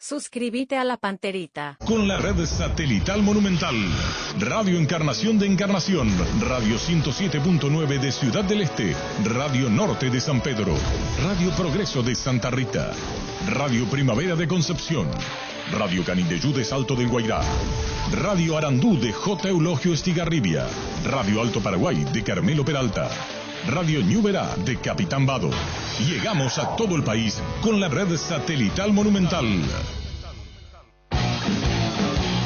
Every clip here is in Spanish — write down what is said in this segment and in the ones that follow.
Suscríbete a La Panterita. Con la red satelital Monumental, Radio Encarnación de Encarnación, Radio 107.9 de Ciudad del Este, Radio Norte de San Pedro, Radio Progreso de Santa Rita, Radio Primavera de Concepción, Radio Canindeyú de Salto del Guairá, Radio Arandú de J. Eulogio Estigarribia, Radio Alto Paraguay de Carmelo Peralta, Radio Ñuberá de Capitán Vado. Llegamos a todo el país con la red satelital Monumental.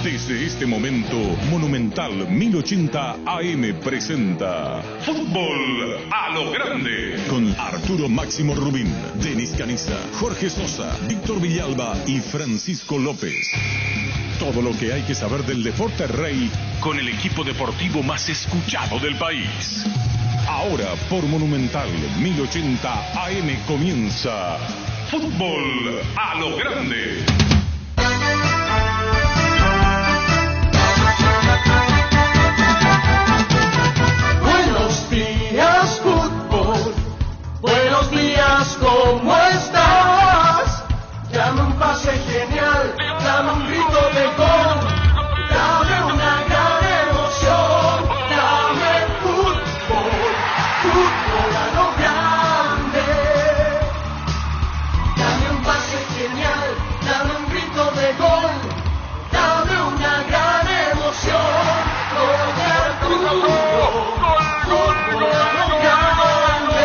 Desde este momento, Monumental 1080 AM presenta Fútbol a lo Grande, con Arturo Máximo Rubín, Denis Caniza, Jorge Sosa, Víctor Villalba y Francisco López. Todo lo que hay que saber del deporte rey con el equipo deportivo más escuchado del país. Ahora por Monumental 1080 AM comienza Fútbol a lo Grande. Buenos días, fútbol. Buenos días, ¿cómo estás? Dame un pase genial, dame un grito de gol, dame una gran emoción, dame fútbol, fútbol a lo grande. Dame un pase genial, dame un grito de gol, dame una gran emoción, fútbol, fútbol a lo grande.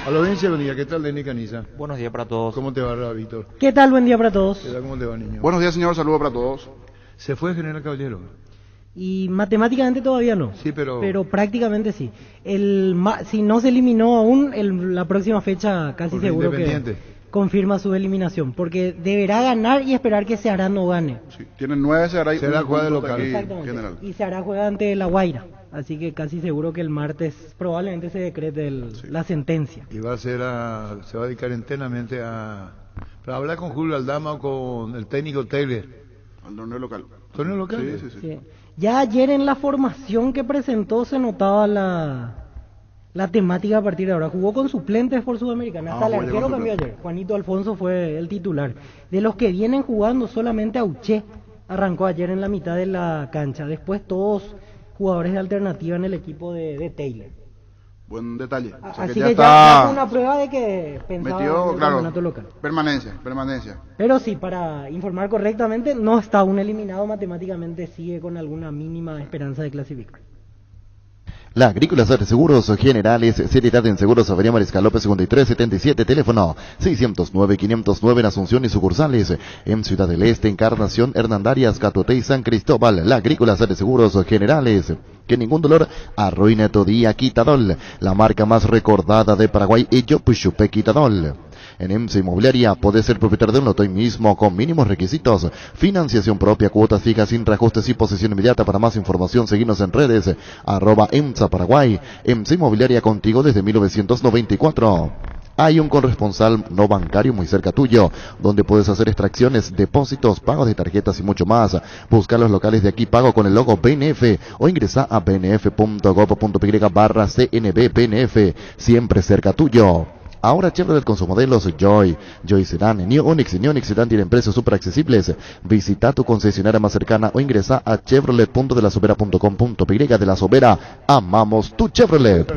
A la audiencia, buen día. ¿Qué tal, Denis Caniza? Buenos días para todos. ¿Cómo te va, Víctor? ¿Qué tal? Buen día para todos. ¿Qué tal? ¿Cómo te va, niño? Buenos días, señor. Saludos para todos. ¿Se fue General Caballero? Y matemáticamente todavía no. Sí, pero prácticamente sí. Si no se eliminó aún, la próxima fecha casi Porque seguro que confirma su eliminación. Porque deberá ganar y esperar que Ceará no gane. Sí, tienen 9, Ceará juega de local. Exactamente. General. Y Ceará juega ante La Guaira. Así que casi seguro que el martes probablemente se decrete la sentencia. Y va a ser se va a dedicar enteramente para hablar con Julio Aldama o con el técnico Taylor. Al torneo local. ¿Torneo local? Sí. Sí. Ya ayer en la formación que presentó se notaba la temática a partir de ahora. Jugó con suplentes por Sudamericana. Hasta el arquero cambió ayer. Juanito Alfonso fue el titular. De los que vienen jugando, solamente Auché arrancó ayer en la mitad de la cancha. Después todos jugadores de alternativa en el equipo de Taylor. Buen detalle. O sea Así que que está ya fue una prueba de que pensaba metió, en el claro, campeonato local. Permanencia. Pero sí, para informar correctamente, no está aún eliminado matemáticamente, sigue con alguna mínima esperanza de clasificar. La Agrícola de Seguros Generales, seriedad en Seguros Avenida Mariscal López 5377, teléfono 609-509 en Asunción y sucursales en Ciudad del Este, Encarnación, Hernandarias, Catuté y San Cristóbal. La Agrícola de Seguros Generales, que ningún dolor arruine tu día. Quitadol, la marca más recordada de Paraguay, y Yopuchupe Quitadol. En EMSA Inmobiliaria podés ser propietario de un lote hoy mismo con mínimos requisitos, financiación propia, cuotas fijas sin reajustes y posesión inmediata. Para más información seguinos en redes @EMSA Paraguay. EMSA Inmobiliaria, contigo desde 1994. Hay un corresponsal no bancario muy cerca tuyo, donde puedes hacer extracciones, depósitos, pagos de tarjetas y mucho más. Busca los locales de Aquí Pago con el logo BNF o ingresa a bnf.gov.py/CNB BNF, siempre cerca tuyo. Ahora Chevrolet con sus modelos Joy Sedan, New Onix y New Onix Sedan tienen precios súper accesibles. Visita tu concesionaria más cercana o ingresa a chevrolet.delasobera.com.py. De La Sobera, amamos tu Chevrolet.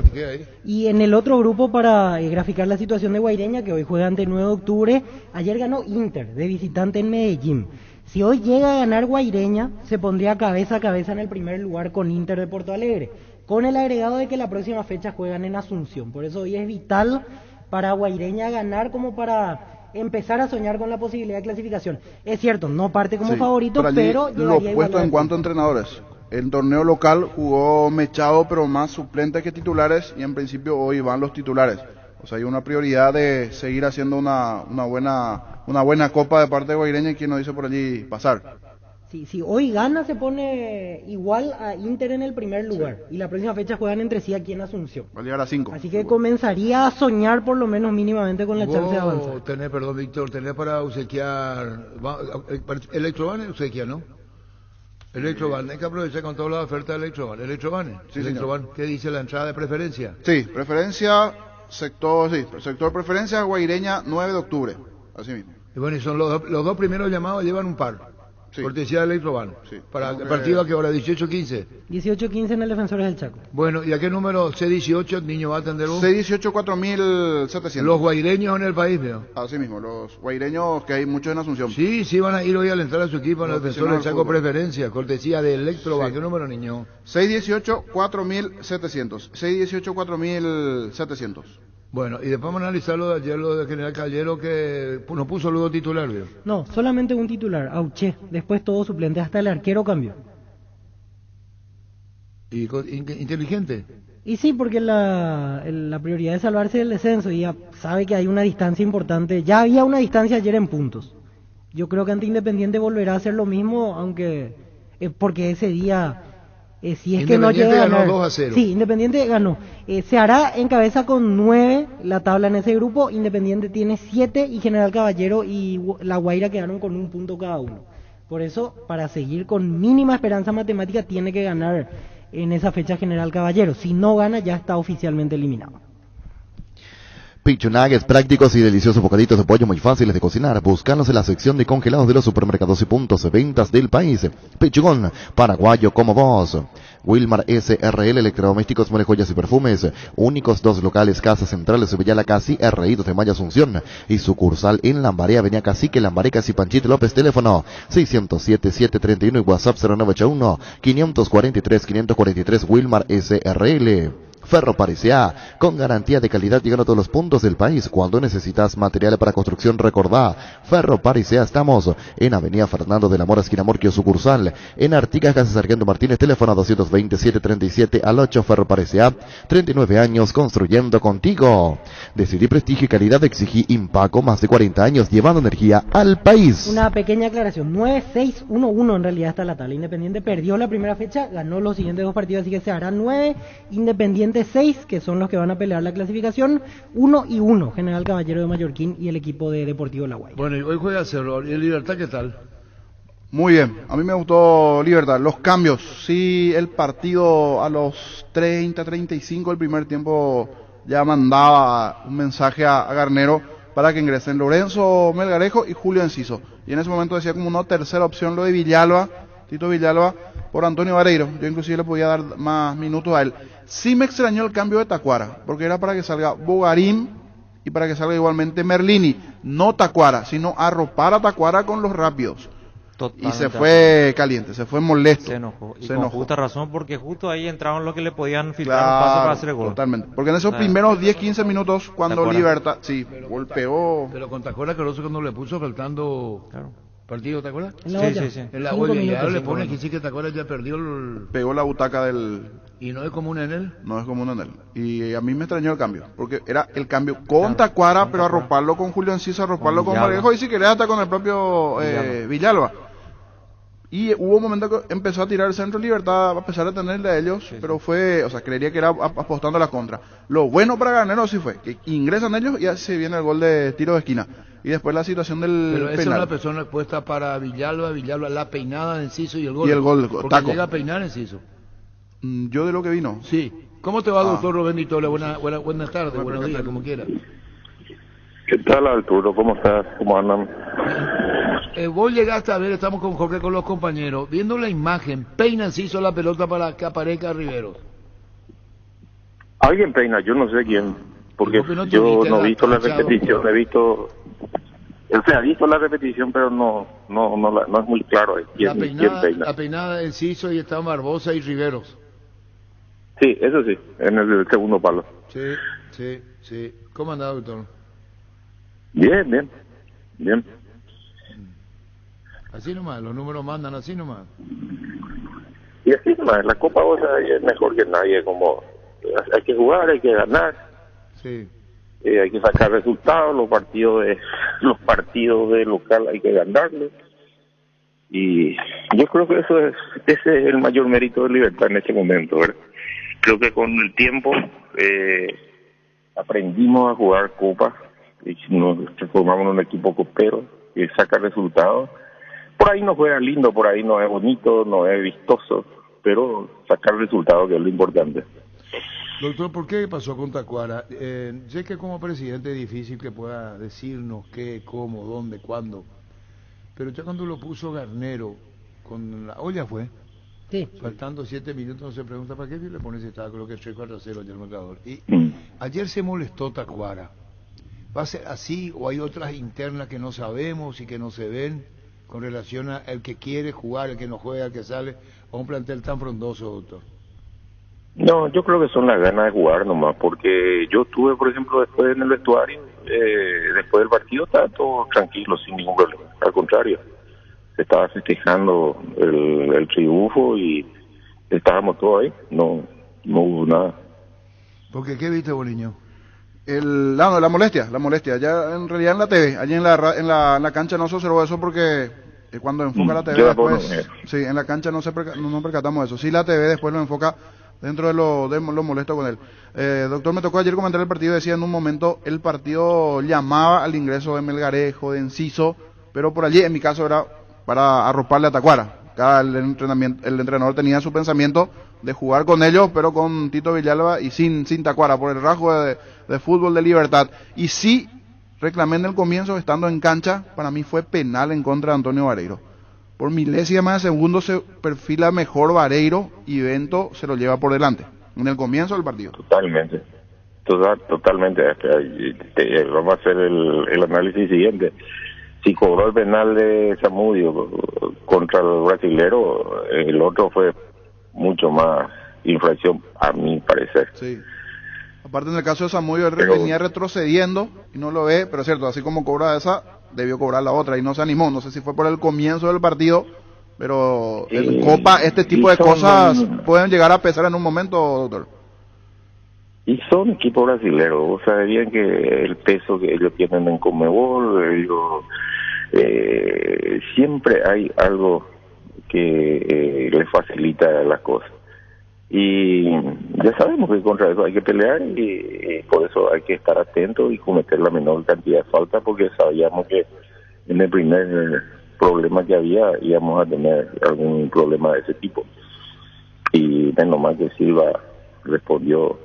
Y en el otro grupo, para graficar la situación de Guaireña, que hoy juega ante 9 de octubre, ayer ganó Inter, de visitante en Medellín. Si hoy llega a ganar Guaireña, se pondría cabeza a cabeza en el primer lugar con Inter de Porto Alegre, con el agregado de que la próxima fecha juegan en Asunción. Por eso hoy es vital para Guaireña ganar, como para empezar a soñar con la posibilidad de clasificación. Es cierto, no parte como favorito, pero lo opuesto en cuanto a entrenadores. El torneo local jugó mechado, pero más suplentes que titulares, y en principio hoy van los titulares. O sea, hay una prioridad de seguir haciendo una buena copa de parte de Guaireña, y quien nos dice por allí pasar. Si hoy gana, se pone igual a Inter en el primer lugar. Sí. Y la próxima fecha juegan entre sí aquí en Asunción. Va a llegar a 5. Así que comenzaría a soñar por lo menos mínimamente con la chance de avanzar. Perdón, Víctor, tenés para obsequiar... Electroban obsequia, ¿no? Electroban, hay que aprovechar con toda la oferta de Electroban. ¿Electroban? Sí, Electroban, ¿qué dice la entrada de preferencia? Sí, preferencia sector preferencia Guaireña 9 de octubre, así mismo. Y bueno, y son los dos primeros llamados llevan un par. Sí. Cortesía de Electroban. Sí. Para el Creo partido que- a qué hora, 18-15. 18-15 en el Defensores del Chaco. Bueno, ¿y a qué número C18 niño va a atender vos? 618 4700. Los guaireños en el país, veo. Así mismo, los guaireños que hay muchos en Asunción. Sí, sí van a ir hoy a alentar a su equipo en el Los defensor del aficionados Chaco al fútbol. preferencia, cortesía de Electroban. Sí. ¿Qué número, niño? 618 4700. 618 4700. Bueno, y después vamos a analizar lo de ayer, lo de General Caballero, que nos puso luego titular, veo. No, solamente un titular, Auché. Después todo suplente, hasta el arquero cambió. Y inteligente. Y sí, porque la prioridad es salvarse del descenso y ya sabe que hay una distancia importante. Ya había una distancia ayer en puntos. Yo creo que ante Independiente volverá a hacer lo mismo, aunque porque ese día, si es que no Independiente llega a ganó ganar, 2-0. Sí, Independiente ganó. Se hará en cabeza con 9 la tabla en ese grupo. Independiente tiene 7 y General Caballero y La Guaira quedaron con un punto cada uno. Por eso, para seguir con mínima esperanza matemática, tiene que ganar en esa fecha General Caballero. Si no gana, ya está oficialmente eliminado. Pichu Nuggets, prácticos y deliciosos bocaditos de pollo muy fáciles de cocinar. Búscalos en la sección de congelados de los supermercados y puntos de ventas del país. Pichugón, paraguayo como vos. Wilmar SRL, electrodomésticos, muebles, joyas y perfumes. Únicos 2 locales, Casa Central de Sevilla, Casi, R.I. de Maya Asunción. Y sucursal en Lambaré, Avenida Cacique, Lambaré, Casi Panchito López, teléfono 607-731 y WhatsApp 0981-543-543, Wilmar SRL. Ferro Parisea, con garantía de calidad llegando a todos los puntos del país. Cuando necesitas material para construcción, recordá, Ferro Parisea, estamos en Avenida Fernando de la Mora, esquina Morquio, sucursal, en Artigas, Casa Sargento Martínez, teléfono 227-37 Ferro Parisea, 39 años construyendo contigo. Decidí prestigio y calidad, exigí Impaco, más de 40 años llevando energía al país. Una pequeña aclaración, 9-6-1-1 en realidad está la tabla. Independiente perdió la primera fecha, ganó los siguientes 2 partidos, así que se hará 9, Independiente 6, que son los que van a pelear la clasificación, 1 y 1, General Caballero de Mallorquín y el equipo de Deportivo La Guaira. Bueno, y hoy juega Cerro. ¿Y el Libertad qué tal? Muy bien, a mí me gustó Libertad. Los cambios, sí, el partido a los 30-35 del primer tiempo ya mandaba un mensaje a Garnero para que ingresen Lorenzo Melgarejo y Julio Enciso. Y en ese momento decía como una tercera opción lo de Villalba, Tito Villalba, por Antonio Vareiro. Yo inclusive le podía dar más minutos a él. Sí me extrañó el cambio de Tacuara, porque era para que salga Bogarín y para que salga igualmente Merlini. No Tacuara, sino arropar a Tacuara con los rápidos. Totalmente. Y se fue caliente, se fue molesto. Se enojó. Y Se con enojó. justa razón, porque justo ahí entraron los que le podían filtrar un pase para hacer el gol. Totalmente. Porque en esos Ah. primeros 10-15 minutos, cuando Tacuara. Libertad, sí, golpeó. Pero con Tacuara Caroso cuando le puso faltando Claro. partido, ¿te acuerdas? En la Sí, olla, sí, sí. En la 5 olla, y minutos, ahora le 5 pone que minutos. sí que Tacuara ya perdió el... Pegó la butaca del. Y no es común en él. No es común en él. Y a mí me extrañó el cambio. Porque era el cambio con Tacuara, pero arroparlo con Julio Enciso, arroparlo con Villalba. Marejo y si querés hasta con el propio Villalba. Y hubo un momento que empezó a tirar el centro Libertad, a pesar de tenerle a ellos, pero fue, o sea, creería que era apostando a la contra. Lo bueno para Garnero sí fue que ingresan ellos y así viene el gol de tiro de esquina. Y después la situación del Pero esa es penal. una persona puesta para Villalba, la peinada de Enciso y el gol. Y el gol, Porque taco. llega a peinar Enciso. Yo de lo que vino. Sí. ¿Cómo te va, Ah. doctor Rubén Ditole? Buenas tardes, buenos días, como quiera. ¿Qué tal, Arturo? ¿Cómo estás? ¿Cómo andan? Vos llegaste a ver, estamos con Jorge, con los compañeros, viendo la imagen, peina Enciso la pelota para que aparezca Rivero. Alguien peina, yo no sé quién, porque ¿Por qué no te yo viste no he la visto la planchada, repetición, doctor? he visto, o sea, he visto la repetición, pero no es muy claro quién peina. La peinada de Enciso y estaban Barbosa y Riveros. Sí, eso sí, en el segundo palo. Sí. ¿Cómo anda, doctor? Bien. Así nomás, los números mandan así nomás. Y así nomás, en la Copa vos sabés, es mejor que nadie, como hay que jugar, hay que ganar, Sí. hay que sacar resultados, los partidos de local hay que ganarlos. Y yo creo que ese es el mayor mérito de Libertad en este momento, ¿verdad? Creo que con el tiempo aprendimos a jugar copas y nos transformamos en un equipo copero que saca resultados. Por ahí no juega lindo, por ahí no es bonito, no es vistoso, pero sacar resultados que es lo importante. Doctor, ¿por qué pasó con Tacuara? Sé que como presidente es difícil que pueda decirnos qué, cómo, dónde, cuándo, pero ya cuando lo puso Garnero, con la olla fue, Sí. faltando 7 minutos, no se pregunta para qué le pones estaba, creo que 3-4-0 ayer el marcador. Y ayer se molestó Tacuara. ¿Va a ser así o hay otras internas que no sabemos y que no se ven con relación a el que quiere jugar, el que no juega, el que sale, a un plantel tan frondoso, doctor? No, yo creo que son las ganas de jugar nomás, porque yo estuve, por ejemplo, después en el vestuario, después del partido estaba todo tranquilo, sin ningún problema. Al contrario, se estaba festejando el triunfo y estábamos todos ahí, no hubo nada. Porque, ¿qué viste, Boliño? La molestia, ya en realidad en la TV, allí en la cancha no se observó eso porque cuando enfoca la TV después, sí, en la cancha no percatamos eso, sí la TV después lo enfoca dentro de lo molesto con él. Doctor, me tocó ayer comentar el partido, decía en un momento el partido llamaba al ingreso de Melgarejo, de Enciso, pero por allí en mi caso era para arroparle a Tacuara. El entrenador tenía su pensamiento de jugar con ellos, pero con Tito Villalba y sin Tacuara, por el rasgo de fútbol de Libertad. Y sí, reclamé en el comienzo, estando en cancha, para mí fue penal en contra de Antonio Vareiro. Por milésima de segundo se perfila mejor Vareiro y Bento se lo lleva por delante, en el comienzo del partido. Totalmente. Vamos a hacer el análisis siguiente. Si cobró el penal de Zamudio contra el brasilero, el otro fue mucho más infracción, a mi parecer. Sí. Aparte en el caso de Zamudio, él venía retrocediendo y no lo ve, pero es cierto, así como cobra esa, debió cobrar la otra y no se animó. No sé si fue por el comienzo del partido, pero en Copa este tipo de cosas pueden llegar a pesar en un momento, doctor. Y son equipos brasileños, vos sabés bien que el peso que ellos tienen en Conmebol, siempre hay algo que les facilita las cosas. Y ya sabemos que contra eso hay que pelear y por eso hay que estar atentos y cometer la menor cantidad de faltas, porque sabíamos que en el primer problema que había íbamos a tener algún problema de ese tipo. Y menos mal que Silva respondió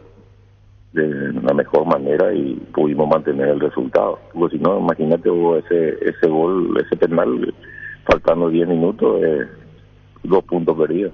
de la mejor manera y pudimos mantener el resultado, porque si no, imagínate, hubo ese gol, ese penal faltando 10 minutos, 2 puntos perdidos.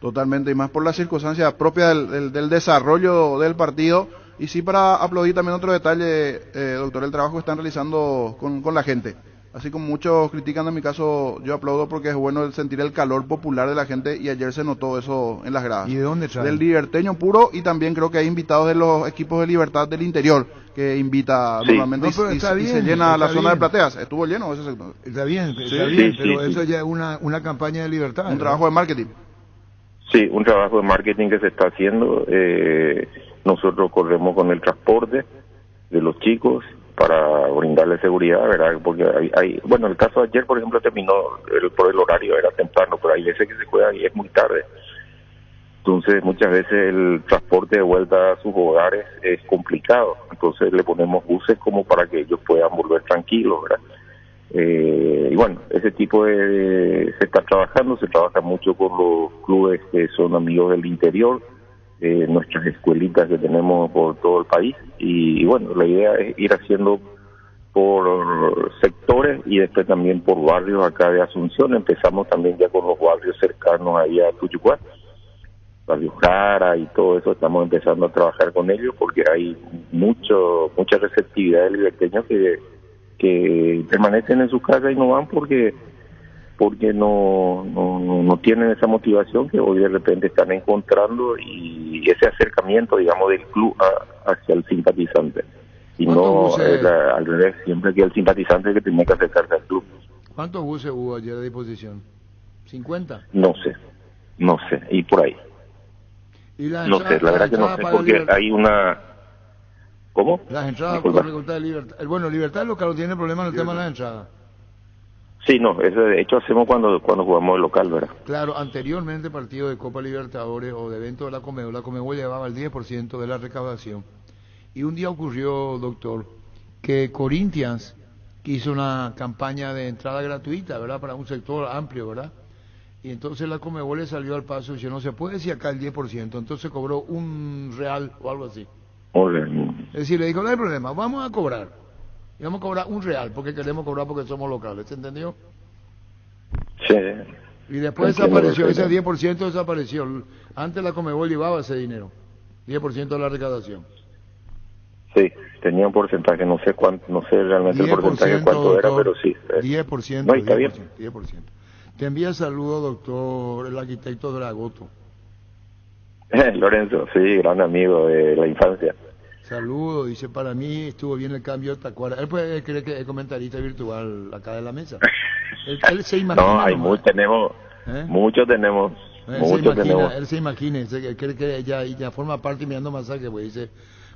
Totalmente, y más por las circunstancias propias del desarrollo del partido. Y sí, para aplaudir también otro detalle, doctor, el trabajo que están realizando con la gente. Así como muchos critican, en mi caso yo aplaudo porque es bueno sentir el calor popular de la gente, y ayer se notó eso en las gradas. ¿Y de dónde traen? Del liberteño puro, y también creo que hay invitados de los equipos de Libertad del interior que invita normalmente, no, y se llena la zona de plateas. Estuvo lleno ese sector. Está bien, Sí, pero eso ya es una campaña de Libertad. Un trabajo de marketing. Sí, un trabajo de marketing que se está haciendo. Nosotros corremos con el transporte de los chicos para brindarle seguridad, ¿verdad? Porque bueno, el caso de ayer, por ejemplo, terminó por el horario, era temprano, pero hay veces que se juega y es muy tarde. Entonces, muchas veces el transporte de vuelta a sus hogares es complicado. Entonces, le ponemos buses como para que ellos puedan volver tranquilos, ¿verdad? Y bueno, ese tipo se está trabajando, se trabaja mucho con los clubes que son amigos del interior, nuestras escuelitas que tenemos por todo el país, y bueno, la idea es ir haciendo por sectores y después también por barrios acá de Asunción. Empezamos también ya con los barrios cercanos ahí a Tuyucuá, Barrio Jara y todo eso, estamos empezando a trabajar con ellos porque hay mucha receptividad de liberteños que permanecen en sus casas y no van porque no tienen esa motivación que hoy de repente están encontrando, y ese acercamiento, digamos, del club hacia el simpatizante, y no al revés, siempre que el simpatizante que tenía que acercarse al club. ¿Cuántos buses hubo ayer a disposición? ¿50? No sé, y por ahí. ¿Y la no sé, la verdad que no sé, porque hay una... ¿Cómo? Las entradas por la facultad de Libertad. Bueno, Libertad local tiene problemas en el tema de las entradas. Sí, no, eso de hecho hacemos cuando jugamos el local, ¿verdad? Claro, anteriormente partido de Copa Libertadores o de evento de la Conmebol llevaba el 10% de la recaudación. Y un día ocurrió, doctor, que Corinthians hizo una campaña de entrada gratuita, ¿verdad? Para un sector amplio, ¿verdad? Y entonces la Conmebol le salió al paso y dice, no se puede decir acá el 10%, entonces cobró $1 o algo así. Es decir, le dijo, no hay problema, vamos a cobrar. Y vamos a cobrar $1 porque queremos cobrar porque somos locales, ¿se entendió? Sí. Y después desapareció, ese 10% desapareció. Antes la Conmebol llevaba ese dinero, 10% de la recaudación. Sí, tenía un porcentaje, no sé cuánto, no sé realmente el porcentaje cuánto era, pero sí. 10%, no, está 10%, bien. 10%. Te envía saludos, doctor, el arquitecto Dragoto. Lorenzo, sí, gran amigo de la infancia. Saludos, dice, para mí estuvo bien el cambio de Tacuara. Él puede creer que es comentarista virtual acá de la mesa. Él se imagina. No, hay tenemos, muchos tenemos. Él se imagina, cree que ya forma parte mirando masaje, pues dice,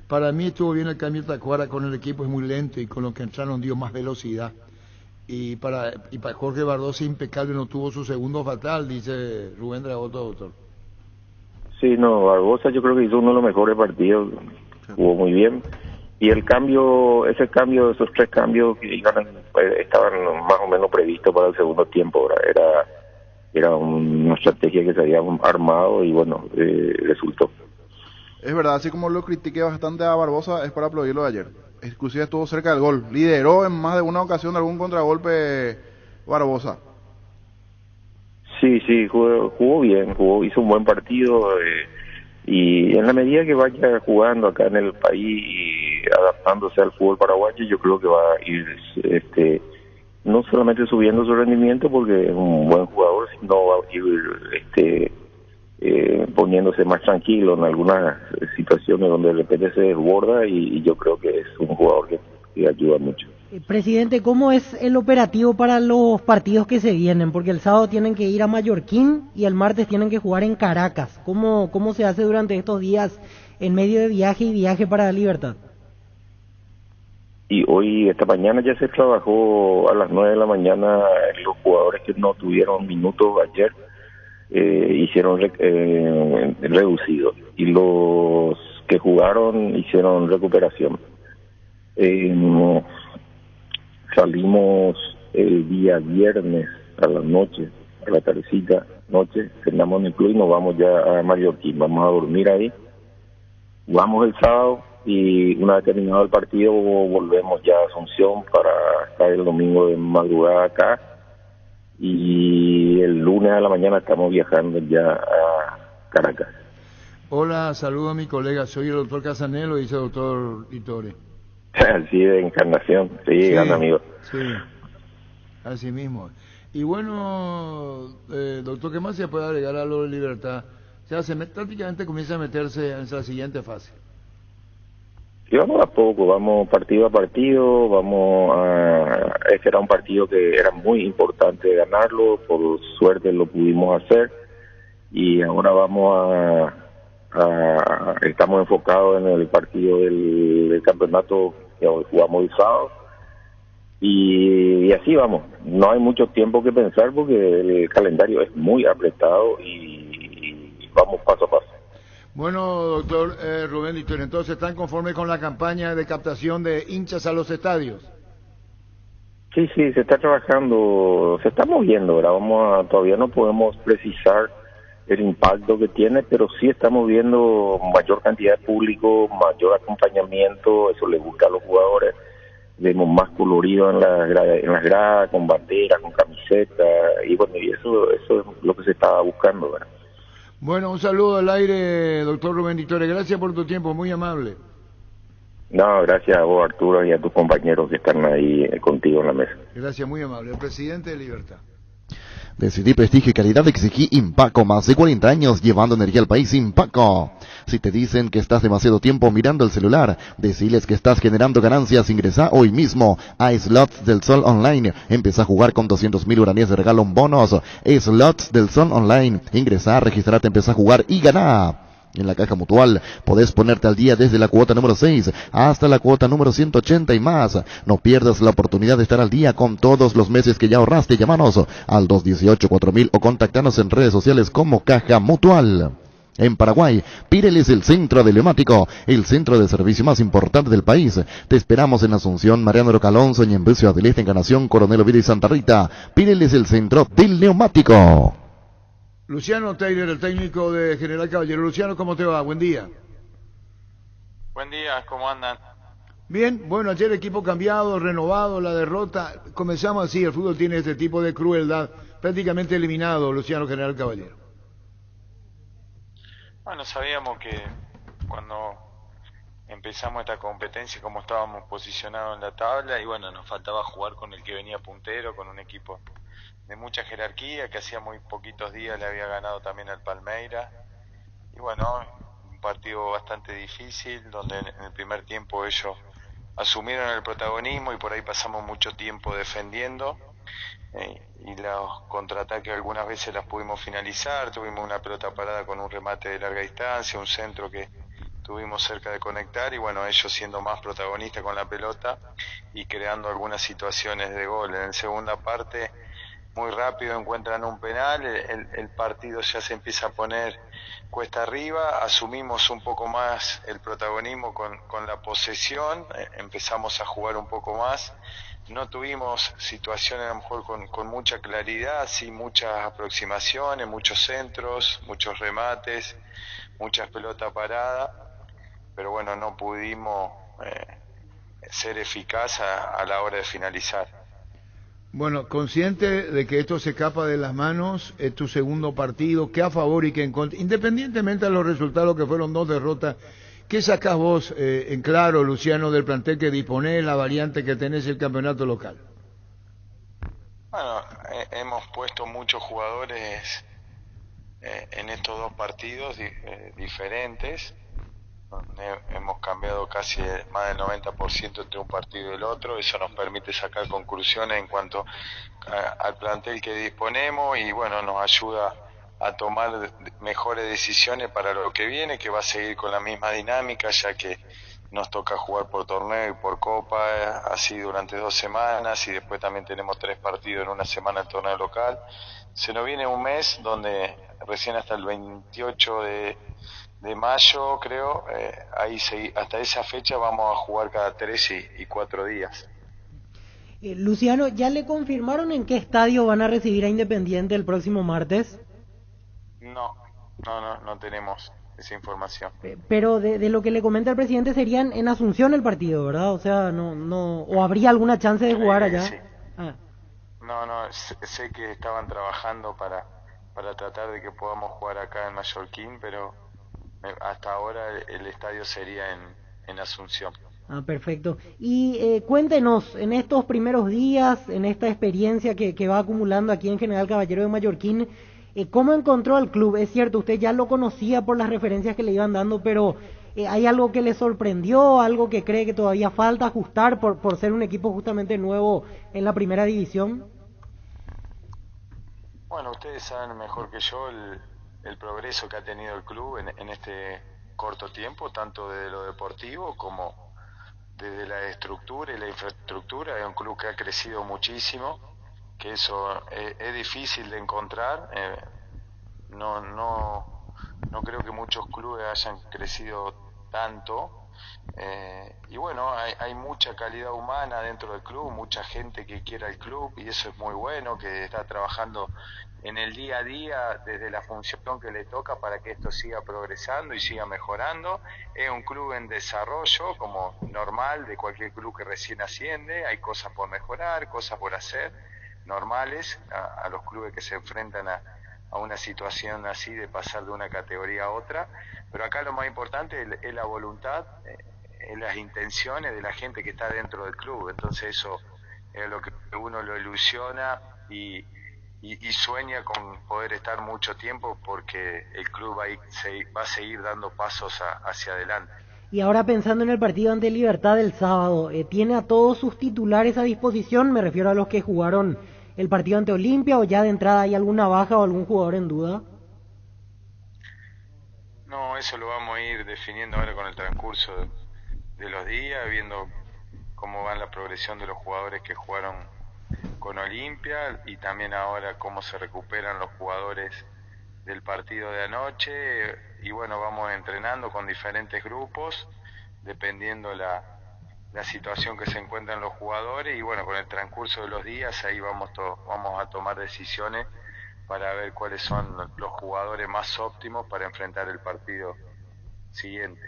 para mí estuvo bien el cambio de Tacuara, con el equipo es muy lento y con lo que entraron dio más velocidad. Y para Jorge Bardosa impecable, no tuvo su segundo fatal, dice Rubén Dragoto, doctor. Sí, no, Barbosa yo creo que hizo uno de los mejores partidos, jugó muy bien. Y esos 3 cambios que estaban más o menos previstos para el segundo tiempo. Era una estrategia que se había armado y bueno, resultó. Es verdad, así como lo critiqué bastante a Barbosa, es para aplaudirlo de ayer. Inclusive estuvo cerca del gol, lideró en más de una ocasión algún contragolpe Barbosa. Sí, jugó bien, hizo un buen partido y en la medida que vaya jugando acá en el país y adaptándose al fútbol paraguayo, yo creo que va a ir no solamente subiendo su rendimiento porque es un buen jugador, sino va a ir poniéndose más tranquilo en algunas situaciones donde de repente se desborda y yo creo que es un jugador que ayuda mucho. Presidente, ¿cómo es el operativo para los partidos que se vienen? Porque el sábado tienen que ir a Mallorquín y el martes tienen que jugar en Caracas. ¿Cómo se hace durante estos días en medio de viaje y viaje para la Libertad? Y esta mañana ya se trabajó a las 9 de la mañana, los jugadores que no tuvieron minutos ayer hicieron reducido y los que jugaron hicieron recuperación. Salimos el día viernes a la noche, a la tardecita noche, cenamos en el club y nos vamos ya a Mallorquín, vamos a dormir ahí, jugamos el sábado y una vez terminado el partido volvemos ya a Asunción para estar el domingo de madrugada acá y el lunes a la mañana estamos viajando ya a Caracas. Hola, saludo a mi colega, soy el doctor Casanelo, dice el doctor Litore. Así de Encarnación, sí, gran amigo. Sí, así mismo. Y bueno, doctor, ¿qué más se puede agregar a lo de Libertad? O sea, prácticamente comienza a meterse en la siguiente fase. Y vamos a poco, vamos partido a partido, este era un partido que era muy importante ganarlo, por suerte lo pudimos hacer, y ahora estamos enfocados en el partido del campeonato que jugamos el sábado y así vamos. No hay mucho tiempo que pensar porque el calendario es muy apretado y vamos paso a paso. Bueno, doctor Rubén Litore, entonces ¿están conformes con la campaña de captación de hinchas a los estadios? Sí, se está trabajando, se está moviendo, ¿verdad? Todavía no podemos precisar el impacto que tiene, pero sí estamos viendo mayor cantidad de público, mayor acompañamiento, eso le gusta a los jugadores, vemos más colorido en las gradas, con banderas, con camisetas, y bueno, y eso es lo que se está buscando, ¿verdad? Bueno, un saludo al aire, doctor Rubén Litore, gracias por tu tiempo, muy amable. No, gracias a vos, Arturo, y a tus compañeros que están ahí contigo en la mesa. Gracias, muy amable, el presidente de Libertad. Decidí prestigio y calidad, exigí Impaco, más de 40 años llevando energía al país. Impaco. Si te dicen que estás demasiado tiempo mirando el celular, deciles que estás generando ganancias. Ingresa hoy mismo a Slots del Sol Online. Empieza a jugar con 200.000 guaraníes de regalo en bonos. Slots del Sol Online. Ingresa, registrate, empieza a jugar y gana. En la Caja Mutual podés ponerte al día desde la cuota número 6 hasta la cuota número 180 y más. No pierdas la oportunidad de estar al día con todos los meses que ya ahorraste. Llámanos al 218-4000 o contactanos en redes sociales como Caja Mutual. En Paraguay, Pirelli es el centro del neumático, el centro de servicio más importante del país. Te esperamos en Asunción, Mariano Roca Alonso, Ñemby, Ciudad del Este, Encarnación, Coronel Oviedo y Santa Rita. Pirelli es el centro del neumático. Luciano Taylor, el técnico de General Caballero. Luciano, ¿cómo te va? Buen día. Buen día, ¿cómo andan? Bien, bueno, ayer equipo cambiado, renovado, la derrota. Comenzamos así, el fútbol tiene este tipo de crueldad. Prácticamente eliminado, Luciano General Caballero. Bueno, sabíamos que cuando empezamos esta competencia, como estábamos posicionados en la tabla, y bueno, nos faltaba jugar con el que venía puntero, con un equipo de mucha jerarquía, que hacía muy poquitos días le había ganado también al Palmeiras. Y bueno, un partido bastante difícil, donde en el primer tiempo ellos asumieron el protagonismo y por ahí pasamos mucho tiempo defendiendo, y los contraataques algunas veces las pudimos finalizar. Tuvimos una pelota parada con un remate de larga distancia, un centro que tuvimos cerca de conectar, y bueno, ellos siendo más protagonistas con la pelota y creando algunas situaciones de gol. En la segunda parte, muy rápido encuentran un penal, el partido ya se empieza a poner cuesta arriba, asumimos un poco más el protagonismo con la posesión, empezamos a jugar un poco más. No tuvimos situaciones a lo mejor con mucha claridad, sí, muchas aproximaciones, muchos centros, muchos remates, muchas pelotas paradas, pero bueno, no pudimos ser eficaz a la hora de finalizar. Bueno, consciente de que esto se escapa de las manos, es tu segundo partido, ¿qué a favor y qué en contra? Independientemente de los resultados, que fueron 2 derrotas, ¿qué sacás vos en claro, Luciano, del plantel que disponés, la variante que tenés el campeonato local? Bueno, hemos puesto muchos jugadores en estos 2 partidos diferentes. Hemos cambiado casi más del 90% entre un partido y el otro. Eso nos permite sacar conclusiones en cuanto al plantel que disponemos, y bueno, nos ayuda a tomar mejores decisiones para lo que viene, que va a seguir con la misma dinámica, ya que nos toca jugar por torneo y por copa, así durante 2 semanas, y después también tenemos 3 partidos en una semana en torneo local. Se nos viene un mes donde recién hasta el 28 de mayo, creo, hasta esa fecha vamos a jugar cada 3 y 4 días. Luciano, ¿ya le confirmaron en qué estadio van a recibir a Independiente el próximo martes? No tenemos esa información. Pero de lo que le comenta el presidente, serían en Asunción el partido, ¿verdad? O sea, o habría alguna chance de jugar allá. Sí. Sé que estaban trabajando para tratar de que podamos jugar acá en Mallorquín, pero hasta ahora el estadio sería en Asunción. Perfecto. Y cuéntenos, en estos primeros días, en esta experiencia que va acumulando aquí en General Caballero de Mallorquín, ¿cómo encontró al club? Es cierto, usted ya lo conocía por las referencias que le iban dando, pero ¿hay algo que le sorprendió, algo que cree que todavía falta ajustar por ser un equipo justamente nuevo en la primera división? Bueno, ustedes saben mejor que yo el progreso que ha tenido el club en este corto tiempo, tanto desde lo deportivo como desde la estructura y la infraestructura. Es un club que ha crecido muchísimo, que eso es difícil de encontrar. No creo que muchos clubes hayan crecido tanto. Y bueno, hay mucha calidad humana dentro del club, mucha gente que quiere al club, y eso es muy bueno, que está trabajando en el día a día desde la función que le toca para que esto siga progresando y siga mejorando. Es un club en desarrollo, como normal de cualquier club que recién asciende. Hay cosas por mejorar, cosas por hacer, normales a los clubes que se enfrentan a una situación así de pasar de una categoría a otra, pero acá lo más importante es la voluntad, es las intenciones de la gente que está dentro del club. Entonces eso es lo que uno lo ilusiona y sueña con poder estar mucho tiempo, porque el club va a seguir dando pasos hacia adelante. Y ahora pensando en el partido ante Libertad del sábado, ¿tiene a todos sus titulares a disposición? Me refiero a los que jugaron el partido ante Olimpia, ¿o ya de entrada hay alguna baja o algún jugador en duda? No, eso lo vamos a ir definiendo ahora con el transcurso de los días, viendo cómo va la progresión de los jugadores que jugaron con Olimpia, y también ahora cómo se recuperan los jugadores del partido de anoche. Y bueno, vamos entrenando con diferentes grupos dependiendo la situación que se encuentran los jugadores, y bueno, con el transcurso de los días ahí vamos a tomar decisiones para ver cuáles son los jugadores más óptimos para enfrentar el partido siguiente.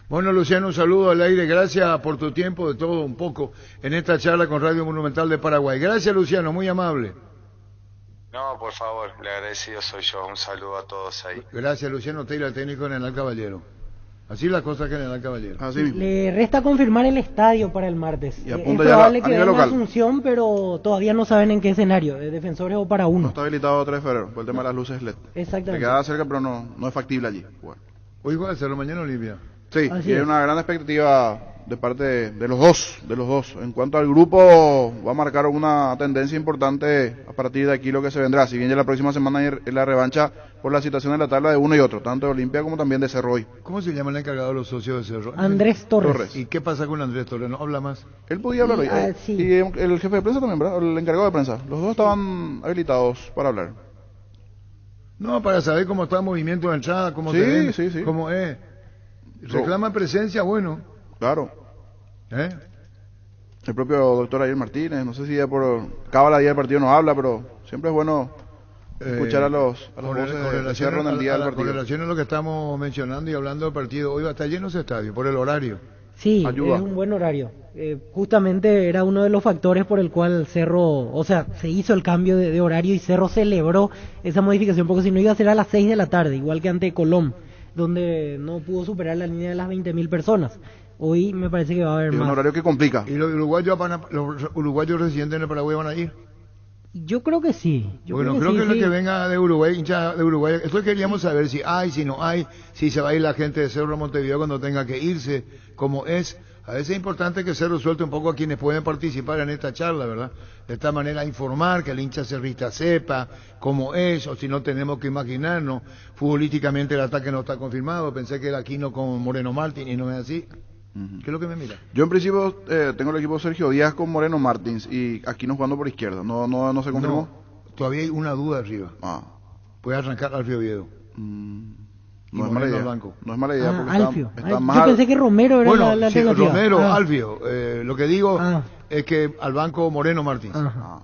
Bueno, Luciano, un saludo al aire. Gracias por tu tiempo, de todo un poco, en esta charla con Radio Monumental de Paraguay. Gracias, Luciano, muy amable. No, por favor, le agradecido soy yo. Un saludo a todos ahí. Gracias, Luciano Teira, técnico en General Caballero. Así las cosas que en General Caballero. Así mismo. Le resta confirmar el estadio para el martes. Y Es apunta ya probable a que nivel venga local. Asunción, pero todavía no saben en qué escenario, de Defensores o para No uno. está habilitado 3 de febrero por el tema de las luces LED. Le Exactamente. queda cerca, pero no es factible allí. Bueno. Hoy juega Cerro, mañana Olimpia. Sí, Así y hay es. una gran expectativa de parte de los dos. En cuanto al grupo, va a marcar una tendencia importante a partir de aquí lo que se vendrá. Si bien ya la próxima semana hay la revancha por la situación en la tabla de uno y otro, tanto de Olimpia como también de Cerro hoy. ¿Cómo se llama el encargado de los socios de Cerro? Andrés Torres. ¿Y qué pasa con Andrés Torres? ¿No habla más? Él podía hablar hoy. Sí. Y el jefe de prensa también, ¿verdad? El encargado de prensa. Los dos estaban habilitados para hablar. No, para saber cómo está el movimiento de entrada, cómo Sí, te ven, sí. cómo es. Reclama presencia, bueno. Claro. ¿Eh? El propio doctor Ariel Martínez, no sé si ya por cábala día del partido no habla, pero siempre es bueno escuchar a los voces de Cerro en el día del Con partido. relación a lo que estamos mencionando y hablando del partido, hoy va a estar lleno ese estadio, por el horario. Sí, Ayuda. es un buen horario. Justamente era uno de los factores por el cual Cerro, o sea, se hizo el cambio de horario y Cerro celebró esa modificación, porque si no iba a ser a las 6 de la tarde, igual que ante Colón, donde no pudo superar la línea de las 20.000 personas. Hoy me parece que va a haber Es un más. horario que complica. ¿Y los uruguayos residentes en el Paraguay van a ir? Yo creo que sí. Bueno, creo que lo que venga de Uruguay, hincha de Uruguay, esto queríamos saber si hay, si no hay, si se va a ir la gente de Cerro a Montevideo cuando tenga que irse, cómo es. A veces es importante que se resuelva un poco a quienes pueden participar en esta charla, ¿verdad? De esta manera informar, que el hincha cerrista sepa cómo es, o si no tenemos que imaginarnos. Futbolísticamente el ataque no está confirmado, pensé que era Aquino con Moreno Martín y no es así. ¿Qué es lo que me mira? Yo en principio tengo el equipo Sergio Díaz con Moreno Martins y Aquino jugando por izquierda. ¿No se confirmó? No, todavía hay una duda arriba. Puede arrancar Alfio Oviedo. No es mala idea. No es mala idea porque Alfio. está Yo más pensé que Romero era bueno, la sí, alternativa. Romero, Alfio. Lo que digo Ah. es que al banco Moreno Martins. Ajá.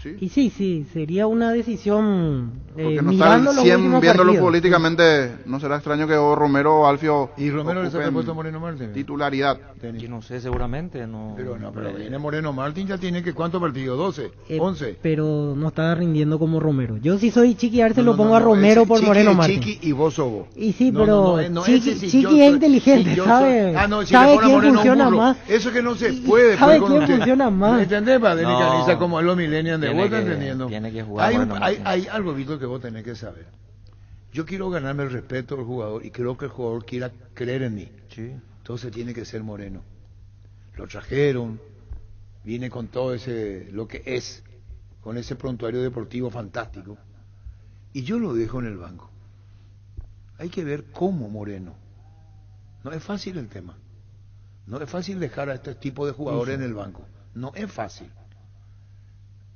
¿Sí? Y sí, sería una decisión Porque no mirando está los 100 últimos viéndolo partidos. políticamente, no será extraño que Romero o Alfio ¿Y Romero les ha ocupen puesto a Moreno Martins? titularidad. Yo no sé, seguramente no. Pero viene Moreno Martín, ya tiene que ¿cuántos partidos? 12, 11. Pero no está rindiendo como Romero. Yo si soy Chiqui Arce lo pongo a Romero ese por Chiqui Moreno es Martín. Chiqui y vos sos vos. Y sí, No, pero Chiqui, ese sí, Chiqui yo es soy- inteligente, sí, yo sabe, soy- no, si sabe le pone a quién Moreno un funciona burro, más. eso que no se puede. Sabe pues, con quién usted. funciona más. ¿Me entendés, Padre? No. Caniza, como los millennials de Tiene vos, ¿estás que- entendiendo? tiene que jugar Hay, Moreno hay, Martín. hay algo, Víctor, que vos tenés que saber. Yo quiero ganarme el respeto del jugador y creo que el jugador quiera creer en mí. Sí. Entonces tiene que ser Moreno. Lo trajeron, viene con todo ese, lo que es, con ese prontuario deportivo fantástico. Y yo lo dejo en el banco. Hay que ver cómo Moreno. No es fácil el tema. No es fácil dejar a este tipo de jugadores en el banco. No es fácil.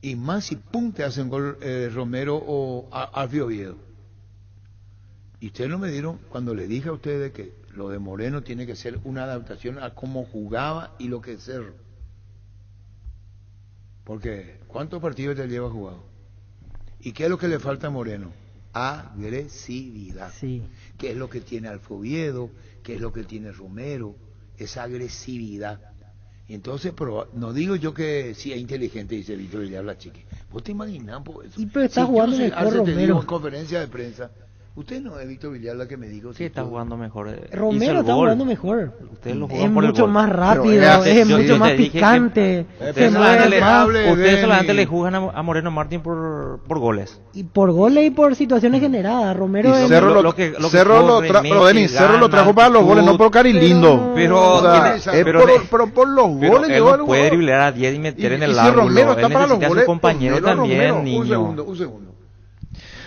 Y más si pum te hacen gol Romero o Alfio Oviedo. Y ustedes no me dieron, cuando le dije a ustedes que lo de Moreno tiene que ser una adaptación a cómo jugaba y lo que es Cerro. Porque, ¿cuántos partidos te lleva jugado? ¿Y qué es lo que le falta a Moreno? Agresividad. Sí. ¿Qué es lo que tiene Alfio Oviedo? ¿Qué es lo que tiene Romero? Esa agresividad. Y entonces, pero no digo yo que sí es inteligente, dice Víctor Villar, Chiqui. ¿Vos te imaginás? Y pero está jugando mejor Arce te Romero. digo en conferencia de prensa. Usted no es Víctor Villar la que me dijo. Sí, está jugando mejor. Hizo Romero el está gol. jugando mejor. Ustedes lo Es juegan por el mucho gol. más rápido, Pero es yo mucho te más dije que picante. Ustedes se solamente, mueve más. ustedes solamente Deni. le juzgan a Moreno Martín por goles. Y por goles y por situaciones generadas. Romero Y es... Cerro lo lo, que Cerro lo corre, tra- pero mete, Denis, Cerro lo gana, trajo para los goles, no por Carilindo. Pero- O sea, ¿quién es esa? es pero- pero por los Pero goles él llegó el no puede jugador. driblar a 10 y meter en Y el si ángulo. Romero está Él para los necesita a goles, su compañero ponelo a también, Romero. niño. Un segundo.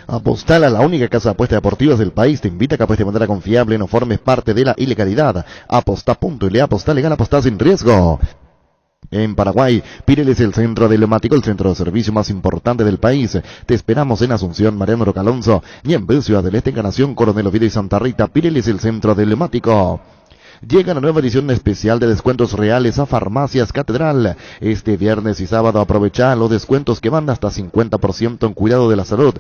Apostala, la única casa de apuestas deportivas del país, te invita a que apuestes de manera confiable, no formes parte de la ilegalidad. Aposta.le, aposta legal, aposta sin riesgo. En Paraguay, Pirelli es el centro de neumático, el centro de servicio más importante del país. Te esperamos en Asunción, Mariano Roca Alonso, y en Ciudad del Este, Encarnación, Coronel Oviedo y Santa Rita. Pirelli es el centro del neumático. Llega la nueva edición especial de descuentos reales a Farmacias Catedral. Este viernes y sábado aprovecha los descuentos que van hasta 50% en cuidado de la salud,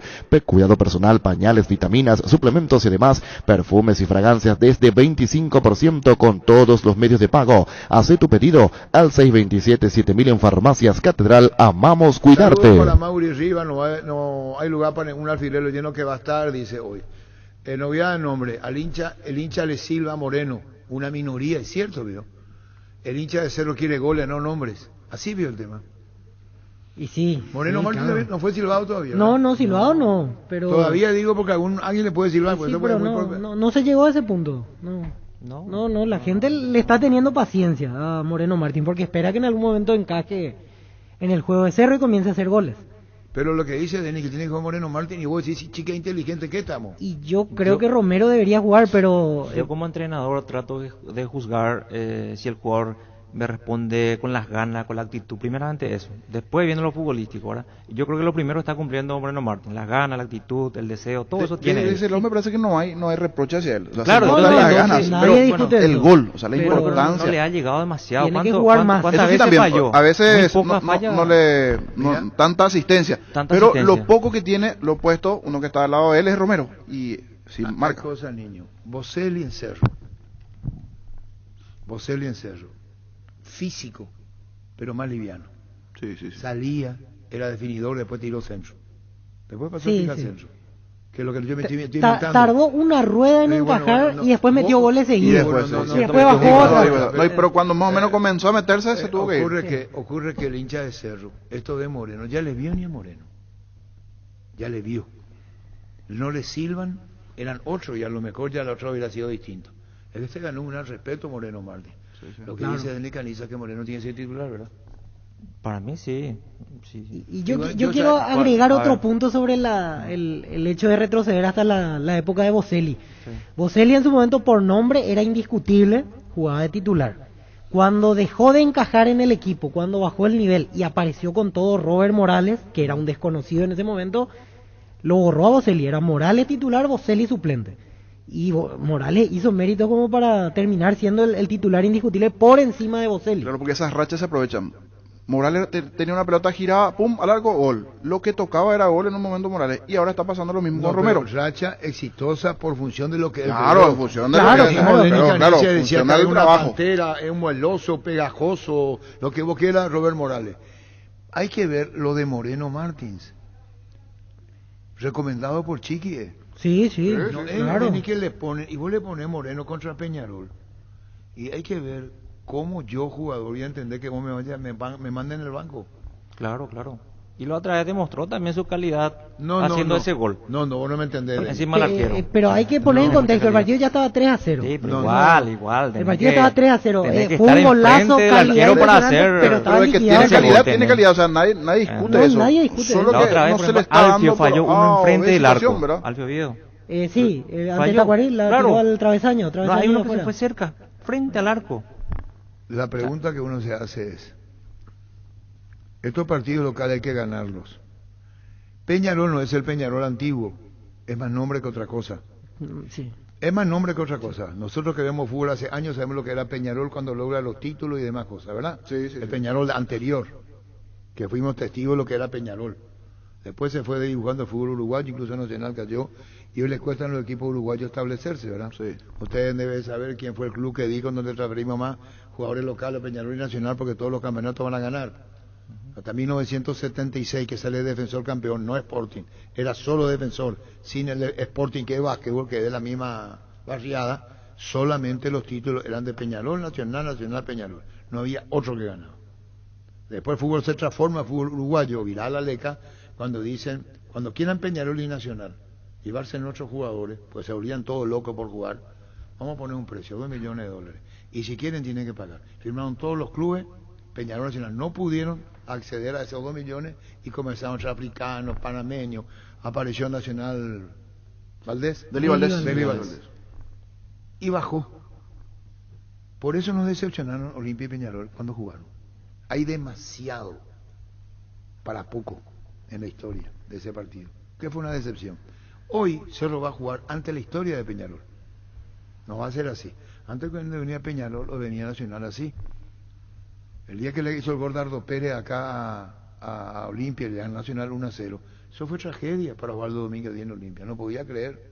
cuidado personal, pañales, vitaminas, suplementos y demás, perfumes y fragancias desde 25% con todos los medios de pago. Haz tu pedido al 627-7000 en Farmacias Catedral. Amamos cuidarte. Saludos para Mauri Riva, no hay lugar para un alfilero lleno que va a estar, dice hoy. No voy a dar nombre, el hincha le Silva Moreno, una minoría, es cierto, vio. El hincha de Cerro quiere goles, no nombres. Así vio el tema. Y sí. Moreno sí, Martín claro. no fue silbado todavía. No, silbado no, pero... Todavía digo porque alguien le puede silbar. Sí, pero no se llegó a ese punto. No, la gente le está teniendo paciencia a Moreno Martín porque espera que en algún momento encaje en el juego de Cerro y comience a hacer goles. Pero lo que dice Denis que tiene que jugar Moreno Martín y vos decís, chica inteligente, ¿qué estamos? Y yo creo que Romero debería jugar, pero... Yo como entrenador trato de juzgar si el jugador me responde con las ganas, con la actitud, primeramente eso. Después viene lo futbolístico, ¿verdad? Yo creo que lo primero está cumpliendo Moreno Martín, las ganas, la actitud, el deseo, todo eso tiene. Ese me parece que no hay reproche hacia él. O sea, claro, las ganas, pero el gol, o sea, la importancia. No le ha llegado demasiado. Tiene que jugar más. ¿Cuántas veces también falló? A veces tanta asistencia. Pero lo poco que tiene, lo opuesto, uno que está al lado de él es Romero. Y si marca. Cosa, niño. Boselli en Cerro. Físico, pero más liviano. Sí. Salía, era definidor, después tiró centro. Después pasó a tirar centro. Que es lo que yo me estoy inventando. Tardó una rueda en encajar y después metió goles seguidos. Y después bajó otra. Pero cuando más o menos comenzó a meterse, se tuvo que ir. Ocurre que el hincha de Cerro, esto de Moreno, ya le vio ni a Moreno. Ya le vio. No le silban, eran otros y a lo mejor ya la otra hubiera sido distinto. Es que se ganó un gran respeto Moreno Martín. Lo que dice Denis Caniza que Moreno tiene que ser titular, ¿verdad? Para mí sí. Y yo quiero agregar otro punto sobre el hecho de retroceder hasta la época de Boselli. Sí. Boselli en su momento por nombre era indiscutible, jugaba de titular. Cuando dejó de encajar en el equipo, cuando bajó el nivel y apareció con todo Robert Morales, que era un desconocido en ese momento, lo borró a Boselli. Era Morales titular, Boselli suplente. Y Morales hizo mérito como para terminar siendo el titular indiscutible por encima de Boselli. Claro, porque esas rachas se aprovechan. Morales tenía una pelota girada, pum, al arco, gol. Lo que tocaba era gol en un momento Morales. Y ahora está pasando lo mismo con Romero. Racha exitosa por función de lo que... Claro, en función de lo que... Claro, decía que una pantera, es un mueloso, pegajoso, lo que vos quieras, Robert Morales. Hay que ver lo de Moreno Martins. Recomendado por Chiqui. Sí, claro. Ni que le ponen, y vos le pones Moreno contra Peñarol. Y hay que ver cómo yo, jugador, voy a entender que vos me manden en el banco. Claro. Y la otra vez demostró también su calidad haciendo ese gol. No, vos no me entendés. Encima del arquero. Pero hay que poner en contexto, el partido ya estaba 3-0. Sí, pero igual. El partido estaba 3-0. Fue un golazo, calidad para hacer. Pero que tiene calidad, o sea, nadie discute eso. Nadie discute Solo que otra vez, no se le está Alfio dando falló uno enfrente del arco. Alfio Oviedo. Sí, ante Tacuarí la tiró al travesaño. No, hay uno que se fue cerca, frente al arco. La pregunta que uno se hace es, estos partidos locales hay que ganarlos. Peñarol no es el Peñarol antiguo, es más nombre que otra cosa. Sí. Es más nombre que otra cosa. Nosotros que vemos fútbol hace años sabemos lo que era Peñarol cuando logra los títulos y demás cosas, ¿verdad? Sí. El Peñarol anterior, que fuimos testigos de lo que era Peñarol. Después se fue dibujando el fútbol uruguayo, incluso Nacional cayó, y hoy les cuesta a los equipos uruguayos establecerse, ¿verdad? Sí. Ustedes deben saber quién fue el club que dijo donde transferimos más jugadores locales, Peñarol y Nacional, porque todos los campeonatos van a ganar. Hasta 1976 que sale Defensor campeón, no Sporting, era solo Defensor, sin el Sporting que es básquetbol, que es de la misma barriada, solamente los títulos eran de Peñarol, Nacional, Peñarol, no había otro que ganaba. Después el fútbol se transforma, fútbol uruguayo, viral Aleca, cuando dicen, cuando quieran Peñarol y Nacional, llevarse en otros jugadores, pues se volvían todos locos por jugar, vamos a poner un precio, $2 millones, y si quieren tienen que pagar. Firmaron todos los clubes, Peñarol Nacional no pudieron acceder a esos 2 millones y comenzaron africanos, panameños, apareció Nacional Valdés, Deli Valdés. Y bajó. Por eso nos decepcionaron Olimpia y Peñarol cuando jugaron. Hay demasiado para poco en la historia de ese partido, que fue una decepción. Hoy Cerro va a jugar ante la historia de Peñarol. No va a ser así. Antes cuando venía Peñarol o venía Nacional así. El día que le hizo el Gordardo Pérez acá a Olimpia, le dan Nacional 1-0, eso fue tragedia para Osvaldo Domínguez en Olimpia, no podía creer.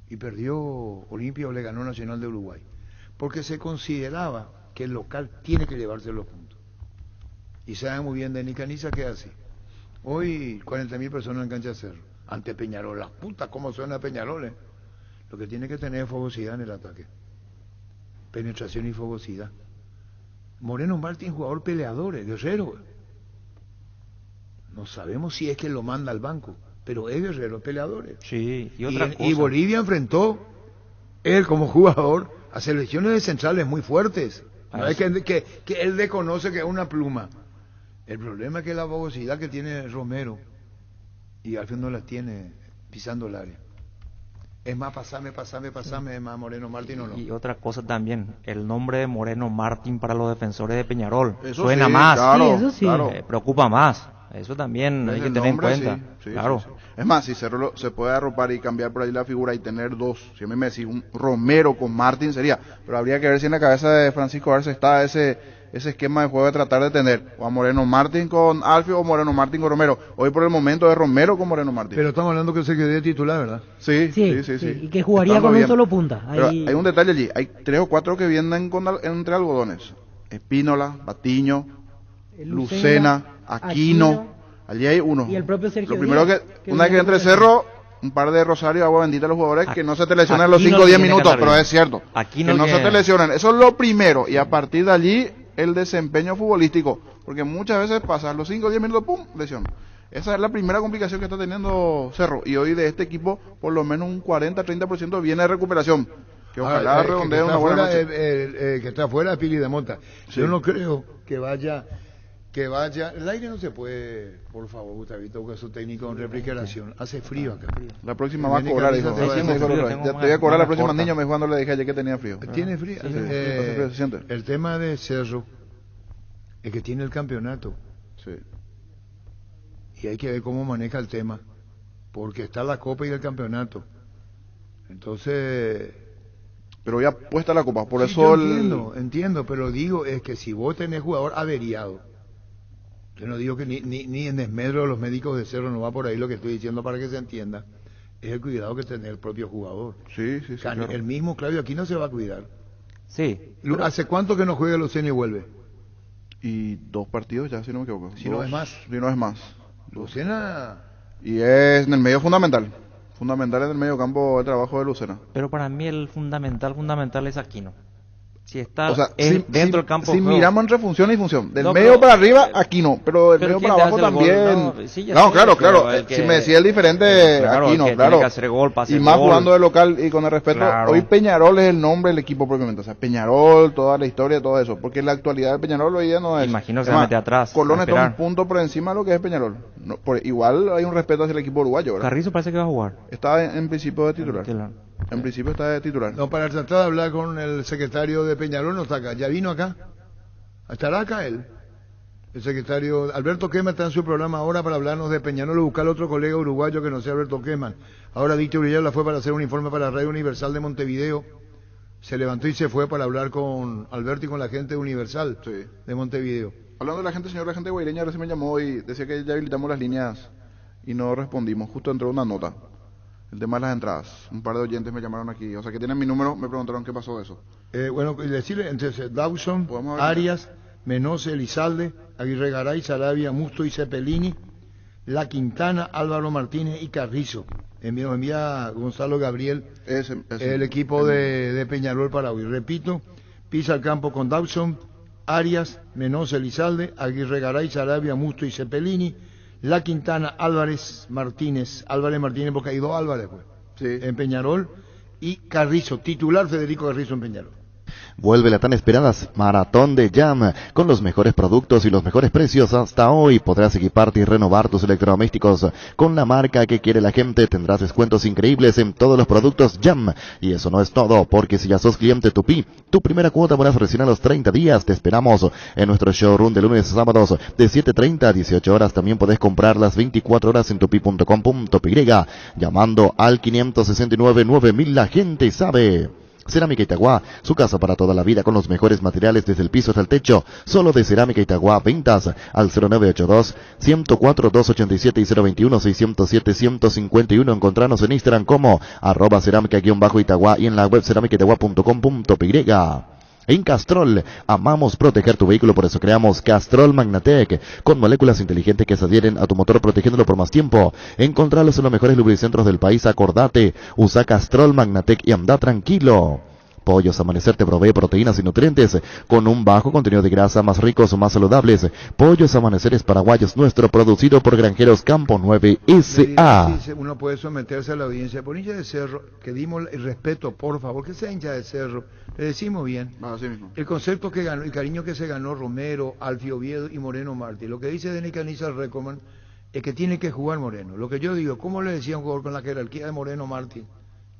Y perdió Olimpia o le ganó Nacional de Uruguay. Porque se consideraba que el local tiene que llevarse los puntos. Y saben muy bien de Nicaniza que es así. Hoy 40.000 personas en Cancha Cerro, ante Peñarol. La puta, cómo suena Peñarol, Lo que tiene que tener es fogosidad en el ataque. Penetración y fogosidad. Moreno Martín, jugador peleador, guerrero. No sabemos si es que lo manda al banco, pero es guerrero, peleador. Sí, y otra cosa. Y Bolivia enfrentó, él como jugador, a selecciones de centrales muy fuertes. No es que él desconoce que es una pluma. El problema es que la fogosidad que tiene Romero, y al fin no la tiene pisando el área. Es más, pasame, es más Moreno Martín o no. Y otra cosa también, el nombre de Moreno Martín para los defensores de Peñarol eso suena sí, más, claro, sí, eso sí. claro. Preocupa más. Eso también hay que tener en cuenta. Sí, claro. sí. Es más, si Cerro se puede arropar y cambiar por ahí la figura y tener dos, si a mí me decís un Romero con Martín sería, pero habría que ver si en la cabeza de Francisco Arce está ese esquema de juego de tratar de tener o a Moreno Martín con Alfio o Moreno Martín con Romero. Hoy por el momento es Romero con Moreno Martín. Pero estamos hablando que se quede titular, ¿verdad? Sí. Y que jugaría con un solo punta. Pero hay un detalle allí, hay 3 o 4 que vienen entre algodones. Espínola, Batiño, Lucena, Aquino. Allí hay uno. Y el propio Sergio Lo primero Díaz, que una vez que entre Cerro, un par de Rosario, agua bendita a los jugadores, que no se te lesionen los 5 o 10 minutos, pero es cierto. Que no se te lesionen. Eso es lo primero. Y a partir de allí, el desempeño futbolístico. Porque muchas veces pasas los 5 o 10 minutos, ¡pum!, lesión. Esa es la primera complicación que está teniendo Cerro. Y hoy de este equipo, por lo menos un 40-30% viene de recuperación. Que ojalá redondee una buena noche. Que está afuera de Pili de Mota. Sí. Yo no creo que vaya. El aire no se puede, por favor, Gustavito, porque su técnico en refrigeración. Hace frío acá. La próxima va a cobrar, dijo. Ya te voy a cobrar la próxima, niño, me dijo cuando le dije ayer que tenía frío. ¿Tiene frío? Sí, hace frío, se siente. El tema de Cerro es que tiene el campeonato. Sí. Y hay que ver cómo maneja el tema, porque está la Copa y el campeonato. Entonces... Pero ya puesta la Copa, por sí, eso... Yo entiendo, pero digo, es que si vos tenés jugador averiado, yo no digo que ni en desmedro de los médicos de Cerro, no va por ahí lo que estoy diciendo para que se entienda, es el cuidado que tiene el propio jugador. Sí, claro. El mismo Claudio aquí no se va a cuidar. Sí. ¿Hace cuánto que no juega Lucena y vuelve? Y 2 partidos ya, si no me equivoco. Si no es más. Si no es más. Lucena... Y es en el medio fundamental. Fundamental en el medio campo el trabajo de Lucena. Pero para mí el fundamental es Aquino. Si está o sea, dentro del campo si juego. Miramos entre función y función, del medio para arriba Aquino, pero del medio para abajo también. Claro. Si me decía el diferente Aquino, claro. Gol, y más jugando de local y con el respeto. Claro. Hoy Peñarol es el nombre del equipo propiamente, o sea, Peñarol, toda la historia, todo eso, porque la actualidad de Peñarol hoy día no es. Imagino que se mete atrás. Colón está un punto por encima de lo que es Peñarol. No, igual hay un respeto hacia el equipo uruguayo, ¿verdad? Carrizo parece que va a jugar. Está en principio de titular. En principio está de titular. No, para tratar de hablar con el secretario de Peñarol no está acá. ¿Ya vino acá? ¿Estará acá él? El secretario Alberto Quema está en su programa ahora para hablarnos de Peñarol, buscar otro colega uruguayo que no sea Alberto Quema. Ahora Víctor Villalba fue para hacer un informe para Radio Universal de Montevideo. Se levantó y se fue para hablar con Alberto y con la gente de Universal de Montevideo. Hablando de la gente, señor, la gente guaireña recién me llamó y decía que ya habilitamos las líneas y no respondimos. Justo entró una nota. El tema de las entradas. Un par de oyentes me llamaron aquí. O sea, que tienen mi número, me preguntaron qué pasó de eso. Bueno, decirle, entonces, Dawson, Arias, Menose, Elizalde, Aguirre Garay, Sarabia, Musto y Cepelini, La Quintana, Álvaro Martínez y Carrizo. Envía Gonzalo Gabriel, el equipo de Peñarol para hoy. Repito, pisa al campo con Dawson, Arias, Menose, Elizalde, Aguirre Garay, Sarabia, Musto y Cepelini, La Quintana, Álvarez Martínez porque hay 2 Álvarez en Peñarol, y Carrizo, titular Federico Carrizo en Peñarol. Vuelve la tan esperada Maratón de Jam, con los mejores productos y los mejores precios hasta hoy. Podrás equiparte y renovar tus electrodomésticos con la marca que quiere la gente. Tendrás descuentos increíbles en todos los productos Jam. Y eso no es todo, porque si ya sos cliente Tupi, tu primera cuota podrás recién a los 30 días. Te esperamos en nuestro showroom de lunes a sábados de 7:30 a 18 horas. También podés comprar las 24 horas en tupi.com.py llamando al 569-9000. La gente sabe. Cerámica Itagua, su casa para toda la vida con los mejores materiales desde el piso hasta el techo. Solo de Cerámica Itagua, ventas al 0982-104-287 y 021-607-151. Encontrarnos en Instagram como @cerámica_Itagua y en la web cerámicaitagua.com.py. En Castrol, amamos proteger tu vehículo, por eso creamos Castrol Magnatec, con moléculas inteligentes que se adhieren a tu motor protegiéndolo por más tiempo. Encontralos en los mejores lubricentros del país, acordate, usa Castrol Magnatec y anda tranquilo. Pollos Amanecer te provee proteínas y nutrientes con un bajo contenido de grasa, más ricos o más saludables. Pollos Amaneceres Paraguayos, nuestro, producido por Granjeros Campo 9 S.A. Si uno puede someterse a la audiencia por hincha de Cerro, que dimos el respeto, por favor, que sea hincha de Cerro, le decimos bien. Así mismo. El concepto que ganó, el cariño que se ganó Romero, Alfio Oviedo y Moreno Martí. Lo que dice Denis Caniza al Recoman es que tiene que jugar Moreno. Lo que yo digo, ¿cómo le decía a un jugador con la jerarquía de Moreno Martí?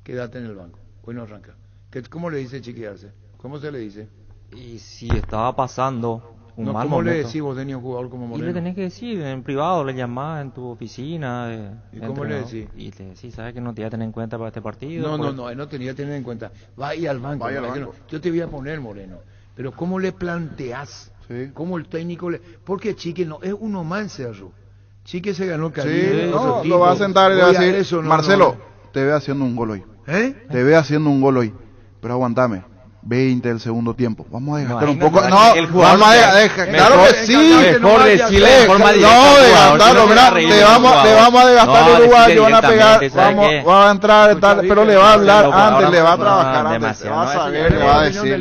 Quédate en el banco, hoy no arranca. ¿Cómo le dice chiquearse? ¿Cómo se le dice? Y si estaba pasando un mal ¿cómo momento. le decís vos, Denis, a un jugador como Moreno? Y le tenés que decir en privado, le llamás en tu oficina. ¿Y cómo le decís? Y le decís, ¿sabes que no te voy a tener en cuenta para este partido? No, él no tenía que tener en cuenta. Vaya al banco. Yo te voy a poner, Moreno. Pero ¿cómo le planteás? Sí. ¿Cómo el técnico le...? Porque Chique no es uno más en Cerro. Chique se ganó el Sí, cariño. no, lo va a sentar y le va a decir, Marcelo, te ve haciendo un gol hoy. Te ve haciendo un gol hoy. Pero aguantame, 20 del segundo tiempo. Vamos a desgastar un poco. No, vamos a dejar. Claro que sí. Mejor decirle de forma directa. No, desgastarlo, mira, le vamos a desgastar el uruguayo, van a pegar, va a entrar, pero le va a hablar antes, le va a trabajar antes. Le va a saber, le va a decir.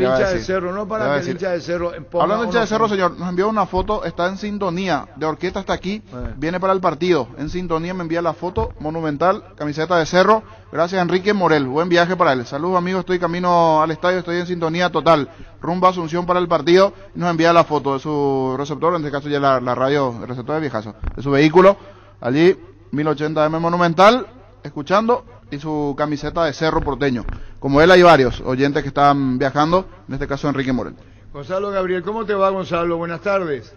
No para que el hincha de Cerro... Hablando del hincha de Cerro, señor, nos envió una foto, está en sintonía, de Orquesta hasta aquí, viene para el partido, en sintonía me envía la foto, monumental, camiseta de Cerro. Gracias, Enrique Morel. Buen viaje para él. Saludos, amigos. Estoy camino al estadio. Estoy en sintonía total. Rumbo a Asunción para el partido. Y nos envía la foto de su receptor. En este caso ya la radio, el receptor de viejazo. De su vehículo. Allí, 1080M Monumental. Escuchando. Y su camiseta de Cerro Porteño. Como él, hay varios oyentes que están viajando. En este caso, Enrique Morel. Gonzalo Gabriel. ¿Cómo te va, Gonzalo? Buenas tardes.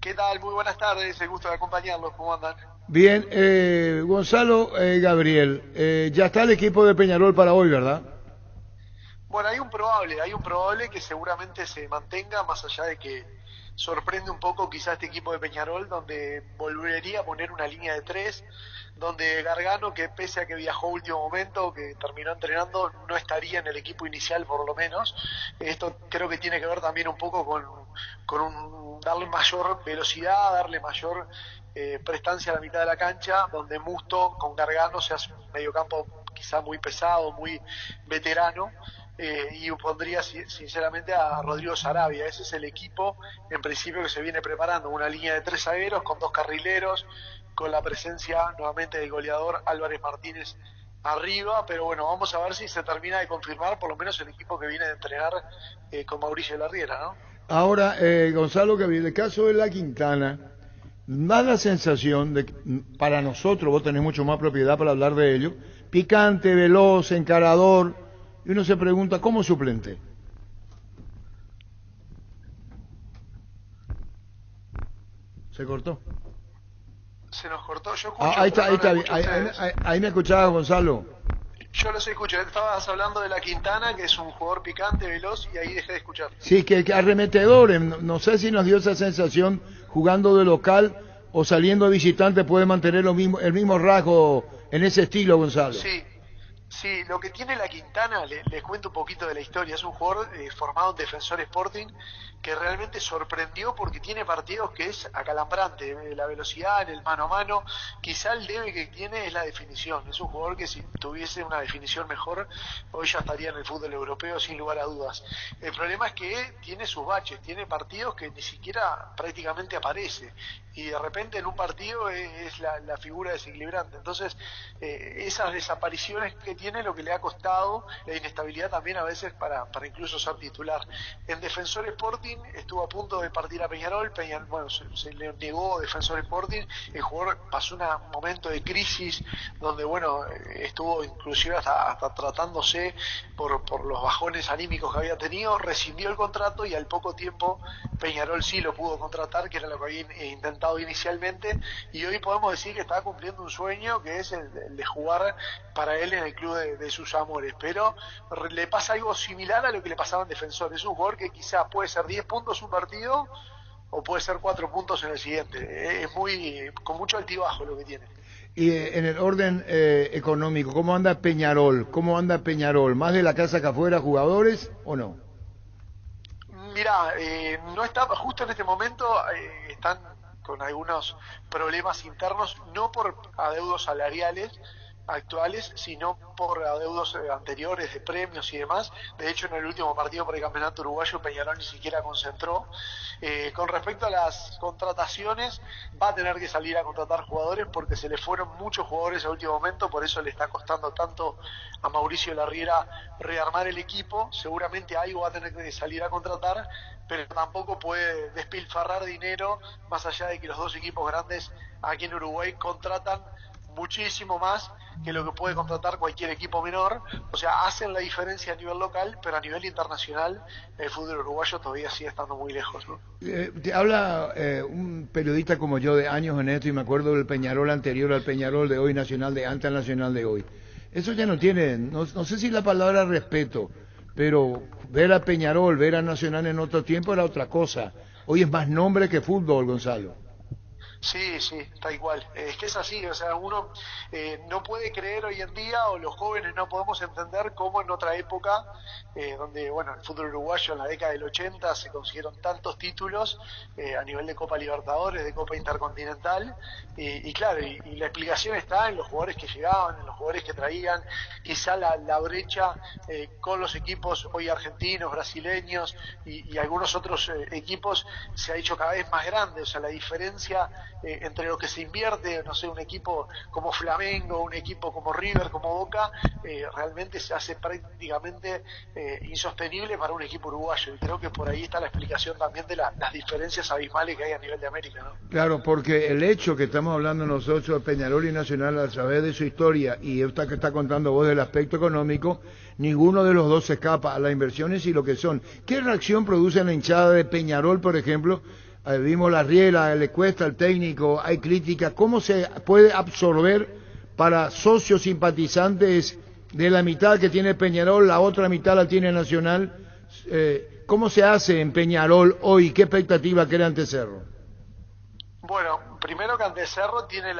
¿Qué tal? Muy buenas tardes. El gusto de acompañarlos. ¿Cómo andan? Bien, Gonzalo Gabriel, ya está el equipo de Peñarol para hoy, ¿verdad? Bueno, hay un probable que seguramente se mantenga, más allá de que sorprende un poco quizá este equipo de Peñarol, donde volvería a poner una línea de 3, donde Gargano, que pese a que viajó último momento, que terminó entrenando, no estaría en el equipo inicial por lo menos. Esto creo que tiene que ver también un poco con darle mayor velocidad, darle mayor prestancia a la mitad de la cancha, donde Musto con Gargano se hace un mediocampo quizá muy pesado, muy veterano, y pondría sinceramente a Rodrigo Sarabia. Ese es el equipo en principio que se viene preparando, una línea de 3 zagueros con 2 carrileros, con la presencia nuevamente del goleador Álvarez Martínez arriba, pero bueno, vamos a ver si se termina de confirmar por lo menos el equipo que viene de entrenar con Mauricio Larriera, ¿no? Ahora, Gonzalo Gabriel, el caso de La Quintana da la sensación de que, para nosotros, vos tenés mucho más propiedad para hablar de ello, picante, veloz, encarador, y uno se pregunta, ¿cómo suplente? ¿Se cortó? Se nos cortó, yo escucho. Ahí está bien. Ahí me escuchabas, Gonzalo. Yo los escucho, estabas hablando de La Quintana, que es un jugador picante, veloz, y ahí dejé de escuchar. Sí, que arremetedores, no sé si nos dio esa sensación jugando de local o saliendo de visitante puede mantener el mismo rasgo en ese estilo, Gonzalo. Sí, lo que tiene La Quintana, les cuento un poquito de la historia, es un jugador formado en Defensor Sporting que realmente sorprendió porque tiene partidos que es acalambrante, la velocidad en el mano a mano, quizá el debe que tiene es la definición, es un jugador que si tuviese una definición mejor, hoy ya estaría en el fútbol europeo sin lugar a dudas. El problema es que tiene sus baches, tiene partidos que ni siquiera prácticamente aparece, y de repente en un partido es la figura desequilibrante, entonces esas desapariciones que tiene lo que le ha costado, la inestabilidad también a veces para incluso ser titular. En Defensor Sporting estuvo a punto de partir a Peñarol, bueno, se le negó Defensor Sporting, el jugador pasó un momento de crisis donde bueno, estuvo inclusive hasta tratándose por los bajones anímicos que había tenido, rescindió el contrato y al poco tiempo Peñarol sí lo pudo contratar, que era lo que había intentado inicialmente, y hoy podemos decir que está cumpliendo un sueño que es el de jugar para él en el club club de sus amores, pero le pasa algo similar a lo que le pasaba en Defensor. Es un jugador que quizá puede ser 10 puntos un partido o puede ser 4 puntos en el siguiente. Es con mucho altibajo lo que tiene. Y en el orden económico, ¿cómo anda Peñarol? ¿Más de la casa que afuera jugadores o no? Mira, no está, justo en este momento están con algunos problemas internos, no por adeudos salariales actuales, sino por adeudos anteriores de premios y demás. De hecho, en el último partido por el campeonato uruguayo, Peñarol ni siquiera concentró. Con respecto a las contrataciones, va a tener que salir a contratar jugadores porque se le fueron muchos jugadores al último momento, por eso le está costando tanto a Mauricio Larriera rearmar el equipo. Seguramente algo va a tener que salir a contratar, pero tampoco puede despilfarrar dinero, más allá de que los dos equipos grandes aquí en Uruguay contratan muchísimo más que lo que puede contratar cualquier equipo menor. O sea, hacen la diferencia a nivel local, pero a nivel internacional el fútbol uruguayo todavía sigue estando muy lejos, ¿no? Te habla un periodista como yo de años en esto, y me acuerdo del Peñarol anterior al Peñarol de hoy, Nacional de antes al Nacional de hoy. Eso ya no tiene, no sé si la palabra respeto, pero ver a Peñarol, ver a Nacional en otro tiempo era otra cosa. Hoy es más nombre que fútbol, Gonzalo. Sí, tal igual. Es que es así, o sea, uno no puede creer hoy en día, o los jóvenes no podemos entender cómo en otra época, donde, bueno, el fútbol uruguayo en la década del 80 se consiguieron tantos títulos a nivel de Copa Libertadores, de Copa Intercontinental, y claro, y la explicación está en los jugadores que llegaban, en los jugadores que traían. Quizá la brecha con los equipos hoy argentinos, brasileños y algunos otros equipos se ha hecho cada vez más grande. O sea, la diferencia entre lo que se invierte, no sé, un equipo como Flamengo, un equipo como River, como Boca, realmente se hace prácticamente insostenible para un equipo uruguayo, y creo que por ahí está la explicación también de las diferencias abismales que hay a nivel de América, ¿no? Claro, porque el hecho que estamos hablando nosotros de Peñarol y Nacional a través de su historia y esta que está contando vos del aspecto económico, ninguno de los dos se escapa a las inversiones y lo que son. ¿Qué reacción produce la hinchada de Peñarol, por ejemplo? Vimos la riela, le cuesta al técnico, hay crítica. ¿Cómo se puede absorber para socios simpatizantes de la mitad que tiene Peñarol, la otra mitad la tiene Nacional? ¿Cómo se hace en Peñarol hoy? ¿Qué expectativa crea ante Cerro? Bueno, primero que ante Cerro tiene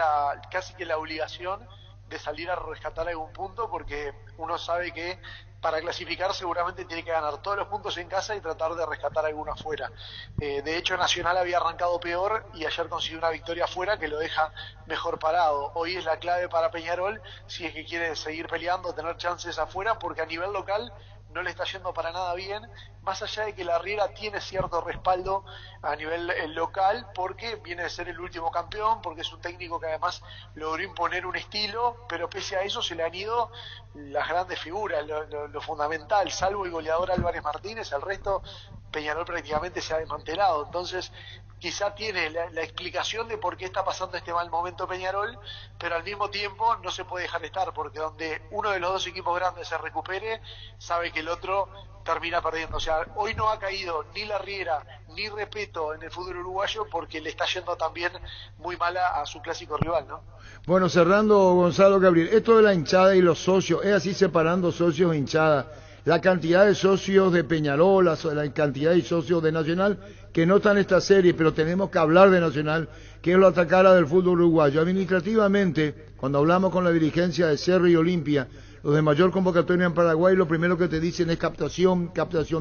casi que la obligación de salir a rescatar algún punto, porque uno sabe que para clasificar seguramente tiene que ganar todos los puntos en casa y tratar de rescatar alguno afuera. De hecho, Nacional había arrancado peor y ayer consiguió una victoria afuera que lo deja mejor parado. Hoy es la clave para Peñarol si es que quiere seguir peleando, tener chances afuera, porque a nivel local no le está yendo para nada bien, más allá de que Larriera tiene cierto respaldo a nivel local, porque viene de ser el último campeón, porque es un técnico que además logró imponer un estilo, pero pese a eso se le han ido las grandes figuras, lo fundamental, salvo el goleador Álvarez Martínez, el resto Peñarol prácticamente se ha desmantelado. Entonces quizá tiene la explicación de por qué está pasando este mal momento Peñarol, pero al mismo tiempo no se puede dejar estar, porque donde uno de los dos equipos grandes se recupere, sabe que el otro termina perdiendo. O sea, hoy no ha caído ni Larriera ni Repeto en el fútbol uruguayo porque le está yendo también muy mala a su clásico rival, ¿no? Bueno, cerrando, Gonzalo Gabriel, esto de la hinchada y los socios, es así separando socios e hinchada. La cantidad de socios de Peñarol, la cantidad de socios de Nacional, que no están en esta serie, pero tenemos que hablar de Nacional, que es la otra cara del fútbol uruguayo. Administrativamente, cuando hablamos con la dirigencia de Cerro y Olimpia, los de mayor convocatoria en Paraguay, lo primero que te dicen es captación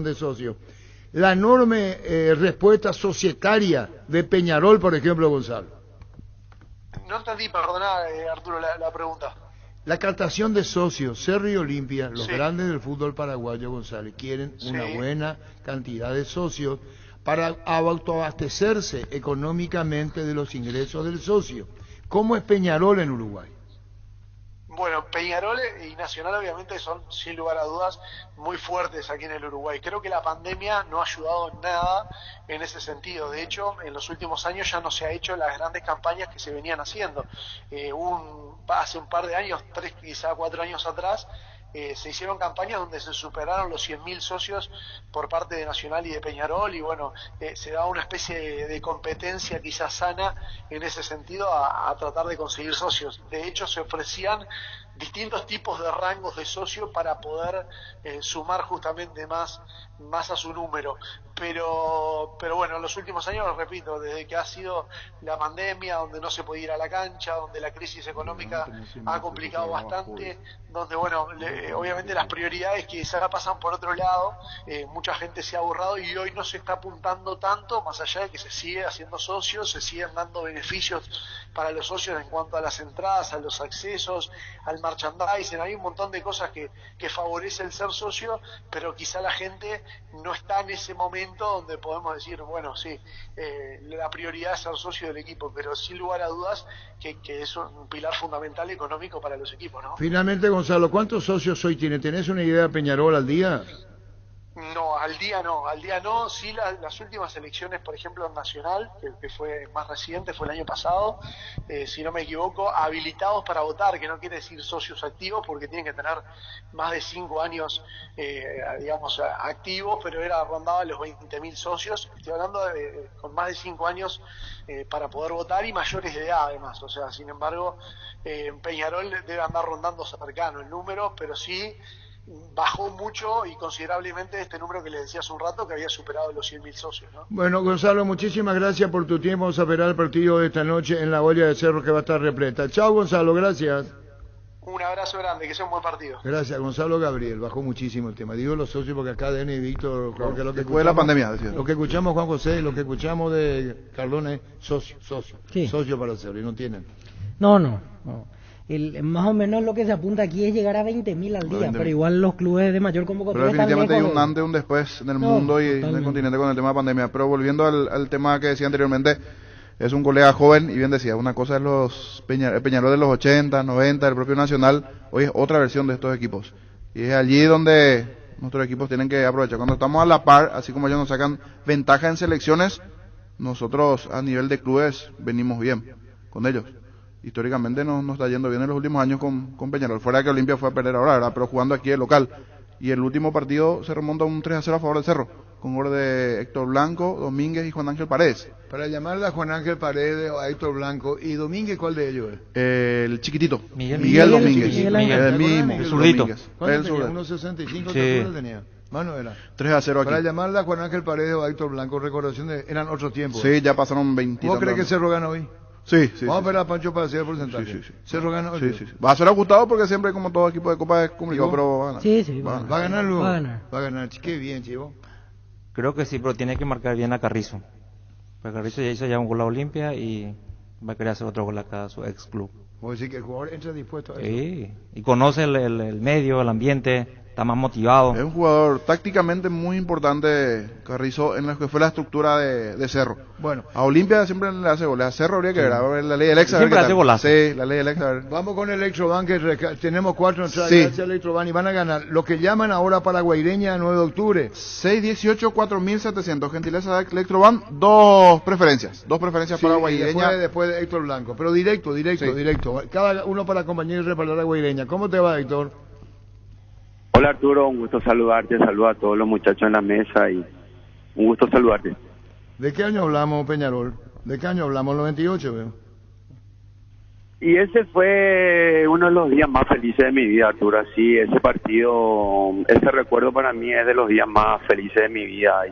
de socios. La enorme respuesta societaria de Peñarol, por ejemplo, Gonzalo. No entendí, perdona, Arturo, la pregunta. La captación de socios, Cerro y Olimpia, los grandes del fútbol paraguayo, González, quieren una buena cantidad de socios para autoabastecerse económicamente de los ingresos del socio. ¿Cómo es Peñarol en Uruguay? Bueno, Peñarol y Nacional obviamente son, sin lugar a dudas, muy fuertes aquí en el Uruguay. Creo que la pandemia no ha ayudado en nada en ese sentido. De hecho, en los últimos años ya no se ha hecho las grandes campañas que se venían haciendo. Hace un par de años, 3, quizá 4 años atrás, se hicieron campañas donde se superaron los 100.000 socios por parte de Nacional y de Peñarol, y bueno, se da una especie de competencia quizás sana en ese sentido a tratar de conseguir socios. De hecho, se ofrecían distintos tipos de rangos de socio para poder sumar justamente más a su número. Pero bueno, en los últimos años, repito, desde que ha sido la pandemia, donde no se podía ir a la cancha, donde la crisis económica ha complicado bastante, donde bueno, obviamente las prioridades quizás pasan por otro lado, mucha gente se ha borrado y hoy no se está apuntando tanto, más allá de que se sigue haciendo socios, se siguen dando beneficios para los socios en cuanto a las entradas, a los accesos, al merchandising. Hay un montón de cosas que favorece el ser socio, pero quizá la gente no está en ese momento donde podemos decir, bueno, sí, la prioridad es ser socio del equipo, pero sin lugar a dudas que es un pilar fundamental económico para los equipos, ¿no? Finalmente, Gonzalo, ¿cuántos socios hoy tiene? ¿Tenés una idea de Peñarol al día? No, al día no, sí las últimas elecciones, por ejemplo en Nacional, que fue más reciente, fue el año pasado, si no me equivoco, habilitados para votar, que no quiere decir socios activos, porque tienen que tener más de 5 años, digamos, activos, pero rondaba los 20.000 socios, estoy hablando con más de 5 años para poder votar y mayores de edad además, o sea, sin embargo, en Peñarol debe andar rondando cercano el número, pero sí bajó mucho y considerablemente este número que les decía hace un rato, que había superado los 100.000 socios, ¿no? Bueno, Gonzalo, muchísimas gracias por tu tiempo. Vamos a esperar el partido de esta noche en la olla de Cerro, que va a estar repleta. Chao, Gonzalo, gracias. Un abrazo grande, que sea un buen partido. Gracias, Gonzalo Gabriel. Bajó muchísimo el tema. Digo los socios porque acá Denis y Víctor, claro, que lo que después de la pandemia, decía. Lo que escuchamos Juan José, lo que escuchamos de Cardona es socio, sí. Socio para hacerlo, y no tienen. No. Más o menos lo que se apunta aquí es llegar a 20.000 al día, pero igual los clubes de mayor convocatoria. Pero definitivamente hay un antes y un después en el mundo y totalmente. en el continente con el tema de pandemia. Pero volviendo al tema que decía anteriormente, es un colega joven y bien decía, una cosa es el Peñarol de los 80, 90, el propio Nacional, hoy es otra versión de estos equipos. Y es allí donde nuestros equipos tienen que aprovechar. Cuando estamos a la par, así como ellos nos sacan ventaja en selecciones, nosotros a nivel de clubes venimos bien con ellos. Históricamente nos está yendo bien en los últimos años con Peñarol, fuera de que Olimpia fue a perder ahora, ¿verdad? Pero jugando aquí de local. Y el último partido se remonta a un 3-0 a favor del Cerro, con gol de Héctor Blanco, Domínguez y Juan Ángel Paredes. Para llamarle a Juan Ángel Paredes o a Héctor Blanco, ¿y Domínguez cuál de ellos es? El chiquitito, Miguel Domínguez. El mismo, el zurdito. ¿Cuánto tenía? ¿1.65 sí. tenía? Mano era. 3-0 aquí. Para llamarle a Juan Ángel Paredes o a Héctor Blanco, recordación eran otros tiempos. Sí, ya pasaron 20. ¿Vos crees que Cerro gana hoy? Sí. Vamos a esperar a Pancho para decir el porcentaje. Sí. Cerro gana hoy. Sí. Va a ser ajustado porque siempre, como todo equipo de Copa, es complicado, pero va a ganar. Sí, va a ganar luego. Va a ganar. Qué bien, Chivo. Creo que sí, pero tiene que marcar bien a Carrizo. Porque Carrizo ya hizo ya un gol a Olimpia y va a querer hacer otro gol acá a su ex club. Vos decís que el jugador entra dispuesto a eso. Sí, y conoce el medio, el ambiente, está más motivado. Es un jugador tácticamente muy importante, Carrizo, en lo que fue la estructura de Cerro. Bueno, a Olimpia siempre le hace goles, a Cerro habría que ver, a ver la ley del ex. Siempre hace golazo. Sí, la ley del ex. Vamos con Electroban, que tenemos 4 entradas, sí. Gracias a Electroban, y van a ganar. Lo que llaman ahora para Guaireña, 9 de octubre. 618, 4.700, gentileza de Electroban, dos preferencias Sí, para Guaireña. Después de Héctor Blanco, pero directo. Cada uno para acompañar y respaldar a Guaireña. ¿Cómo te va, Héctor? Hola Arturo, un gusto saludarte, saludo a todos los muchachos en la mesa y un gusto saludarte. ¿De qué año hablamos, Peñarol? ¿De qué año hablamos? 98, veo. Y ese fue uno de los días más felices de mi vida, Arturo. Así, ese partido, ese recuerdo para mí es de los días más felices de mi vida y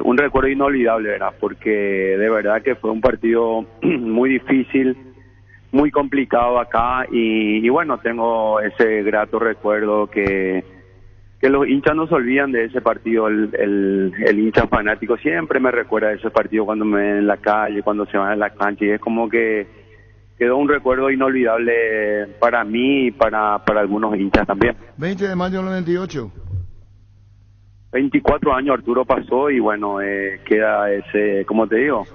un recuerdo inolvidable, ¿verdad? Porque de verdad que fue un partido muy difícil, muy complicado acá y bueno, tengo ese grato recuerdo que los hinchas no se olvidan de ese partido. El hincha fanático siempre me recuerda de ese partido cuando me ven en la calle, cuando se van a la cancha, y es como que quedó un recuerdo inolvidable para mí y para algunos hinchas también. 20 de mayo del 98. 24 años Arturo pasó y bueno, queda ese, como te digo,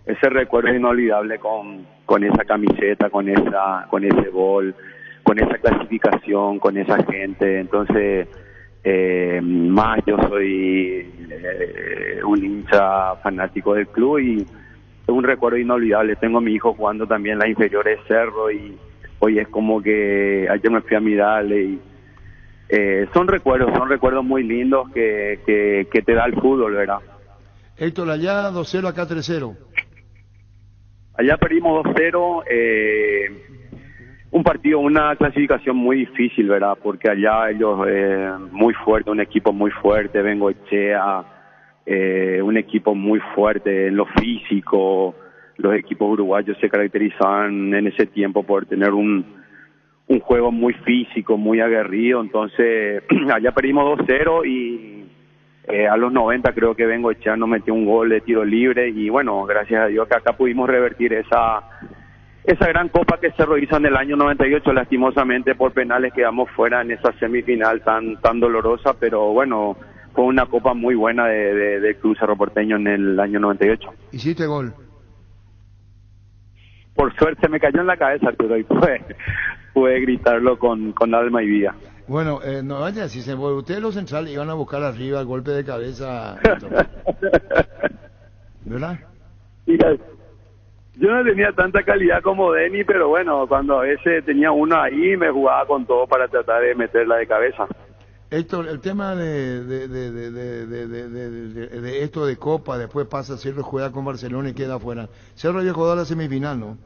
ese recuerdo inolvidable con esa camiseta, con ese gol, con esa clasificación, con esa gente. Entonces, más yo soy un hincha fanático del club y es un recuerdo inolvidable. Tengo a mi hijo jugando también en las inferiores de Cerro y hoy es como que ayer me fui a mirarle y son recuerdos muy lindos que te da el fútbol, ¿verdad? Héctor, allá 2-0, acá 3-0. Allá perdimos 2-0, un partido, una clasificación muy difícil, ¿verdad? Porque allá ellos, muy fuerte, un equipo muy fuerte, Bengoechea, un equipo muy fuerte en lo físico. Los equipos uruguayos se caracterizaban en ese tiempo por tener un juego muy físico, muy aguerrido. Entonces, allá perdimos 2-0 y a los 90 creo que Bengoechea nos metió un gol de tiro libre y bueno, gracias a Dios que acá pudimos revertir esa gran copa que Cerro hizo en el año 98. Lastimosamente por penales quedamos fuera en esa semifinal tan dolorosa, pero bueno, fue una copa muy buena de Club Cerro Porteño en el año 98. ¿Hiciste gol? Por suerte me cayó en la cabeza, Arturo, y pude gritarlo con alma y vida. Bueno, no vaya, si se mueve. Ustedes los centrales iban a buscar arriba el golpe de cabeza, ¿verdad? Mira, yo no tenía tanta calidad como Denny, pero bueno, cuando a veces tenía uno ahí, me jugaba con todo para tratar de meterla de cabeza. Héctor, el tema de esto de Copa, después pasa Cerro, juega con Barcelona y queda afuera. Cerro había jugado a la semifinal, ¿no?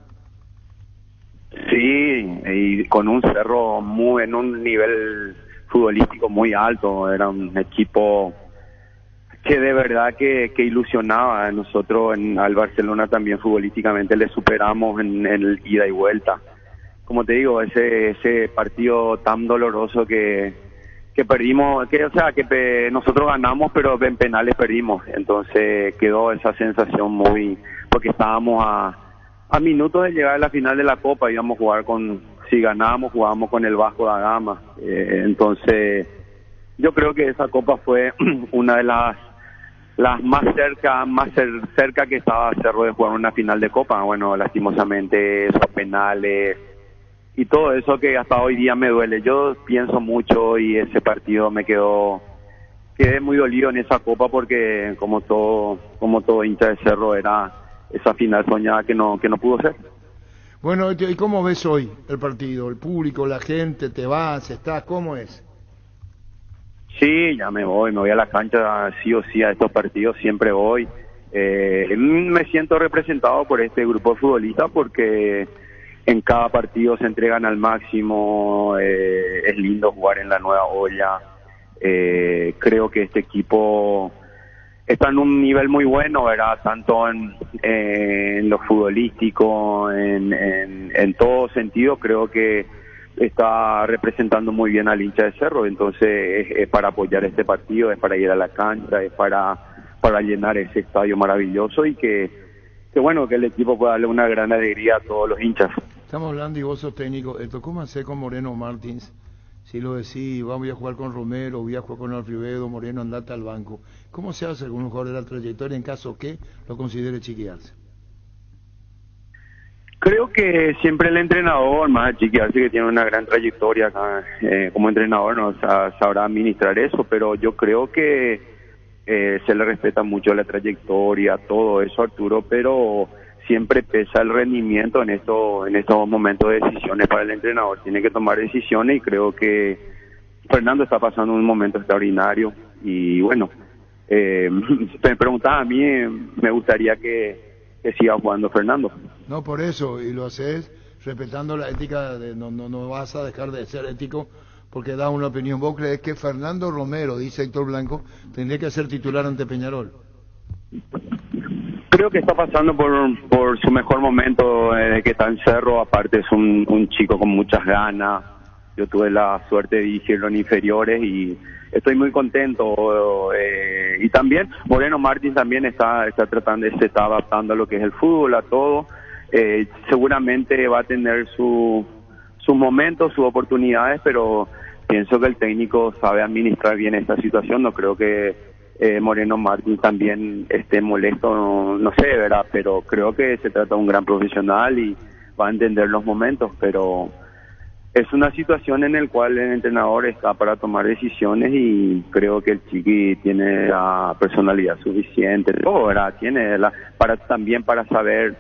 Sí, y con un Cerro en un nivel futbolístico muy alto. Era un equipo que de verdad que ilusionaba. Nosotros al Barcelona también futbolísticamente le superamos en el ida y vuelta. Como te digo, ese partido tan doloroso que perdimos, que nosotros ganamos, pero en penales perdimos. Entonces quedó esa sensación porque estábamos a minutos de llegar a la final de la Copa, íbamos a jugar si ganábamos, jugábamos con el Vasco da Gama. Entonces, yo creo que esa Copa fue una de las más cerca que estaba Cerro de jugar una final de Copa. Bueno, lastimosamente esos penales y todo eso que hasta hoy día me duele. Yo pienso mucho y ese partido quedé muy dolido en esa Copa porque como todo hincha de Cerro era esa final soñada que no pudo ser. Bueno, ¿y cómo ves hoy el partido? ¿El público, la gente, te vas, estás? ¿Cómo es? Sí, ya me voy a la cancha sí o sí a estos partidos, siempre voy. Me siento representado por este grupo de futbolistas porque en cada partido se entregan al máximo, es lindo jugar en la nueva olla. Creo que este equipo está en un nivel muy bueno, ¿verdad? Tanto en lo futbolístico, en todo sentido, creo que está representando muy bien al hincha de Cerro. Entonces es para apoyar este partido, es para ir a la cancha, es para llenar ese estadio maravilloso y que bueno, que el equipo pueda darle una gran alegría a todos los hinchas. Estamos hablando y vos sos técnico, ¿cómo hacer con Moreno Martins? Si lo decís, voy a jugar con Romero, voy a jugar con Alfredo, Moreno, andate al banco. ¿Cómo se hace con un jugador de la trayectoria en caso que lo considere chiquearse? Creo que siempre el entrenador, más de chiquearse, que tiene una gran trayectoria como entrenador, no sabrá administrar eso, pero yo creo que se le respeta mucho la trayectoria, todo eso, Arturo, pero siempre pesa el rendimiento en estos momentos de decisiones para el entrenador. Tiene que tomar decisiones y creo que Fernando está pasando un momento extraordinario y bueno, me preguntaba a mí, me gustaría que siga jugando Fernando. No, por eso, y lo haces respetando la ética, no vas a dejar de ser ético porque da una opinión. ¿Vos crees que Fernando Romero, dice Héctor Blanco, tendría que ser titular ante Peñarol? Creo que está pasando por su mejor momento que está en Cerro. Aparte es un chico con muchas ganas. Yo tuve la suerte de dirigirlo en inferiores y estoy muy contento. Y también Moreno Martins también está tratando, se está adaptando a lo que es el fútbol, a todo. Seguramente va a tener sus momentos, sus oportunidades, pero pienso que el técnico sabe administrar bien esta situación. No creo que Moreno Martins también esté molesto, no sé, ¿verdad? Pero creo que se trata de un gran profesional y va a entender los momentos, pero es una situación en la cual el entrenador está para tomar decisiones y creo que el Chiqui tiene la personalidad suficiente, todo, ¿verdad? Tiene también para saber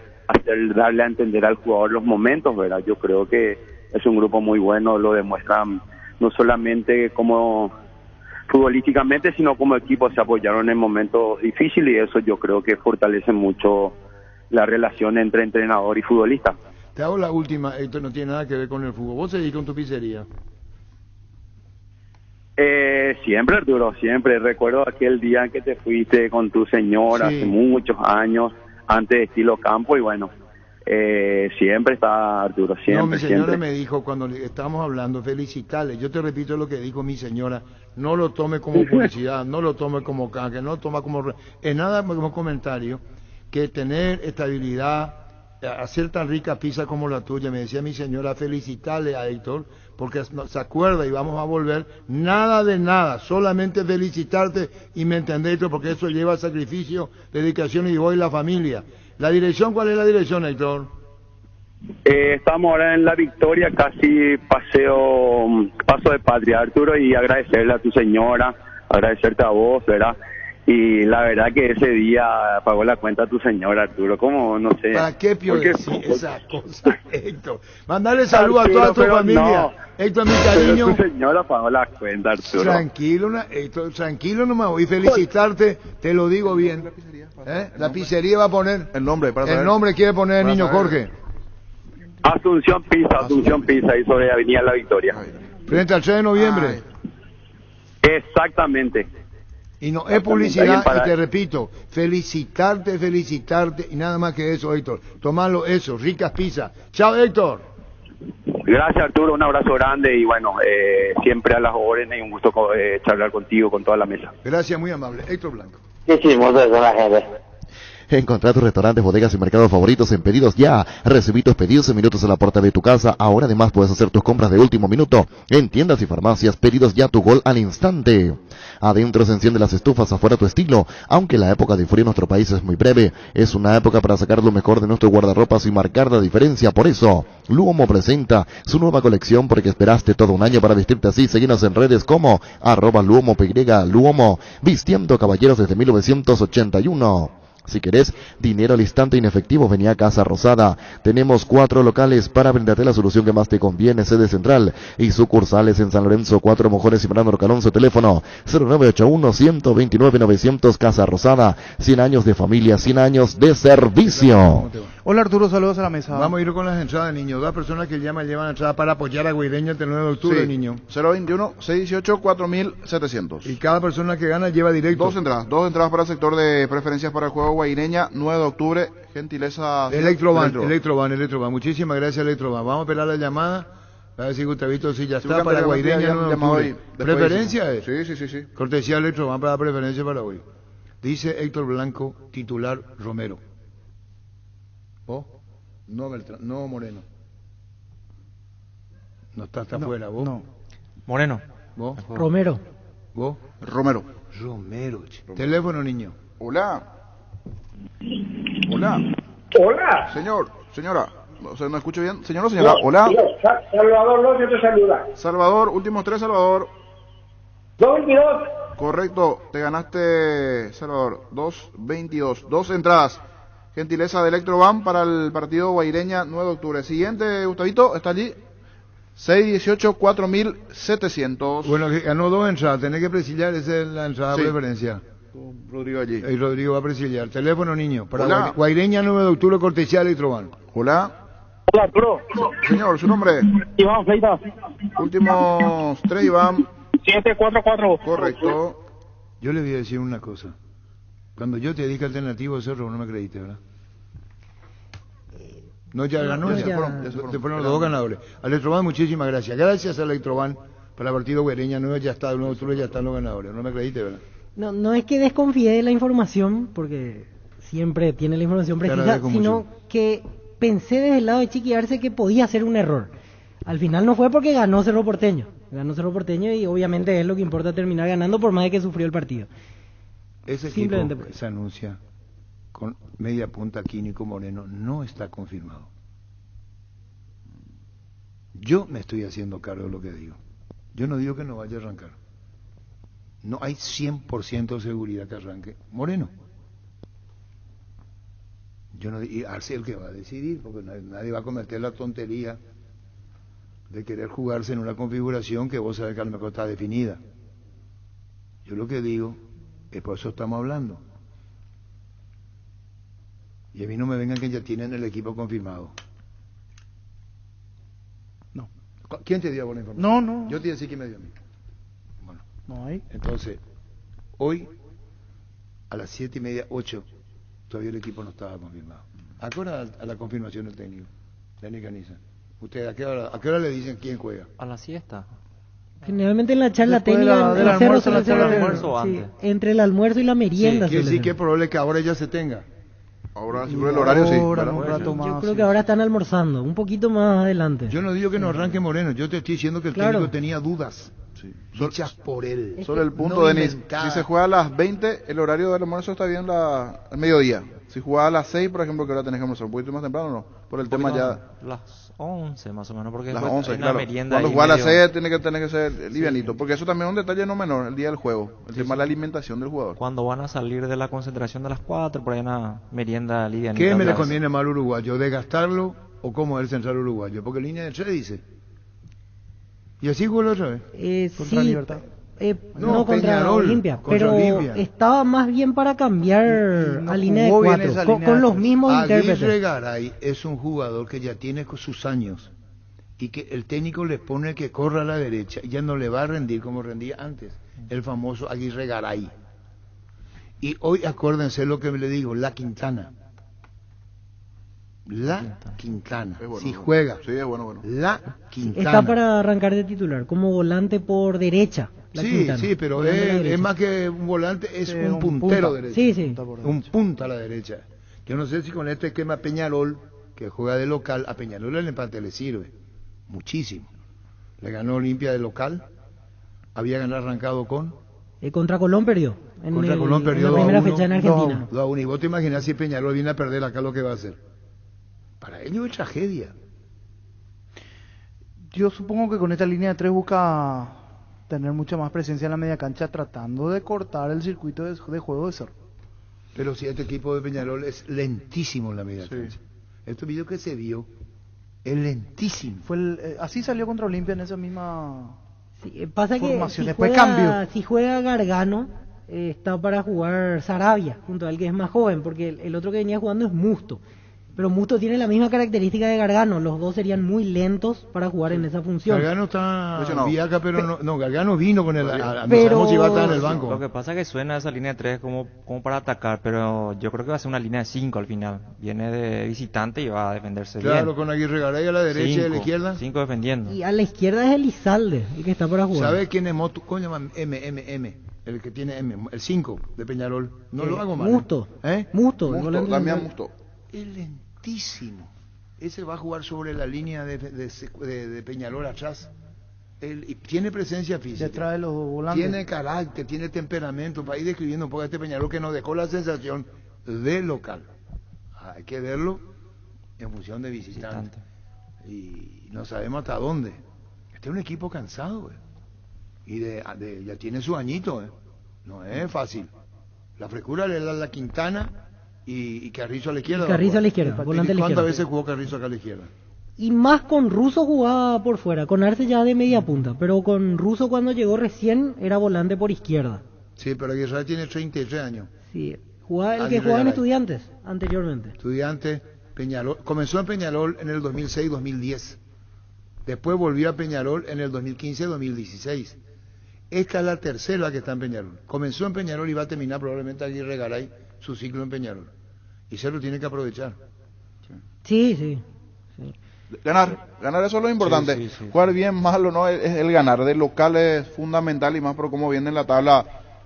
darle a entender al jugador los momentos, ¿verdad? Yo creo que es un grupo muy bueno, lo demuestran no solamente como futbolísticamente, sino como equipo se apoyaron en momentos difíciles y eso yo creo que fortalece mucho la relación entre entrenador y futbolista. Te hago la última, esto no tiene nada que ver con el fútbol. ¿Vos seguís con tu pizzería? Siempre, Arturo, siempre. Recuerdo aquel día que te fuiste con tu señora Sí. hace muchos años, antes de Estilo Campo, y bueno, siempre está Arturo, siempre, No, mi señora siempre. me dijo cuando estábamos hablando, felicitarle. Yo te repito lo que dijo mi señora. No lo tome como publicidad, no lo tome como canje, no lo toma como... Es nada como comentario que tener estabilidad, hacer tan rica pizza como la tuya. Me decía mi señora, felicitarle a Héctor, porque se acuerda y vamos a volver. Nada de nada, solamente felicitarte y me entendés, Héctor, porque eso lleva sacrificio, dedicación y vos y la familia. ¿La dirección? ¿Cuál es la dirección, Héctor? Estamos ahora en La Victoria, casi paso de patria, Arturo, y agradecerle a tu señora, agradecerte a vos, ¿verdad? Y la verdad que ese día pagó la cuenta a tu señora, Arturo, ¿cómo? No sé. ¿Para qué Porque- esa cosa, Héctor? Mandale saludos a toda tu pero familia. no. Héctor, mi Pero cariño. tu señora pagó la cuenta, Arturo. Tranquilo, Héctor, tranquilo nomás. Y felicitarte, te lo digo bien. La pizzería va a poner... El nombre, para El saber. nombre quiere poner el Para niño saber. Jorge. Asunción Pizza, ahí sobre Avenida La Victoria. Frente al 3 de noviembre. Exactamente. Y no es publicidad, Alguien para- y te repito, felicitarte, y nada más que eso, Héctor. Tomalo eso, ricas pizzas. Chao, Héctor. Gracias, Arturo, un abrazo grande y bueno, siempre a las órdenes y un gusto charlar contigo, con toda la mesa. Gracias, muy amable. Héctor Blanco. Encontrá tus restaurantes, bodegas y mercados favoritos en Pedidos Ya. Recibí tus pedidos en minutos a la puerta de tu casa. Ahora además puedes hacer tus compras de último minuto en tiendas y farmacias. Pedidos Ya, tu gol al instante. Adentro se encienden las estufas, afuera tu estilo. Aunque la época de frío en nuestro país es muy breve, es una época para sacar lo mejor de nuestro guardarropas y marcar la diferencia. Por eso, Luomo presenta su nueva colección, porque esperaste todo un año para vestirte así. Seguinos en redes como @LuomoPY, Luomo, vistiendo caballeros desde 1981. Si querés dinero al instante en efectivo, vení a Casa Rosada. Tenemos 4 locales para brindarte la solución que más te conviene. Sede central y sucursales en San Lorenzo, 4 Mojones y Fernando Calonzo. Teléfono 0981-129-900. Casa Rosada. 100 años de familia, 100 años de servicio. Hola Arturo, saludos a la mesa. Vamos a ir con las entradas, niños. 2 personas que llevan entradas para apoyar a Guaireña el 9 de octubre, Sí. niño. 021-618-4700. Y cada persona que gana lleva directo. Dos entradas para el sector de preferencias para el juego Guaireña, 9 de octubre, gentileza... Electroban. Muchísimas gracias, Electroban. Vamos a esperar la llamada. A ver si Gustavito sí ya Sí, está porque para antes Guaireña. ya 9 de llamado octubre. hoy. Después ¿Preferencia dice. es? Sí. Cortesía Electroban para preferencia para hoy. Dice Héctor Blanco, titular Romero. ¿Vos? No, no Moreno. No está afuera, ¿vos? No. Moreno. ¿Vos? Romero. ¿Vos? Romero. Romero. Teléfono, niño. Hola. Señora. O sea, ¿no escucho bien? Señor o señora. Hola. Salvador López te saluda. Salvador, últimos 3, Salvador. 222. Correcto, te ganaste, Salvador, 2.22, 2 entradas. Gentileza de Electroban para el partido Guaireña 9 de octubre. Siguiente, Gustavito, está allí. 618-4700. Bueno, que ganó 2 entradas. Tenés que presillar, esa es la entrada Sí. de preferencia. Rodrigo allí. Y Rodrigo va a presillar. Teléfono, niño. Para Hola. Guaireña 9 de octubre, cortesía Electroban. Hola. Hola, Arturo. Señor, su nombre. Iván Fleitas. Últimos 3, Iván. 744. Correcto. Yo le voy a decir una cosa. Cuando yo te dije alternativo Cerro, no me creíste, ¿verdad? No, ya ganó, no, ya ya. fueron los 2 ganadores. A Electroban, muchísimas gracias. Gracias a Electroban para el partido Guaireña 9, ya está, el 9 de octubre ya están los ganadores. No me creíste, ¿verdad? No es que desconfíe de la información, porque siempre tiene la información Te precisa, agradezco sino mucho. que pensé desde el lado de Chiqui Arce que podía ser un error. Al final no fue porque ganó Cerro Porteño. Ganó Cerro Porteño y obviamente es lo que importa terminar ganando por más de que sufrió el partido. Ese Simplemente equipo por eso. se anuncia con media punta Quínico Moreno, no está confirmado. Yo me estoy haciendo cargo de lo que digo. Yo no digo que no vaya a arrancar. No hay 100% de seguridad que arranque Moreno. Yo no, y Arce el que va a decidir, porque nadie va a cometer la tontería de querer jugarse en una configuración que vos sabés que a lo mejor está definida. Yo lo que digo es por eso estamos hablando. Y a mí no me vengan que ya tienen el equipo confirmado. ¿Quién te dio buena información? No. Yo te iba a decir quién me dio a mí. Bueno, No hay. entonces, hoy, a las 7:30, 8, todavía el equipo no estaba confirmado. ¿A qué hora a la confirmación del técnico? Dani Caniza. ¿Usted a qué hora le dicen quién juega? A la siesta. Generalmente en la charla Después de técnica, la- del el cerro almuerzo, suele la ser charla de almuerzo o sí, antes. entre el almuerzo y la merienda. Sí, quiere suele decir ser. que es probable que ahora ya se tenga. Ahora, si por el horario, sí. Ahora, ¿verdad? un rato más. Yo creo sí. que ahora están almorzando, un poquito más adelante. Yo no digo que no arranque Moreno, yo te estoy diciendo que el Claro. técnico tenía dudas. Sí. Dichas por él. Es Sobre el punto, no Denis, inventadas. si se juega a las 20, el horario del almuerzo está bien al mediodía. Si juega a las 6, por ejemplo, que ahora tenés que almorzar un poquito más temprano, ¿no? Por el tema ya... Las 11 más o menos, porque Las después 11, hay una claro. merienda Cuando ahí juega a las medio- 6 tiene que ser livianito, porque eso también es un detalle no menor, el día del juego, el tema de la alimentación del jugador. Cuando van a salir de la concentración de las 4, por ahí una merienda livianita. ¿Qué me le atrás. conviene más al uruguayo? ¿De gastarlo o como el central uruguayo? Porque línea de 3 dice. Y así jugó la otra vez. Contra Sí, Libertad. no, contra Peñarol, Olimpia, contra pero Olimpia. estaba más bien para cambiar Y no a línea de jugó bien 4, esa con, línea con de los tres. mismos Aguirre intérpretes. Garay es un jugador que ya tiene sus años y que el técnico le pone que corra a la derecha y ya no le va a rendir como rendía antes, el famoso Aguirre Garay. Y hoy acuérdense lo que le digo, la Quintana. La Quintana. Es bueno, Si bueno. juega, Sí, es bueno. la Quintana. Está para arrancar de titular, como volante por derecha. La Sí, Quintana. sí, pero Volante a la es derecha. más que un volante, es Sí, un un puntero punta. derecho. Sí, sí. Punta por Un derecha. punta a la derecha. Yo no sé si con este esquema Peñarol, que juega de local, a Peñarol el empate le sirve. Muchísimo. Le ganó Olimpia de local. Había ganado arrancado con. Contra Colón perdió. Contra Colón perdió en la primera 2-1, fecha en Argentina. 2-1. Y vos te imaginás si Peñarol viene a perder acá lo que va a hacer. Para ellos es tragedia. Yo supongo que con esta línea de 3 busca tener mucha más presencia en la media cancha, tratando de cortar el circuito de juego de Cerro. Pero si este equipo de Peñarol es lentísimo en la media Sí. cancha. Este video que se vio es lentísimo. Así salió contra Olimpia en esa misma Sí, pasa que formación. si Después juega, cambió. si juega Gargano, está para jugar Sarabia, junto al que es más joven, porque el otro que venía jugando es Musto. Pero Musto tiene la misma característica de Gargano, los dos serían muy lentos para jugar en esa función. Gargano está Lesionado. viaca, pero no, Gargano vino con el. No Pero- sabemos si va a estar en el banco. Lo que pasa es que suena esa línea de 3 como para atacar, pero yo creo que va a ser una línea de 5 al final. Viene de visitante y va a defenderse Claro, bien. con Aguirre Garay a la derecha y a la izquierda. 5 defendiendo. Y a la izquierda es Elizalde, el que está para jugar. ¿Sabe quién es Motu? ¿Cómo llama? M. El que tiene M. El 5 de Peñarol. No lo hago mal. Musto. ¿Eh? Musto, el Musto, volante Damián central. Musto. Es lentísimo. Ese va a jugar sobre la línea de Peñarol atrás. Y tiene presencia física. detrás de los volantes. Tiene carácter, tiene temperamento. Para ir describiendo un poco a este Peñarol que nos dejó la sensación de local. Hay que verlo en función de visitante. Y no sabemos hasta dónde. Este es un equipo cansado, güey. Y ya tiene su añito, ¿eh? No es fácil. La frescura le da la Quintana y Carrizo a la izquierda. Y Carrizo a la izquierda, ¿Y volante a la ¿Cuántas izquierda? veces jugó Carrizo acá a la izquierda? Y más con Russo jugaba por fuera, con Arce ya de media punta, pero con Russo cuando llegó recién era volante por izquierda. Sí, pero Aguirre tiene 33 años. Sí, jugaba, el que Aguirre jugaba en Garay. Estudiantes anteriormente. Estudiante, Peñarol. Comenzó en Peñarol en el 2006-2010. Después volvió a Peñarol en el 2015-2016. Esta es la tercera que está en Peñarol. Comenzó en Peñarol y va a terminar probablemente Aguirre Garay su ciclo en Peñarol. Y se lo tiene que aprovechar. Sí, sí. Ganar eso es lo importante. Sí, sí, sí. Jugar bien, malo no, es el ganar. De local es fundamental y más por cómo viene en la tabla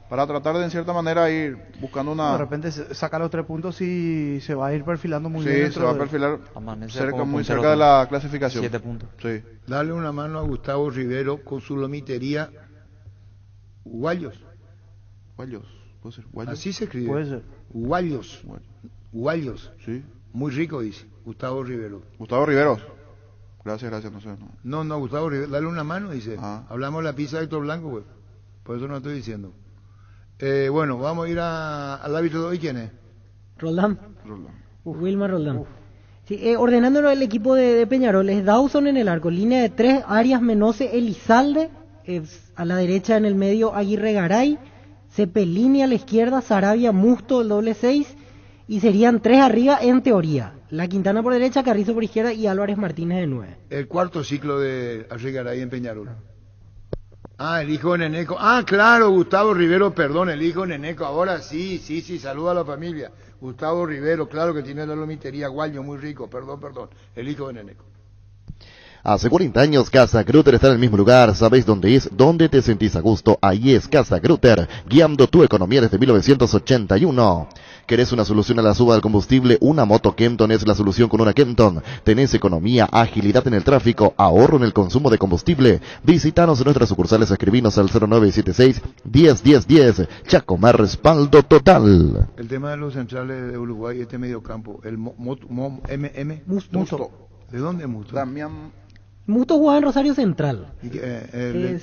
para tratar de en cierta manera ir buscando De una... repente saca los 3 puntos y se va a ir perfilando muy bien. Sí, dentro se va a de- perfilar Amanece cerca, como muy puntero cerca de con la clasificación. 7 puntos. Sí. Darle una mano a Gustavo Rivero con su lomitería Guayos. Guayos, puede ser. Guayos. Así se escribe. Puede ser. Guayos. Guayos. Sí. Muy rico, dice Gustavo Rivero. Gustavo Riveros. Gracias, no sé. No. No, Gustavo Rivero. Dale una mano, dice. Ah. Hablamos de la pizza de Héctor Blanco, güey. Por eso no estoy diciendo. Bueno, vamos a ir al árbitro de hoy. ¿Quién es? Roldán, Roland. Wilmar Roldán. Sí, ordenándolo el equipo de Peñarol, es Dawson en el arco, línea de 3, Arias Menose, Elizalde, a la derecha en el medio Aguirre Garay, Cepelini a la izquierda, Sarabia, Musto, el doble 6, y serían 3 arriba en teoría. La Quintana por derecha, Carrizo por izquierda y Álvarez Martínez de 9. El cuarto ciclo de Arrigaray en Peñarol. Ah, el hijo de Neneco. Ah, claro, Gustavo Rivero, perdón, el hijo de Neneco. Ahora sí, saluda a la familia. Gustavo Rivero, claro que tiene la lomitería Guaño, muy rico, perdón. El hijo de Neneco. Hace 40 años Casa Grutter está en el mismo lugar. ¿Sabéis dónde es? ¿Dónde te sentís a gusto? Ahí es Casa Grutter, guiando tu economía desde 1981. ¿Querés una solución a la suba del combustible? Una moto Kenton es la solución con una Kenton. Tenés economía, agilidad en el tráfico, ahorro en el consumo de combustible. Visítanos en nuestras sucursales, escribinos al 0976-101010. Chacomar, respaldo total. El tema de los centrales de Uruguay, este mediocampo, el Musto. ¿De dónde es Musto? Damián. Musto jugaba en Rosario Central. ¿Y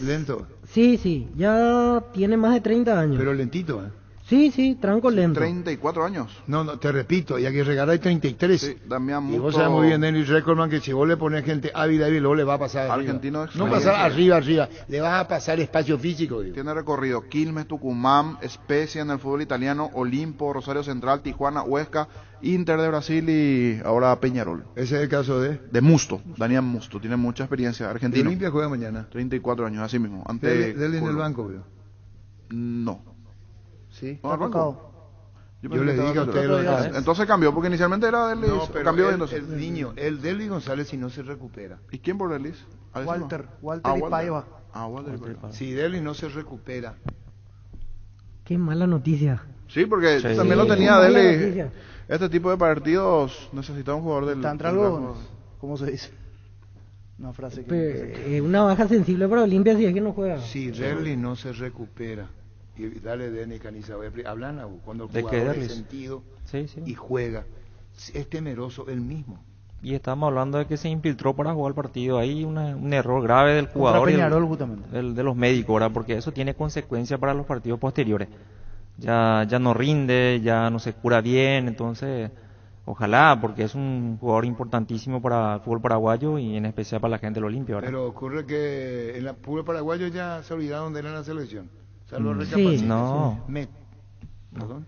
lento? Sí, ya tiene más de 30 años. Pero lentito, ¿eh? Sí, tranco lento. 34 años. No, te repito, y aquí Regaray 33. Sí, Damián Musto. Y vos sabés muy bien, Dennis Recordman, que si vos le pones gente ávida, luego le va a pasar argentino arriba. No pasar arriba, le va a pasar espacio físico. Digo. Tiene recorrido Quilmes, Tucumán, Spezia en el fútbol italiano, Olimpo, Rosario Central, Tijuana, Huesca, Inter de Brasil y ahora Peñarol. Ese es el caso de Musto, Daniel Musto, tiene mucha experiencia, argentino. ¿Y Olimpia juega mañana? 34 años, así mismo. Dele en el banco, veo. No. ¿Sí? No, al banco. Yo le dije a usted entonces cambió, porque inicialmente era Delis. No, pero cambió el niño, el Delis González, si no se recupera. ¿Y quién por Delis? Walter y Paiva. Walter y Paiva. Si Delis no se recupera. Qué mala noticia. Sí, porque también lo tenía Delis. Este tipo de partidos necesita un jugador del... Está entre algo, ¿cómo se dice? Una frase que... una baja sensible para Olimpia si es que no juega. Si Delis no se recupera. Y dale Denis Caniza, hablan cuando el jugador es sentido y juega, es temeroso él mismo. Y estamos hablando de que se infiltró para jugar el partido. Hay un error grave del jugador y de los médicos, ¿verdad? Porque eso tiene consecuencias para los partidos posteriores. Ya no rinde, ya no se cura bien, entonces ojalá, porque es un jugador importantísimo para el fútbol paraguayo y en especial para la gente del Olimpia, ¿verdad? Pero ocurre que en el fútbol paraguayo ya se olvidaron de él en la selección. Sí. No. ¿Perdón?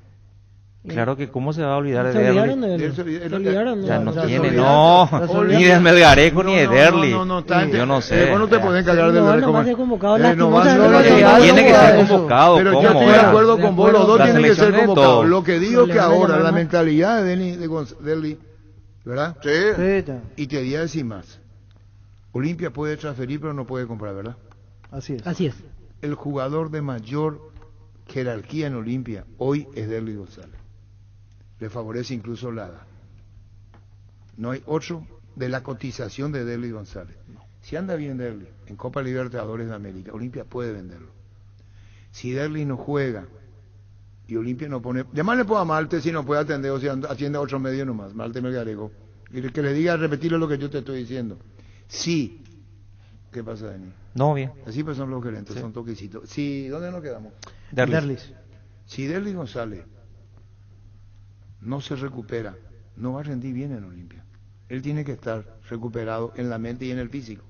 Claro que cómo se va a olvidar se de olvidaron Derli. Se olvidaron. Ya no tiene, ni de Melgarejo ni de Derli. Yo no sé. Vos no te podés encargar de Derli. No, convocado. Tiene que ser convocado. Pero yo estoy de acuerdo con vos, los dos tienen que ser convocados. Lo que digo que ahora, la mentalidad de Derli, ¿verdad? Sí. Y te voy a decir más. Olimpia puede transferir, pero no puede comprar, ¿verdad? Así es. El jugador de mayor jerarquía en Olimpia hoy es Derli González. Le favorece incluso la edad. No hay otro de la cotización de Derli González. Si anda bien Derli en Copa Libertadores de América, Olimpia puede venderlo. Si Derli no juega y Olimpia no pone... Además le puedo a Malte si no puede atender, o si atiende a otro medio nomás, Malte Melgarejo. Y que le diga, repetirle lo que yo te estoy diciendo. Sí. ¿Qué pasa, Denis? No, bien. Así pasan los gerentes, son toquecitos. Sí, ¿dónde nos quedamos? Derlis. Si Derlis González no se recupera, no va a rendir bien en Olimpia. Él tiene que estar recuperado en la mente y en el físico.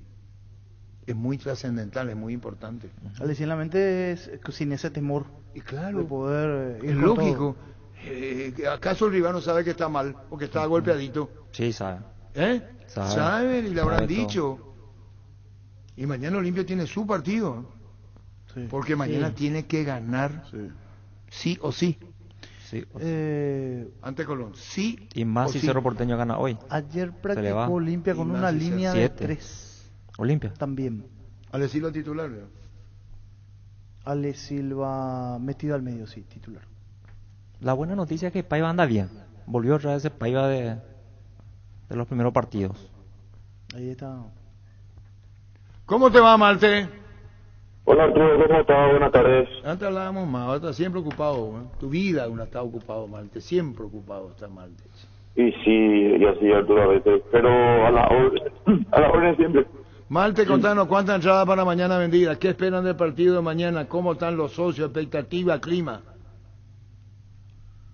Es muy trascendental, es muy importante. En la mente es sin ese temor. Y claro, de poder es lógico. ¿Acaso el rival no sabe que está mal o que está golpeadito? Sí, sabe. Sabe y le habrán dicho. Y mañana Olimpia tiene su partido, porque mañana tiene que ganar, sí o sí. Ante Colón, sí. Y más si Cerro Porteño gana hoy. Ayer practicó Olimpia con una línea de 3. Olimpia. También. Ale Silva titular, ¿no? Ale Silva metido al medio, sí, titular. La buena noticia es que Paiva anda bien. Volvió otra vez ese Paiva de los primeros partidos. Ahí está. ¿Cómo te va, Malte? Hola, Arturo, ¿cómo estás? Buenas tardes. Antes hablábamos más, ahora estás siempre ocupado, ¿eh? Tu vida uno está ocupado, Malte, siempre ocupado está Malte. Y sí, Arturo, a veces, pero a la orden siempre. Malte, contanos cuántas entradas para mañana vendidas, qué esperan del partido de mañana, cómo están los socios, expectativa, clima.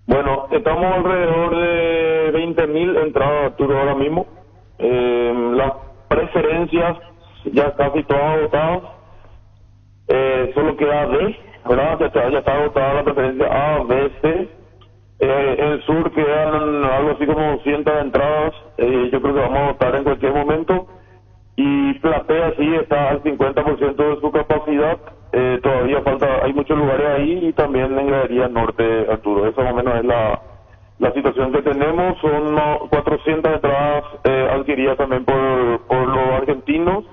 Bueno, estamos alrededor de 20.000 entradas, Arturo, ahora mismo. Las preferencias ya casi todas agotadas. Solo queda D, ¿verdad? Ya está agotada la preferencia A, B, C. En el sur quedan algo así como 100 entradas. Yo creo que vamos a votar en cualquier momento. Y Platea sí está al 50% de su capacidad. Todavía falta, hay muchos lugares ahí, y también en Galería Norte, Arturo. Esa más o menos es la situación que tenemos. Son 400 entradas adquiridas también por los argentinos.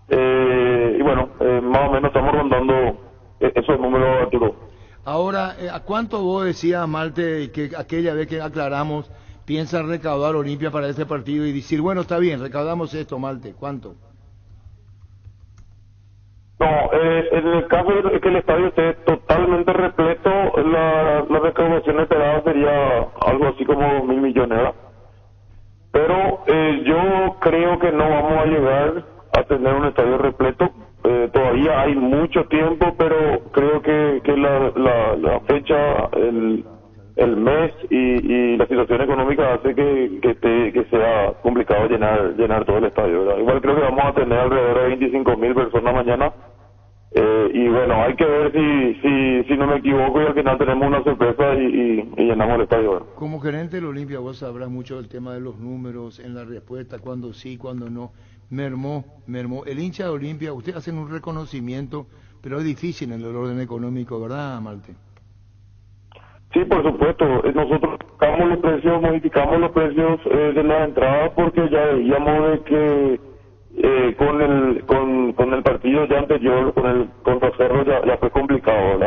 Y bueno, más o menos estamos rondando esos números, Arturo. Ahora, ¿a cuánto vos decías, Malte, que aquella vez que aclaramos, piensa recaudar Olimpia para este partido y decir, bueno, está bien, recaudamos esto, Malte? ¿Cuánto? No, en el caso de que el estadio esté totalmente repleto, la recaudación esperada sería algo así como 1.000 millones, ¿verdad? Pero yo creo que no vamos a llegar a tener un estadio repleto. Todavía hay mucho tiempo, pero creo que la fecha, el mes y la situación económica hace que sea complicado llenar todo el estadio, ¿verdad? Igual creo que vamos a tener alrededor de 25.000 personas mañana. Y bueno, hay que ver si no me equivoco y al final tenemos una sorpresa y llenamos el estadio, ¿verdad? Como gerente del Olimpia, vos sabrás mucho del tema de los números en la respuesta, cuando sí, cuando no. Mermó. El hincha de Olimpia, ustedes hacen un reconocimiento, pero es difícil en el orden económico, ¿verdad, Malte? Sí, por supuesto. Nosotros modificamos los precios de las entradas porque ya veíamos de que con el partido ya anterior, contra Cerro ya fue complicado,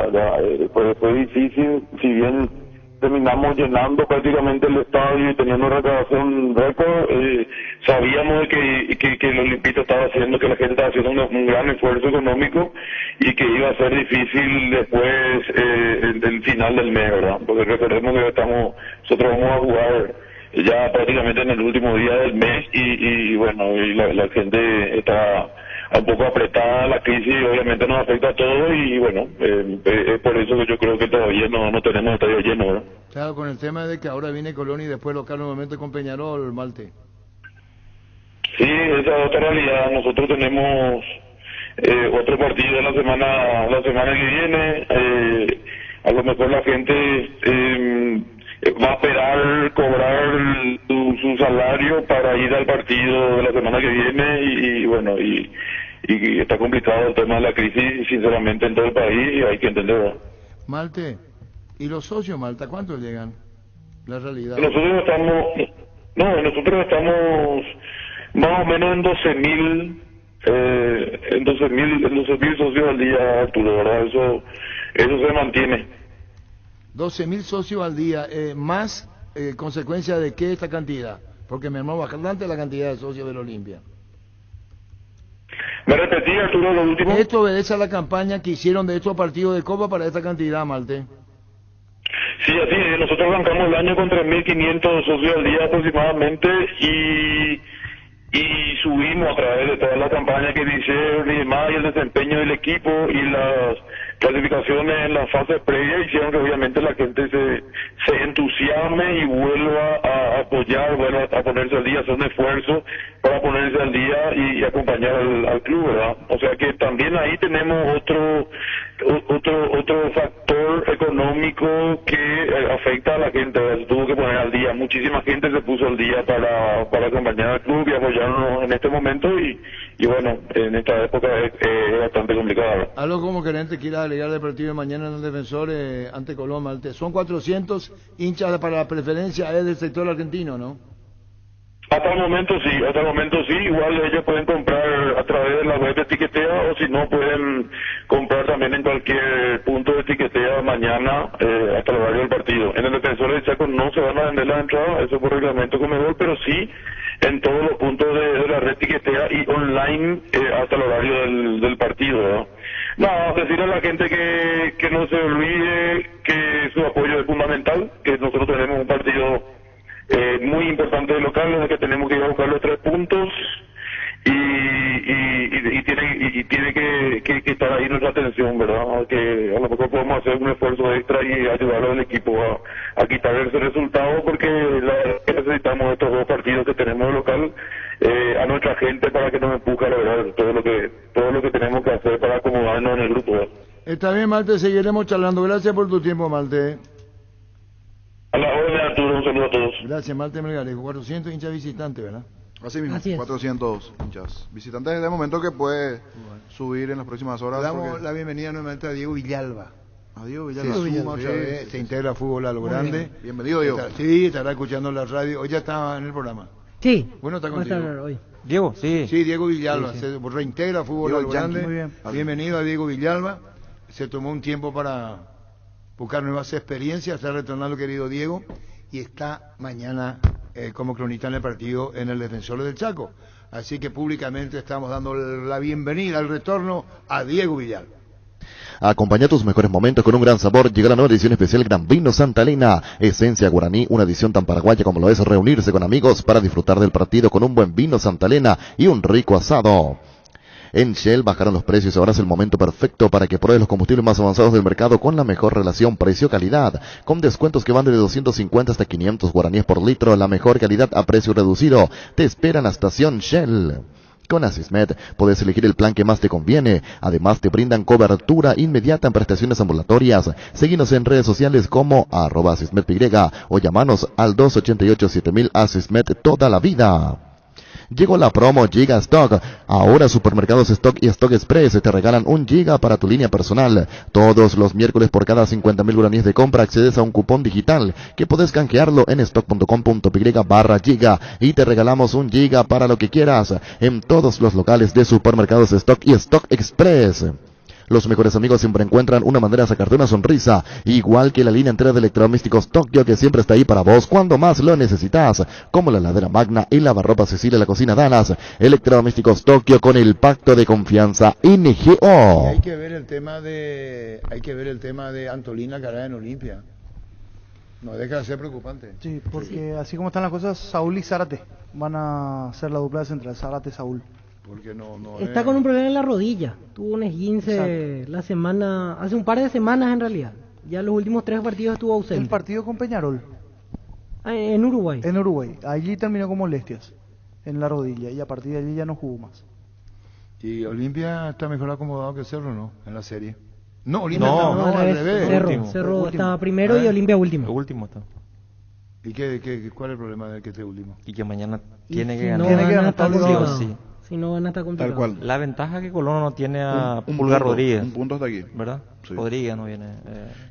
fue difícil. Si bien terminamos llenando prácticamente el estadio y teniendo recaudación récord, sabíamos que el Olimpito estaba haciendo, que la gente estaba haciendo un gran esfuerzo económico y que iba a ser difícil después el final del mes, ¿verdad? Porque recordemos que nosotros vamos a jugar ya prácticamente en el último día del mes y bueno, y la gente está un poco apretada, la crisis obviamente nos afecta a todos y bueno, es por eso que yo creo que todavía no tenemos estadio lleno, ¿verdad? Claro, con el tema de que ahora viene Colón y después local nuevamente con Peñarol, Malte. Sí, esa es otra realidad. Nosotros tenemos otro partido la semana que viene. A lo mejor la gente va a esperar cobrar su salario para ir al partido de la semana que viene y bueno, y está complicado el tema de la crisis, sinceramente, en todo el país, y hay que entenderlo. Malte, ¿y los socios, Malta, cuántos llegan? La realidad. Nosotros estamos más o menos en 12.000 en 12.000 socios al día, Arturo, ¿verdad? Eso se mantiene. 12.000 socios al día, más consecuencia de qué esta cantidad, porque me armó bastante la cantidad de socios del Olimpia. ¿Me repetí, Arturo, lo último? Esto obedece a la campaña que hicieron de estos partidos de Copa para esta cantidad, Malte. Sí, así es. Nosotros arrancamos el año con 3.500 socios al día aproximadamente y subimos a través de toda la campaña que hicieron y demás, y el desempeño del equipo y las clasificaciones en las fases previas hicieron que obviamente la gente se entusiasme y vuelva a apoyar, vuelva a ponerse al día, hacer un esfuerzo para ponerse al día y acompañar al club, ¿verdad? O sea que también ahí tenemos otro factor económico que afecta a la gente, ¿verdad? Se tuvo que poner al día, muchísima gente se puso al día para acompañar al club y apoyarnos en este momento y bueno, en esta época es bastante complicado. Algo como gerente quiera agregar del partido de mañana en el Defensor ante Colón, Malte. Son 400 hinchas para la preferencia del sector argentino, ¿no? Hasta el momento sí, igual ellos pueden comprar a través de la web de Tiquetea o si no pueden comprar también en cualquier punto de Tiquetea mañana hasta el horario del partido. En el Defensor del Chaco no se van a vender las entradas, eso por reglamento Conmebol, pero sí en todos los puntos de la red Tiquetea y online hasta el horario del partido, ¿no? No, decirle a la gente que no se olvide que su apoyo es fundamental, que nosotros tenemos un partido muy importante de local en el que tenemos que ir a buscar los 3 puntos y tiene que estar ahí nuestra atención, ¿verdad? Que a lo mejor podemos hacer un esfuerzo extra y ayudar al equipo a quitar ese resultado porque necesitamos estos 2 partidos que tenemos de local a nuestra gente para que nos empuje a lograr todo lo que tenemos que hacer para acomodarnos en el grupo, ¿verdad? Está bien, Malte, seguiremos charlando. Gracias por tu tiempo, Malte. saludo a todos. Gracias, Marte Melgarejo. 400 hinchas visitantes, ¿verdad? Así mismo, Así es. 400 hinchas visitantes de momento que puede subir en las próximas horas. Le damos porque- la bienvenida nuevamente a Diego Villalba. A Diego Se Villalba. suma otra vez, se integra a Fútbol a lo Muy grande. bien. Bienvenido, Diego. Sí, estará escuchando la radio. Hoy ya estaba en el programa. Sí. Bueno, está va a estar contigo. hoy. Diego, sí. Sí, Diego Villalba, Sí, sí. se reintegra a Fútbol Diego a lo Yankee, grande. muy bien. Bienvenido a Diego Villalba. Se tomó un tiempo para buscar nuevas experiencias, está retornando querido Diego, y está mañana como cronista en el partido en el Defensor del Chaco. Así que públicamente estamos dando la bienvenida al retorno a Diego Villalba. Acompaña tus mejores momentos con un gran sabor. Llega la nueva edición especial Gran Vino Santa Elena, esencia guaraní, una edición tan paraguaya como lo es reunirse con amigos para disfrutar del partido con un buen vino Santa Elena y un rico asado. En Shell bajaron los precios, ahora es el momento perfecto para que pruebes los combustibles más avanzados del mercado con la mejor relación precio-calidad, con descuentos que van de 250 hasta 500 guaraníes por litro, la mejor calidad a precio reducido. Te espera en la estación Shell. Con Asismed puedes elegir el plan que más te conviene. Además te brindan cobertura inmediata en prestaciones ambulatorias. Seguinos en redes sociales como @AsismedPY o llamanos al 288-7000 Asismed toda la vida. Llegó la promo Giga Stock. Ahora Supermercados Stock y Stock Express te regalan 1 giga para tu línea personal. Todos los miércoles por cada 50.000 guaraníes de compra accedes a un cupón digital que puedes canjearlo en stock.com.py/giga y te regalamos 1 giga para lo que quieras en todos los locales de Supermercados Stock y Stock Express. Los mejores amigos siempre encuentran una manera de sacarte una sonrisa, igual que la línea entera de electrodomésticos Tokio que siempre está ahí para vos cuando más lo necesitas, como la heladera Magna, el lavarropa Cecilia y la cocina Danas. Electrodomésticos Tokio con el pacto de confianza Y NGO. hay que ver el tema de Antolina Carrera en Olimpia. No deja de ser preocupante. Sí, porque así como están las cosas, Saúl y Zárate van a ser la dupla de central, Zárate-Saúl. Porque no Está con un problema en la rodilla. Tuvo un esguince hace un par de semanas en realidad. Ya los últimos 3 partidos estuvo ausente. El partido con Peñarol. En Uruguay. En Uruguay. Allí terminó con molestias en la rodilla y a partir de allí ya no jugó más. Y Olimpia está mejor acomodado que Cerro, ¿no? En la serie. No, Olimpia No, no, al revés. Cerro Último. estaba primero y Olimpia último. Último está. ¿Y cuál es el problema de que esté último? Y que mañana Y tiene si que no ganar. gana, está sí o complicado. sí. Si no gana, está complicado. Tal cual. La ventaja que Colón no tiene a Un Pulgar punto, Rodríguez. un punto hasta aquí. ¿Verdad? Sí. Rodríguez no viene.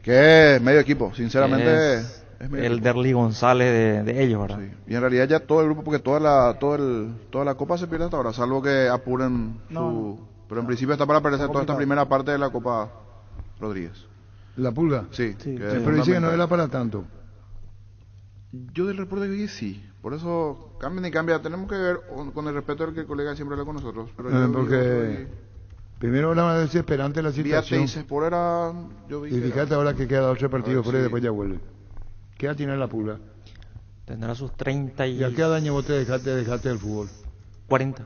Que es medio equipo, sinceramente. Es Es medio el equipo. Derly González de ellos, ¿verdad? Sí. Y en realidad ya todo el grupo, porque toda la copa se pierde hasta ahora, salvo que apuren su... Pero en principio está para perderse toda esta primera parte de la Copa Rodríguez. ¿La Pulga? Sí. Sí. que es Pero dice que no fundamental. era para tanto. Yo del reporte que vi sí. Por eso cambia y cambia. Tenemos que ver con el respeto al que el colega siempre habla con nosotros. Pero yo Porque primero era más desesperante la vi a situación. Teis por era... Yo vi Y que fíjate ahora que queda 8 partidos A ver, fuera y sí. después ya vuelve. ¿Qué edad tiene la Pulga? Tendrá sus 30 ¿Y a qué edad vos te dejaste del fútbol? 40.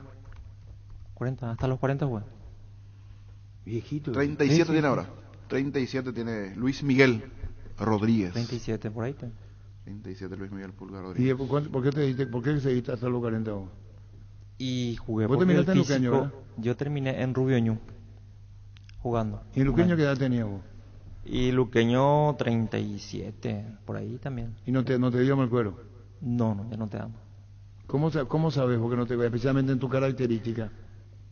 40, hasta los 40 juega. Viejito. 37 Sí, tiene sí. ahora. 37 tiene Luis Miguel Rodríguez. 37, por ahí. 37 Luis Miguel Pulgar ¿Y Rodríguez. por qué seguiste hasta los 40 vos? Y jugué Vos porque el terminaste en Luqueño, físico... ¿verdad? Yo terminé en Rubio Ñu, jugando. ¿Y en Luqueño Un qué año. edad tenías vos? Y Luqueño 37, por ahí también. ¿Y no te dio mal cuero? No, ya no te damos. ¿Cómo sabes vos que no te va? Especialmente en tu característica.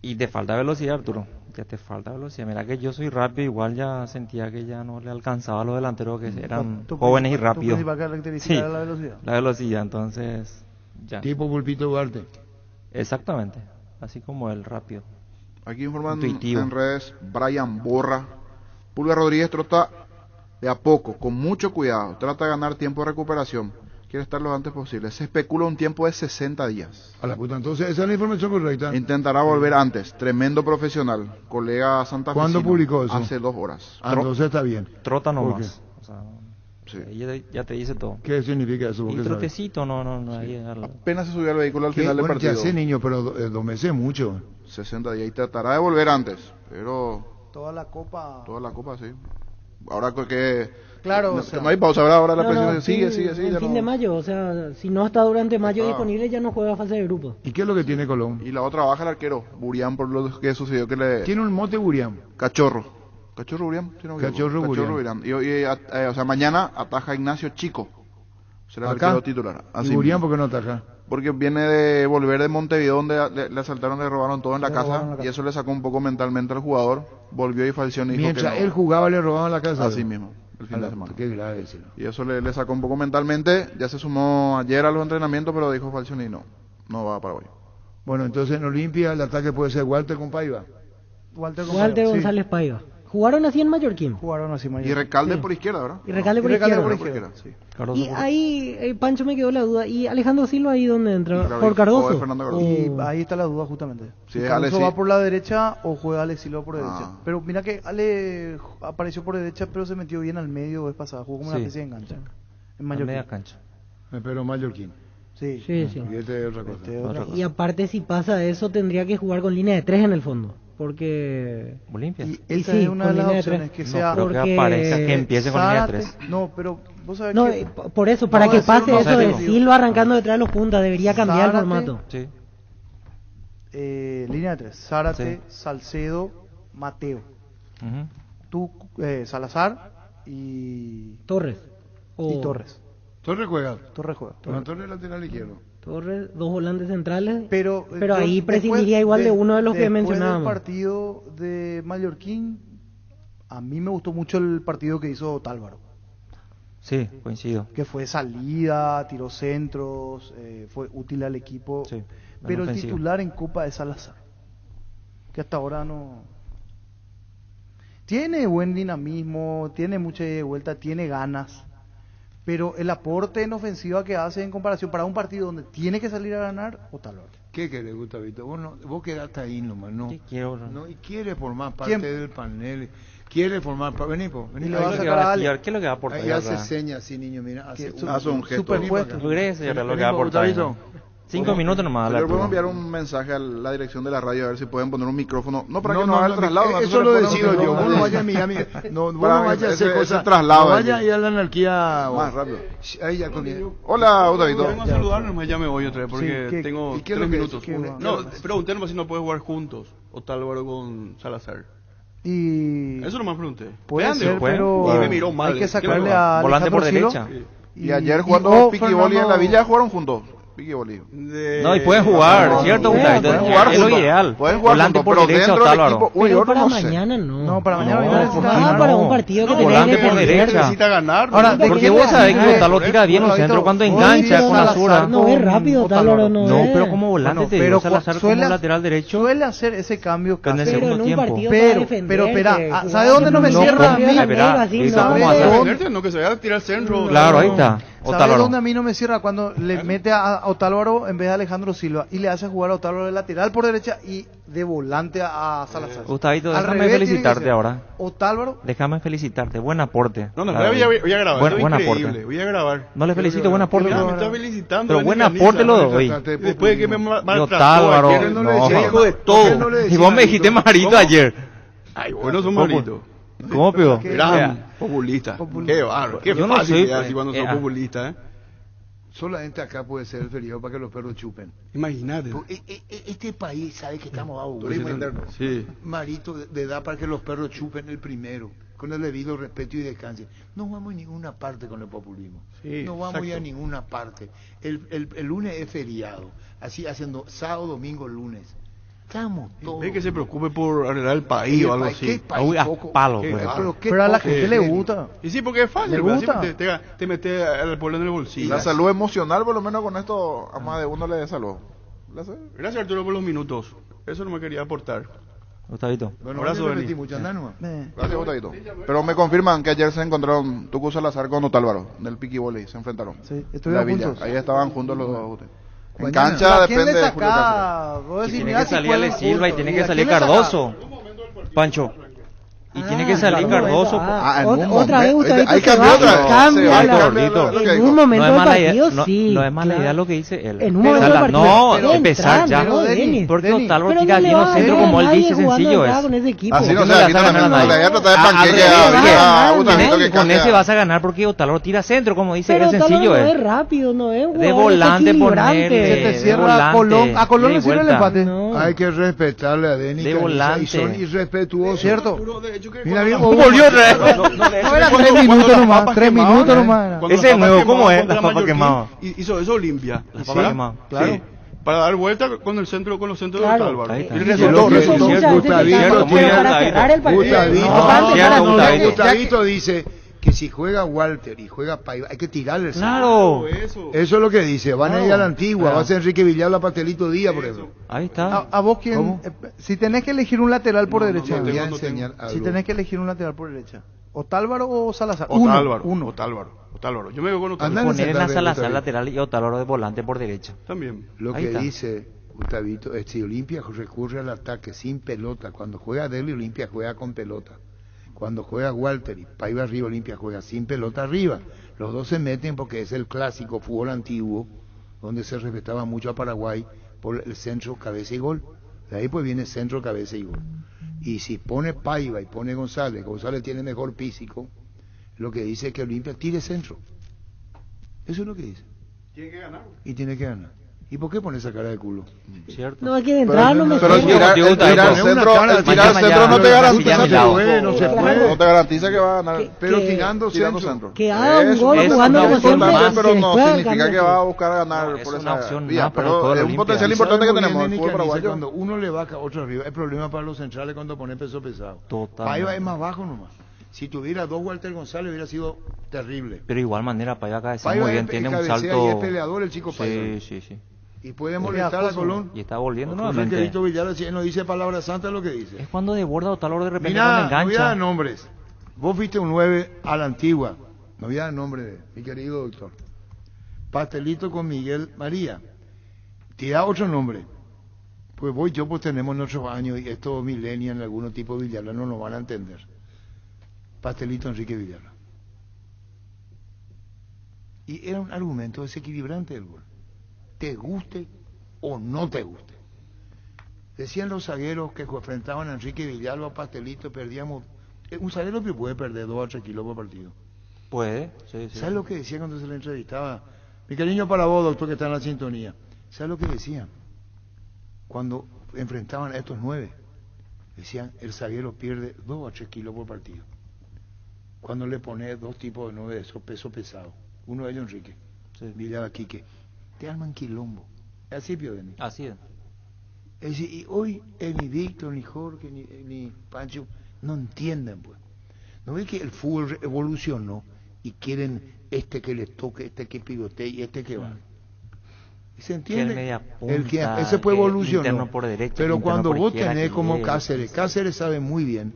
Y te falta velocidad, Arturo. Ya te falta velocidad. Mira que yo soy rápido, igual ya sentía que ya no le alcanzaba a los delanteros que eran Tu jóvenes y principal- rápidos. Tu principal característica Sí, era la velocidad. la velocidad, entonces ya. Tipo Pulpito Duarte. Exactamente, así como el rápido. Aquí informan Intuitivo. en redes Brian Borra. Pulgar Rodríguez trata de a poco, con mucho cuidado. Trata de ganar tiempo de recuperación. Quiere estar lo antes posible. Se especula un tiempo de 60 días. A la puta, entonces esa es la información correcta. Intentará volver antes. Tremendo profesional. Colega Santa ¿Cuándo publicó eso? Hace 2 horas. Entonces está bien. Trota ¿Por nomás. O sea, Sí. ya te dice todo. ¿Qué significa eso? ¿Vos Y qué sabes? trotecito, no, ahí Apenas se subió al vehículo al ¿Qué? final del Bueno, ya partido. sé, niño, pero 2 meses es mucho. 60 días. Y tratará de volver antes. Pero Toda la copa. toda la copa, sí. Ahora que... Claro, no, o sea, no hay pausa, ¿verdad? Ahora la No, presión no, sigue. El ya fin no- de mayo, o sea, si no está durante mayo Ah. disponible, ya no juega fase de grupo. ¿Y qué es lo que tiene Colón? Y la otra baja el arquero, Burián, por lo que sucedió que le... Tiene un mote Buriam. Cachorro. Cachorro Burián. si no me equivoco. Cachorro Burián. Burián. O sea, mañana ataja Ignacio Chico. Será el ¿Acá? arquero titular. ¿Y Burián por qué no está acá? Porque viene de volver de Montevideo, donde le asaltaron, le robaron todo en la Le robaron casa, la casa. y eso le sacó un poco mentalmente al jugador. Volvió y Falcioni dijo Mientras que no. él jugaba le robaban la casa. Así mismo, el fin de Ala, semana. Qué grave ese. Y eso le sacó un poco mentalmente. Ya se sumó ayer a los entrenamientos, pero dijo Falcioni no va para hoy. Bueno, entonces en Olimpia el ataque puede ser Walter con Paiva. Walter Walter sí. González Paiva. ¿Jugaron así en Mallorquín? Jugaron así Y mañana. Recalde Sí. por izquierda, ¿verdad? Y Recalde por Recalde izquierda. por izquierda, sí. Cardoso Y por- ahí, Pancho, me quedó la duda. ¿Y Alejandro Silva ahí dónde entra? Claro, ¿Por o Cardoso? de Fernando Cardoso. Y O- ahí está la duda justamente. Si Si es Cardoso Ale, va sí. por la derecha o juega Ale Silva por Ah. derecha. Pero mira que Ale apareció por derecha, pero se metió bien al medio vez pasada. Jugó como una Sí. especie de engancha. En a Mallorquín. media cancha. Pero Mallorquín. Sí. Sí, sí. Y este es otra cosa. Este es otra cosa. Y aparte, si pasa eso, tendría que jugar con línea de 3 en el fondo. Porque... Olimpia. Y Y esa sí, es una con de las línea de opciones tres. que No, sea. creo que porque aparezca que empiece con línea de Zárate- 3. No, pero vos sabés No, que por eso, para No, que decir pase uno eso de serio. Silva arrancando detrás de los puntas, debería cambiar el Zárate, formato. Sí. línea de 3. Zárate, Sí. Salcedo, Mateo. Ujú. Tú, Salazar y Torres. O- Torres. Torres juega. Torres juega. Con Torres lateral izquierdo. Torres, dos volantes centrales. Pero ahí después- prescindiría igual de uno de los que después mencionábamos. del partido de Mallorquín, a mí me gustó mucho el partido que hizo Tálvaro. Sí, coincido. Que fue salida, tiró centros, fue útil al equipo. Sí, pero el ofensivo. titular en Copa es Salazar, que hasta ahora no... Tiene buen dinamismo, tiene mucha ida y vuelta, tiene ganas, pero el aporte en ofensiva que hace en comparación para un partido donde tiene que salir a ganar, o Tálvaro. ¿Qué querés, Gustavito? Vos quedaste ahí nomás, ¿no? ¿Qué quiero? No, y quiere formar parte ¿Quién? del panel. Quiere formar parte. Vení, po, vení. Y le Ahí va a ¿Qué se- es lo que sacar va a a Ale. tirar? ¿Qué es lo que va a aportar? Ahí hace acá? señas, sí, niño, mira. Que Hace un gesto. superpuesto. ¿Tú crees que lo que va a Vení, aportar? Gustavito. 5 minutos nomás. Le la podemos altura. enviar un mensaje a la dirección de la radio a ver si pueden poner un micrófono. No para No, que no, no, haga el no, traslado. eso nosotros lo le ponemos decido un yo. Vos micrófono. no vayas a Miami. No, vos Para no vayas a hacer ese cosas. traslado No ahí. vayas a ir a la anarquía. Más rápido. Ahí ya comienza. Hola, Gustavito. Vengo a saludar, nomás ya me voy otra vez porque Sí, ¿qué- tengo y qué es 3 lo que- minutos. qué va? No, pregunté nomás si no puede jugar juntos Otálvaro con Salazar. Y Eso nomás pregunté. puede Vean, ser, digo, pero y me miró mal. hay que sacarle ¿Qué a Volante por Alejandro derecha. Silva. Y ayer jugando Piqui Boli en la Villa jugaron juntos. Piqui Boli. No, y pueden jugar, ¿cierto, Gustavito? Pueden jugar Es lo juntos. ideal. Pueden jugar Volante juntos, por pero derecha, dentro del Otálvaro. equipo. Uy, Pero otro para no sé. mañana no. No, para mañana No, necesita Ah, ganar. para un partido que No, tenés volante por independiente. derecha. Necesita ganar. Ahora, ¿no? Porque vos sabés que Otálvaro tira bien los centros cuando engancha con la zurda. No es rápido, Otálvaro, no No, es. pero como volante te dio Salazar como lateral derecho. Suele hacer ese cambio Pero en el casi. Pero en segundo un tiempo. partido Pero, para defender, espera, que ¿sabe jugar dónde no me con cierra a partido mí? de Espera, así, ¿viste no, cómo no, hace? no. Defenderte, no que se vaya a tirar centro. Claro, ahí está. ¿Sabes Otálvaro. dónde a mí no me cierra? Cuando le mete a Otálvaro en vez de Alejandro Silva y le hace jugar a Otálvaro de lateral por derecha y de volante a Salazar. Gustavito, Al déjame revés tiene que felicitarte ser. ahora. Otálvaro, Déjame felicitarte. Buen aporte. No, La voy a grabar. Buen, esto es buen increíble. aporte. Voy a grabar. No le felicito, buen aporte. Mira, me está felicitando. Pero Dani buen Caniza. aporte lo doy. Después de que me maltrató Otálvaro, ayer, no. me dijo de todo. Y vos me dijiste Marito ayer. Ay, bueno, son ¿Cómo? maritos. ¿Cómo, pio? Gran populista. Qué bárbaro. Qué Yo no fácil soy- que así cuando sos populista, ¿eh? Solamente acá puede ser el feriado para que los perros chupen. Imagínate. Este país sabe que estamos aburridos. Turismo interno. Sí. Marito de edad para que los perros chupen el primero, con el debido respeto y descanse. No vamos a ninguna parte con el populismo. Sí, no vamos a ir a exacto. ninguna parte. El lunes es feriado, así haciendo sábado, domingo, lunes. Estamos todos. Ve que se preocupe por arreglar el país o algo así. ¿Qué país? Uy, a Poco- palo, qué pues. bárbaro, qué pero a la poco gente le serio. gusta. Y sí, porque es fácil. ¿Le pues, gusta? así te mete al pueblo en el bolsillo. La salud emocional, por lo menos con esto, a más de uno le dé salud. Gracias, Arturo, por los minutos. Eso no me quería aportar. Gustavito. Bueno, Abrazo, no le Dani. metí mucho, andá nomás. Gracias, Gustavito. Pero me confirman que ayer se encontraron Tucu Salazar con Otálvaro, del Piqui Volley, se enfrentaron. Sí, La estuvieron Villa. juntos. Ahí estaban juntos los dos. ustedes. En Mañana. cancha ¿A quién depende le de Julio Castro. saca? Vos decís, Tiene mirá que si salir juegan Ale Silva y juntos. tiene ¿Y que a salir quién le saca? Cardoso. Pancho. Y tiene que salir Cardoso. Ah, en un Otra vez, momento. Gustavito, Ahí se cambió va, otra vez. cambia Se va, la- cambia lo que En dijo. un momento No es del mala idea, partido, no, sí. no es mala claro. idea lo que dice él. En un O momento sea, del partido. no, Pero empezar ya. entrando, Denis. Porque Denis. Otálvaro Pero tira no le bien va los a centros ganar como él a nadie dice, jugando sencillo acá es. con ese equipo. Así no ¿Por qué se le aquí vas a también. ganar a La nadie? guerra está de Al panqueque. revés, Ah, con Gustavito que ese cambia. vas a ganar porque Otálvaro tira centro, como dice Pero él, Otálvaro sencillo no es. es rápido, no es un De jugador volante desequilibrante. ponerle, Se te de cierra volante, Colón. A Colón ida le y sirve el vuelta. empate. No. Hay que respetarle a Denis De Caniza, volante. y son irrespetuosos. ¿Cierto? hecho que Mira, cuando bien, la- volvió otra vez. No era Cuando- 3 cuando minutos las nomás, papas 3 quemaban, minutos nomás. cuando Ese las es nuevo, papas ¿cómo es? contra Las papas Mallorquín, quemadas. Hizo eso Olimpia. Las ¿sí? papas quemadas. Claro. Sí, para dar vuelta con el centro, con los centros Claro. de Álvaro. Ahí está. Y Sí, resultó, lo que- resultó. Muchas veces Gustavito, se cierto, cansa, muy pero bien, para Gustavito. cerrar el partido. Gustavito, No, Antes cierto, para no- Gustavito. Gustavito dice que si juega Walter y juega Paiva, hay que tirarle el centro. Claro. Eso. Eso es lo que dice. Van a ir a la antigua. Va a ser Enrique Villalba, Pastelito Díaz, por ejemplo. Ahí está. A vos quién, ¿Cómo? si tenés que elegir un lateral por No, derecha, no Te voy a tengo. enseñar si algo. tenés que elegir un lateral por derecha, ¿Otálvaro o Salazar? Otálvaro. Uno. Otálvaro. Yo me veo con Andá Otálvaro. en Poner esa a tarde, Salazar Gustavito. lateral y Otálvaro de volante por derecha. También. Lo Ahí que está. dice Gustavito es si Olimpia recurre al ataque sin pelota. Cuando juega Deli, Olimpia juega con pelota. Cuando juega Walter y Paiva arriba, Olimpia juega sin pelota arriba. Los dos se meten porque es el clásico fútbol antiguo, donde se respetaba mucho a Paraguay por el centro, cabeza y gol. De ahí pues viene centro, cabeza y gol. Y si pone Paiva y pone González, González tiene mejor físico, lo que dice es que Olimpia tire centro. Eso es lo que dice. Tiene que ganar. Y tiene que ganar. ¿Y por qué pone esa cara de culo? ¿Cierto? No, es que de entrada no me Pero el cierra. tirar Yo, el tirar Gustavito. centro, el tirar Mañana centro no ya- te ya garantiza mi que lado. no se puede. no te garantiza que va a ganar. Que- Pero que- tirando Tirando centro. centro. Que haga un Eso gol es jugando una como siempre, importante, se pero les no puede significa alcanzar. que va a buscar ganar No, es por una esa opción vía, más para el pero juego de es un Olimpia. potencial ¿Sabe importante que muy bien, tenemos Denis, el fútbol que dice paraguayo. cuando uno le baja otro arriba, es problema para los centrales cuando pone peso pesado. Totalmente. Paiva es más bajo nomás. Si tuviera dos Walter González hubiera sido terrible. Pero igual manera, Paiva cabecea Paiva muy bien, es- tiene un cabecea salto. y es peleador el chico Paiva. Sí, sí, sí. Y puede molestar a Colón. Y está volviendo Jorge nuevamente. Querito Villar, si él no dice palabra santa, lo que dice. Es cuando desborda Otálvaro de repente Mira, cuando no voy a engancha. dar nombres. Vos fuiste un 9 a la antigua. No voy a dar nombre de mi querido doctor. Pastelito con Miguel María. Tira otro nombre. Pues vos y yo pues tenemos nuestros años y estos millennials en algún tipo de Villalba no nos van a entender. Pastelito Enrique Villalba. Y era un argumento desequilibrante del gol. Te guste o no te guste. Decían los zagueros que enfrentaban a Enrique Villalba, Pastelito, perdíamos. Un zaguero que puede perder 2 a 3 kilos por partido. Puede, sí, sí. ¿Sabes lo que decía cuando se le entrevistaba? Mi cariño para vos, doctor, que está en la sintonía. ¿Sabes lo que decían? Cuando enfrentaban a estos 9, decían, el zaguero pierde 2 a 3 kilos por partido. Cuando le pones 2 tipos de 9 de esos pesos pesados, uno de ellos Enrique, Villalba Quique, te arman quilombo. Es así, Pio Denis. Así es. Es decir, y hoy ni Víctor, ni Jorge, ni Pancho no entienden, pues. ¿No ves que el fútbol evolucionó y quieren este que les toque, este que pivotee y este que va? ¿Se entiende? Que el media punta, El que ese fue evolucionó. interno por derecha, Pero interno cuando por vos izquierda, tenés que como llegue. Cáceres sabe muy bien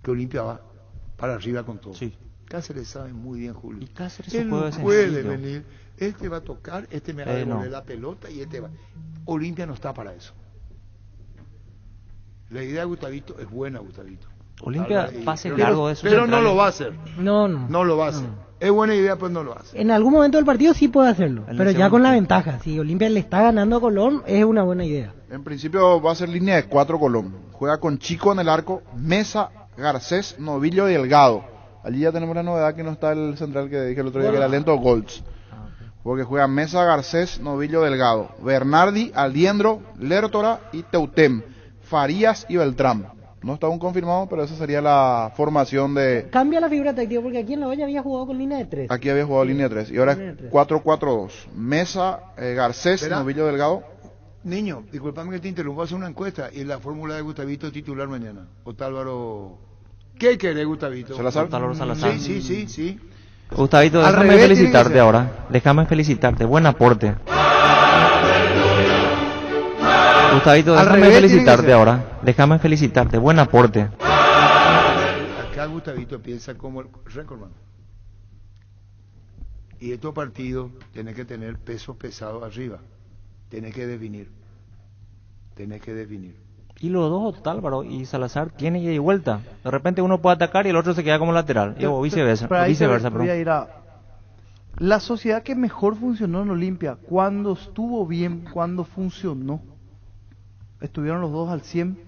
que Olimpia va para arriba con todo. Sí. Cáceres sabe muy bien, Julio. Y Cáceres Él se no puede puede sencillo. venir. Este va a tocar, este me va a devolver no. la pelota y este va. Olimpia no está para eso. La idea de Gustavito es buena, Gustavito. Olimpia Y- pase pero- largo de sus Pero no centrales. lo va a hacer. No. No lo va a hacer. Es buena idea, pues no lo hace. En algún momento del partido sí puede hacerlo, En el pero ya segundo con la tiempo. ventaja. Si Olimpia le está ganando a Colón, es una buena idea. En principio va a ser línea de 4 Colón. Juega con Chico en el arco, Mesa, Garcés, Novillo y Delgado. Allí ya tenemos la novedad que no está el central que dije el otro día, que era lento, Golds. Porque juega Mesa, Garcés, Novillo, Delgado. Bernardi, Aliendro, Lertora y Teutem. Farías y Beltrán. No está aún confirmado, pero esa sería la formación de... Cambia la figura táctica porque aquí en la olla había jugado con línea de 3. Aquí había jugado línea 3 y ahora Línea es de tres. 4-4-2. Mesa, Garcés, Verá. Novillo, Delgado. Niño, disculpame que te interrumpa, hacer una encuesta y la fórmula de Gustavito titular mañana. Otálvaro. ¿Qué querés, Gustavito? Salazar. Otálvaro Salazar. Sí. Gustavito, Al déjame revés tiene que felicitarte ser. ahora. Déjame felicitarte. Buen aporte. Gustavito, Al déjame revés tiene que felicitarte ser. ahora. Déjame felicitarte. Buen aporte. Acá Gustavito piensa como el recordman. Y estos partidos tienen que tener pesos pesados arriba. Tenés que definir. Y los dos, Otálvaro y Salazar, tienen ida y vuelta. De repente uno puede atacar y el otro se queda como lateral. O viceversa. Pero ahí Viceversa, voy a ir a... La sociedad que mejor funcionó en Olimpia, cuando estuvo bien, cuando funcionó, estuvieron los dos al 100,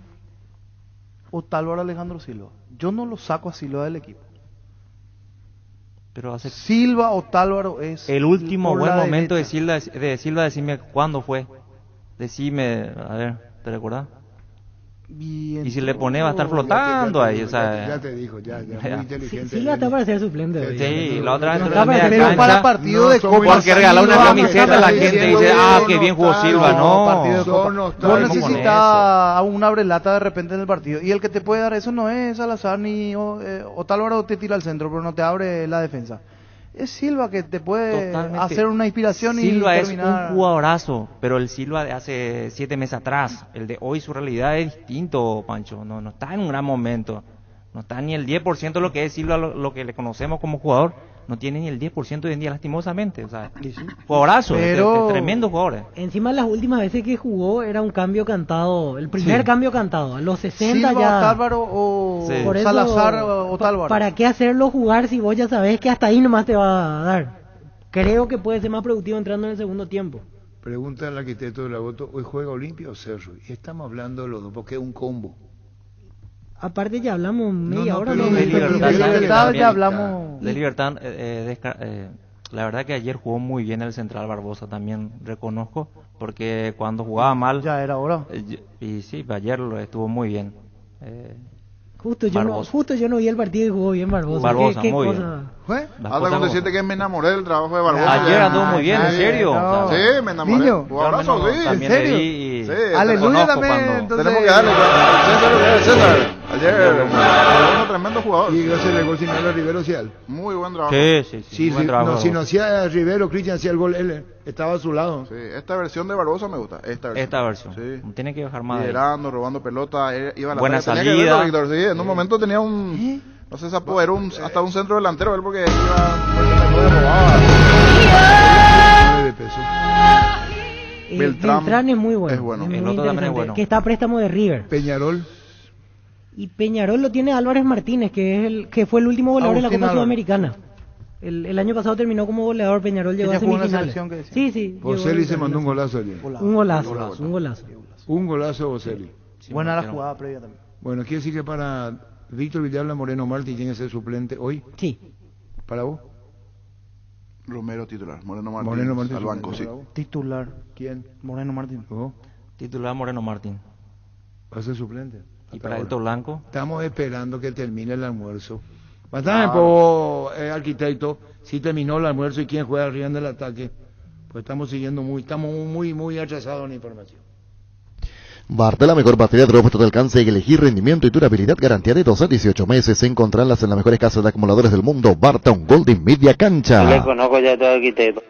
Otálvaro, Alejandro Silva. Yo no lo saco a Silva del equipo. Pero hace Silva, Otálvaro es... el último por buen la momento derecha. de Silva, decime cuándo fue. Decime, a ver, ¿te recordás? Y si le pone va a estar flotando ahí, o sea. Ya te dijo, ya muy inteligente. Silva está para ser suplente hoy. Sí, la otra vez está para media ser cancha, partido de Copa. porque regala una camiseta la gente dice, qué bien jugó Silva, no. Partido de Copa. Vos necesitas a un abrelata de repente en el partido. Y el que te puede dar eso no es Salazar ni Otálvaro, te tira al centro, pero no te abre la defensa. Es Silva que te puede hacer una inspiración Silva y es terminar. un jugadorazo, pero el Silva de hace 7 meses atrás, el de hoy su realidad es distinto, Pancho, no está en un gran momento, no está ni el 10% de lo que es Silva, lo que le conocemos como jugador, no tiene ni el 10% hoy en día lastimosamente, o sea, jugadorazo, Pero es tremendo jugador. Encima las últimas veces que jugó era un cambio cantado, el primer cambio cantado, a los 60 Silva, ya. Otálvaro o Por eso, Salazar o Otálvaro. ¿Para qué hacerlo jugar si vos ya sabés que hasta ahí nomás te va a dar? Creo que puede ser más productivo entrando en el segundo tiempo. Pregunta al arquitecto de la voto, ¿hoy juega Olimpia o Cerro? Y estamos hablando de los dos, porque es un combo. Aparte ya hablamos media hora. Pero ¿no? de Libertad ya hablamos. De Libertad, la verdad que ayer jugó muy bien el central Barbosa, también reconozco, porque cuando jugaba mal... Ya era hora. Y sí, ayer lo estuvo muy bien. Justo yo no vi el partido y jugó bien Barbosa. Barbosa, ¿Qué muy cosa? bien. ¿Fue? Hasta con decirte que me enamoré del trabajo de Barbosa. Ayer anduvo muy bien, ¿en serio? No. Sí, me enamoré. Niño, Un abrazo, sí. ¿En serio? Sí, aleluya también. Entonces... Tenemos que darle. César. Ayer, un tremendo jugador. Y gracias al gol sin a Rivero Cial. Muy buen trabajo. Sí, buen trabajo. Si no hacía Rivero, Cristian hacía el gol, él estaba a su lado. Sí, esta versión de Barbosa me gusta. Esta versión. Sí. Tiene que bajar más. Liderando, robando pelota, iba a la buena salida. salida. Víctor, sí, en un momento tenía un... No sé, era hasta un centro delantero él porque iba... Beltrán es muy bueno. Es bueno. Es El muy otro también es interesante, bueno. que está a préstamo de River. Peñarol. Y Peñarol lo tiene Álvarez Martínez, que fue el último goleador de la Agustín Copa Álvarez. Sudamericana. El año pasado terminó como goleador, Peñarol llegó a ya jugó en la semifinales. selección que decía. Sí. Boselli se mandó un golazo ayer. Un golazo. Un golazo Boselli. Buena la jugada previa también. Bueno, quiere decir que para Víctor Villalba Moreno Martí tiene que ser suplente hoy. Sí. ¿Para vos? Romero titular, Moreno Martín. Moreno Martín al banco, sí. Titular. ¿Quién? Moreno Martín. ¿Vos? Titular Moreno Martín. ¿Va a ser suplente? Y para Alto Blanco. Estamos esperando que termine el almuerzo. Bastante poco, arquitecto, si terminó el almuerzo y quién juega arriba en el ataque. Pues estamos muy atrasados en la información. Bart, la mejor batería de ropa de alcance y elegir rendimiento y durabilidad garantía de 2 a 18 meses. Encontrarlas en las mejores casas de acumuladores del mundo. Barton Golden Media Cancha. Le conozco ya todo arquitecto.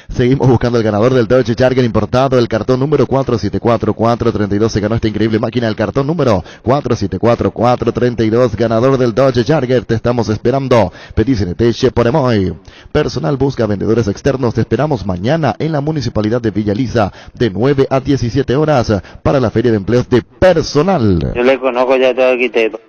Seguimos buscando el ganador del Dodge Charger importado, el cartón número 474-432. Se ganó esta increíble máquina, el cartón número 474-432. Ganador del Dodge Charger, te estamos esperando. Pedí CNT Cheporemoy. Personal busca vendedores externos. Te esperamos mañana en la Municipalidad de Villa Lisa de 9 a 17 horas para la Feria de Empleos de Personal. Yo le conozco ya todo arquitecto.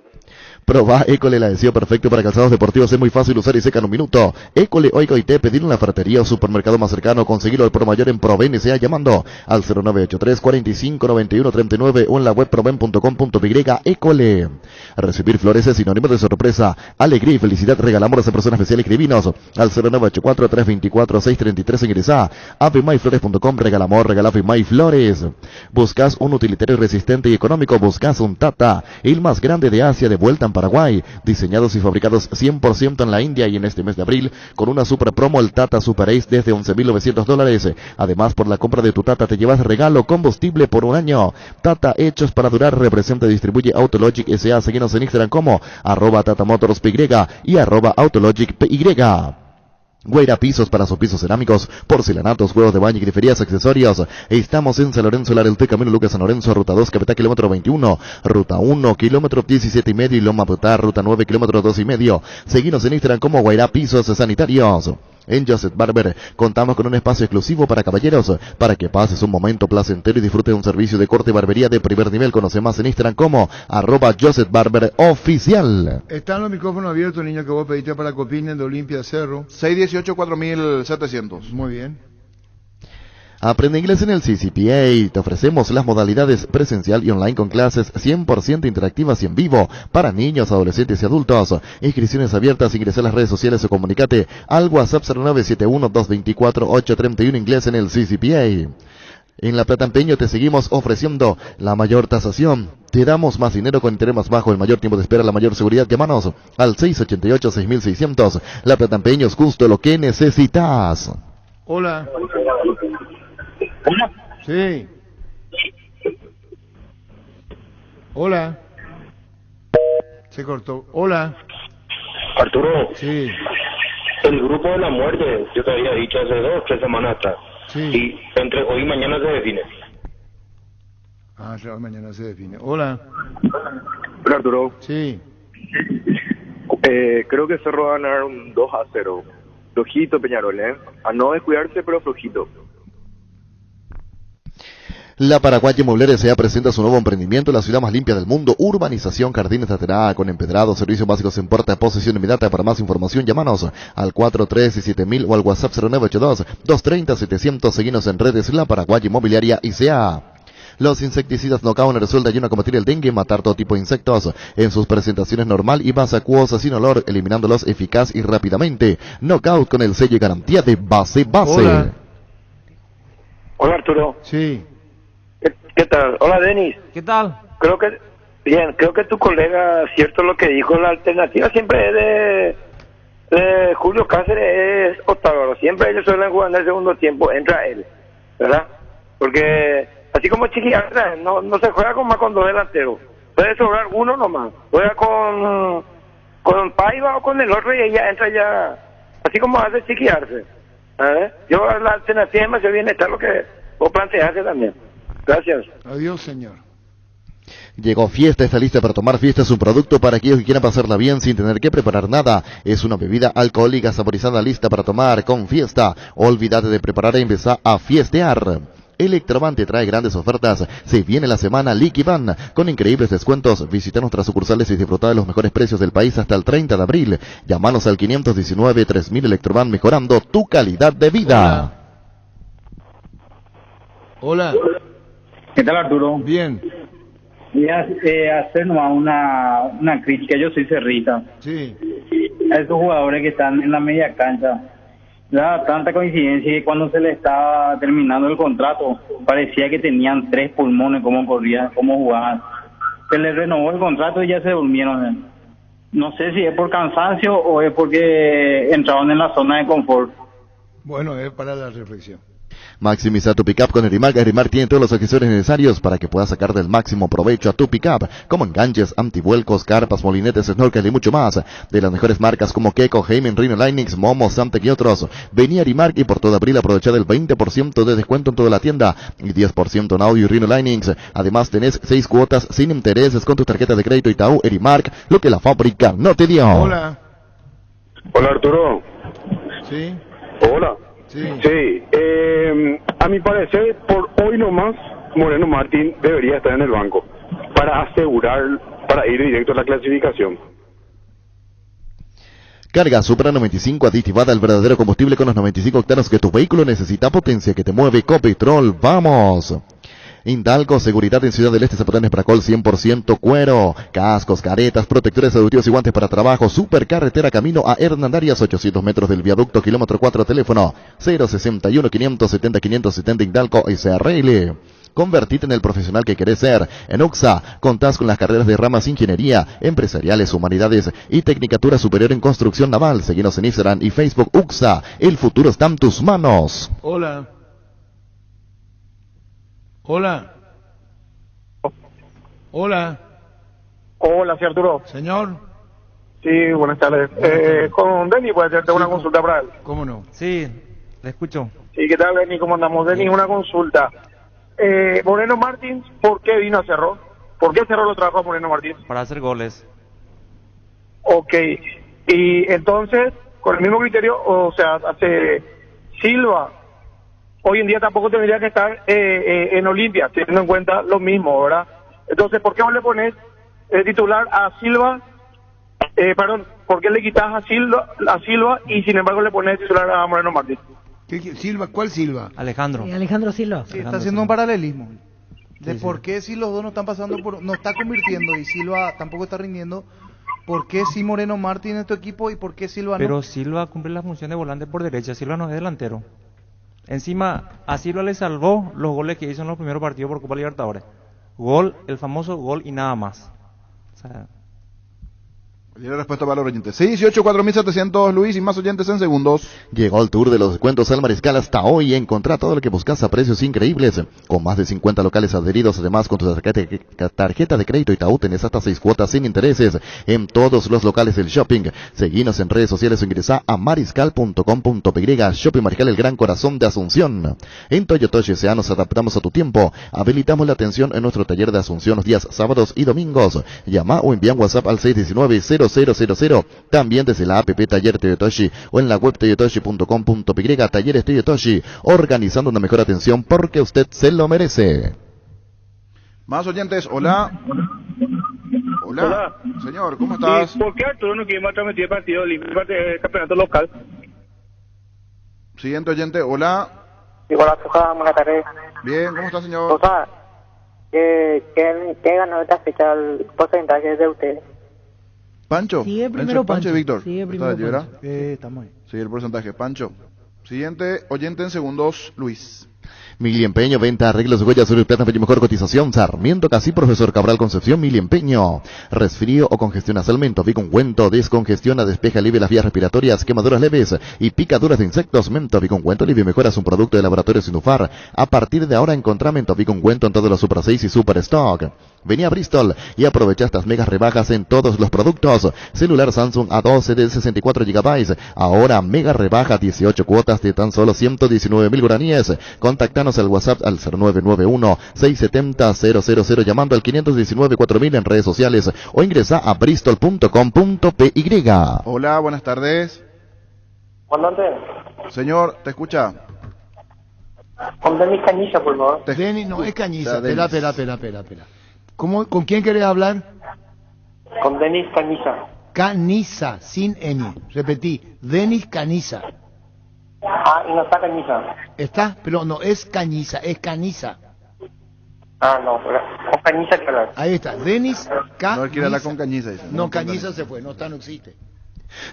Proba École, el adhesivo perfecto para calzados deportivos, es muy fácil usar y seca en un minuto. École, oiga y te pedir en la ferretería o supermercado más cercano, conseguirlo al por mayor en Proven, sea llamando al 0983 45 91 39 o en la web proven.com.py. École. Recibir flores es sinónimo de sorpresa, alegría y felicidad. Regalamos a personas especiales. Escribinos al 0984 324 633. Ingresa a FIMAYFlores.com. Regalamos, regala FIMAY Flores. Buscas un utilitario resistente y económico, buscas un Tata, el más grande de Asia, de vuelta en Paraguay, diseñados y fabricados 100% en la India, y en este mes de abril con una super promo, el Tata Super Ace desde $11,900. Además, por la compra de tu Tata te llevas regalo combustible por un año. Tata, hechos para durar. Representa y distribuye Autologic S.A. Seguinos en Instagram como @TataMotorsPY y @AutologicPY. Guaira Pisos para sus pisos cerámicos, porcelanatos, juegos de baño y griferías, accesorios. Estamos en San Lorenzo, Larelté, Camino Lucas, San Lorenzo, ruta 2, Capital, kilómetro 21, ruta 1, kilómetro 17,5 y Loma Butá, ruta 9, kilómetro 2,5. Seguinos en Instagram como Guaira Pisos Sanitarios. En Joseph Barber contamos con un espacio exclusivo para caballeros, para que pases un momento placentero y disfrutes de un servicio de corte y barbería de primer nivel. Conoce más en Instagram como @Joseph Barber Oficial. Están los micrófonos abiertos, niño, que vos pediste para que opinen de Olimpia Cerro. 618-4700. Muy bien. Aprende inglés en el CCPA. Te ofrecemos las modalidades presencial y online con clases 100% interactivas y en vivo para niños, adolescentes y adultos. Inscripciones abiertas. Ingresa a las redes sociales o comunicate al WhatsApp 0971-224-831. Inglés en el CCPA. En La Plata Empeño te seguimos ofreciendo la mayor tasación. Te damos más dinero con interés más bajo, el mayor tiempo de espera, la mayor seguridad. Llámanos al 688-6600. La Plata Empeño es justo lo que necesitas. Hola. Sí. Hola. Se cortó. Hola. Arturo. Sí. El grupo de la muerte, yo te había dicho hace 2 o 3 semanas atrás. Sí. Y entre hoy y mañana se define. Ah, ya mañana se define. Hola. Hola Arturo. Sí. Creo que Cerro va a ganar un 2-0. Flojito Peñarol, a no descuidarse, pero flojito. La Paraguay Inmobiliaria S.A. presenta su nuevo emprendimiento, la ciudad más limpia del mundo, urbanización Jardines Taterá, con empedrados, servicios básicos en puerta, posesión inmediata. Para más información, llámanos al 437.000 o al WhatsApp 0982-230-700. Seguinos en redes, La Paraguay Inmobiliaria S.A. Los insecticidas Knockout resuelven ayudan a combatir el dengue, matar todo tipo de insectos en sus presentaciones normal y más acuosa sin olor, eliminándolos eficaz y rápidamente. Knockout con el sello y garantía de base. Hola. Hola Arturo. Sí. ¿Qué tal? Hola Denis. ¿Qué tal? Creo que tu colega, cierto lo que dijo, la alternativa siempre es de Julio Cáceres, es Otávaro. Siempre ellos suelen jugar en el segundo tiempo, entra él, ¿verdad? Porque así como Chiqui Arce, no se juega con 2 delanteros. Puede sobrar uno nomás. Juega con Paiva o con el otro y ella entra ya, así como hace Chiqui Arce. Yo la alternativa me hace bien está lo que vos planteaste también. Gracias. Adiós, señor. Llegó Fiesta, está lista para tomar. Fiesta es un producto para aquellos que quieran pasarla bien sin tener que preparar nada. Es una bebida alcohólica saborizada lista para tomar con Fiesta. Olvídate de preparar y empezar a fiestear. Electroban te trae grandes ofertas. Se viene la semana Liquiban con increíbles descuentos. Visita nuestras sucursales y disfruta de los mejores precios del país hasta el 30 de abril. Llámanos al 519-3000 Electroban, mejorando tu calidad de vida. Hola. ¿Qué tal Arturo? Bien. Voy a hacer nomás una crítica, yo soy cerrita. Sí. A esos jugadores que están en la media cancha. Da tanta coincidencia que cuando se les estaba terminando el contrato, parecía que tenían 3 pulmones, cómo corrían, cómo jugaban. Se les renovó el contrato y ya se durmieron. No sé si es por cansancio o es porque entraban en la zona de confort. Bueno, es para la reflexión. Maximiza tu pickup con Erimark. Erimark tiene todos los accesorios necesarios para que puedas sacar del máximo provecho a tu pickup, como enganches, antivuelcos, carpas, molinetes, snorkel y mucho más, de las mejores marcas como Keco, Heyman, Rhino Linux, Momo, Samtec y otros. Vení a Erimark y por todo abril aprovechar el 20% de descuento en toda la tienda y 10% en audio y Rhino Linux. Además tenés 6 cuotas sin intereses con tu tarjeta de crédito Itaú. Erimark, lo que la fábrica no te dio. Hola. Hola Arturo. Sí. Hola. Sí. A mi parecer, por hoy nomás, Moreno Martín debería estar en el banco para para ir directo a la clasificación. Carga Supra 95 aditivada, el verdadero combustible con los 95 octanos que tu vehículo necesita, potencia que te mueve. Copetrol, vamos. Indalco, seguridad en Ciudad del Este, zapatones Pracol 100% cuero, cascos, caretas, protectores auditivos y guantes para trabajo. Supercarretera camino a Hernandarias, 800 metros del viaducto, kilómetro 4, teléfono 061 570 570 Indalco SRL. Convertite en el profesional que querés ser. En UXA, contás con las carreras de ramas Ingeniería, Empresariales, Humanidades y Tecnicatura Superior en Construcción Naval. Seguinos en Instagram y Facebook. UXA, el futuro está en tus manos. Hola. Hola. Hola. Hola, sí Arturo. Señor. Sí, buenas tardes. Con Denis, ¿puede hacerte una consulta para él? ¿Cómo no? Sí, le escucho. Sí, ¿qué tal Denis? ¿Cómo andamos? Denis, una consulta. Moreno Martín, ¿por qué vino a Cerro? ¿Por qué Cerro lo trajo a Moreno Martín? Para hacer goles. Ok. Y entonces, con el mismo criterio, o sea, hace Silva hoy en día tampoco tendría que estar en Olimpia, teniendo en cuenta lo mismo, ¿verdad? Entonces, ¿por qué vos le pones titular a Silva? ¿Por qué le quitas a Silva y sin embargo le pones titular a Moreno Martín? ¿Silva? ¿Cuál Silva? Alejandro. Alejandro Silva. Sí, está haciendo un paralelismo de por qué si los dos no están pasando no está convirtiendo y Silva tampoco está rindiendo. ¿Por qué si Moreno Martín es tu equipo y por qué Silva no? Pero Silva cumple la función de volante por derecha. Silva no es delantero. Encima, a Silva le salvó los goles que hizo en los primeros partidos por Copa Libertadores. Gol, el famoso gol y nada más. O sea, Tiene respuesta para los oyentes. 618-4700, Luis, y más oyentes en segundos. Llegó el tour de los descuentos al Mariscal hasta hoy. Encontrá todo lo que buscas a precios increíbles. Con más de 50 locales adheridos, además con tu tarjeta de crédito Itaú tenés hasta 6 cuotas sin intereses en todos los locales del shopping. Seguinos en redes sociales o ingresá a mariscal.com.py. Shopping Mariscal, el gran corazón de Asunción. En Toyotoshi S.A. nos adaptamos a tu tiempo. Habilitamos la atención en nuestro taller de Asunción los días sábados y domingos. Llama o envía un WhatsApp al 619-0000. También desde la app Taller Toyotoshi o en la web toyotoshi.com.py. Talleres Toyotoshi, organizando una mejor atención porque usted se lo merece. Más oyentes, hola. Hola. Señor, ¿cómo estás? ¿Por qué Arturo no quiere más transmitir el partido del campeonato local? Siguiente oyente, hola. Hola, buenas tardes. Bien, ¿cómo está, señor? O sea, ¿qué ganó esta fecha el porcentaje de ustedes? Pancho. Sigue primero Pancho y Víctor. Sigue primero ¿Está allí, verdad? Pancho. Estamos ahí. Sigue el porcentaje. Pancho. Siguiente oyente en segundos, Luis. Mili Empeño, venta, arreglos, huellas, sur y plata, mejor cotización. Sarmiento, casi Profesor Cabral Concepción, Mili Empeño. Resfrío o congestión nasal, Mentofric ungüento, descongestiona, despeja, alivia las vías respiratorias, quemaduras leves y picaduras de insectos. Mentofric ungüento, alivia y mejora, es un producto de laboratorio Sinufar. A partir de ahora encontrá Mentofric ungüento en todos los Super 6 y Super Stock. Vení a Bristol y aprovecha estas megas rebajas en todos los productos. Celular Samsung A12 de 64 GB. Ahora mega rebaja, 18 cuotas de tan solo 119.000 guaraníes. Contactanos al WhatsApp al 0991-670-000 llamando al 519-4000 en redes sociales o ingresa a bristol.com.py. Hola, buenas tardes. ¿Cuándo? Señor, ¿te escucha? Con Denis Cañiza, por favor. Denis, no, es Cañiza. Espera. ¿Cómo, ¿Con quién querés hablar? Con Denis Cañiza. Caniza, sin ñ. Repetí, Denis Caniza. Ah, y no está Cañiza. ¿Está? Pero no es Cañiza, es Caniza. Ah, no, pero con Cañiza que hablar. Ahí está, Denis Cañiza. No, él quiere hablar con Cañiza. Dice. No, Cañiza se fue, no está, no existe.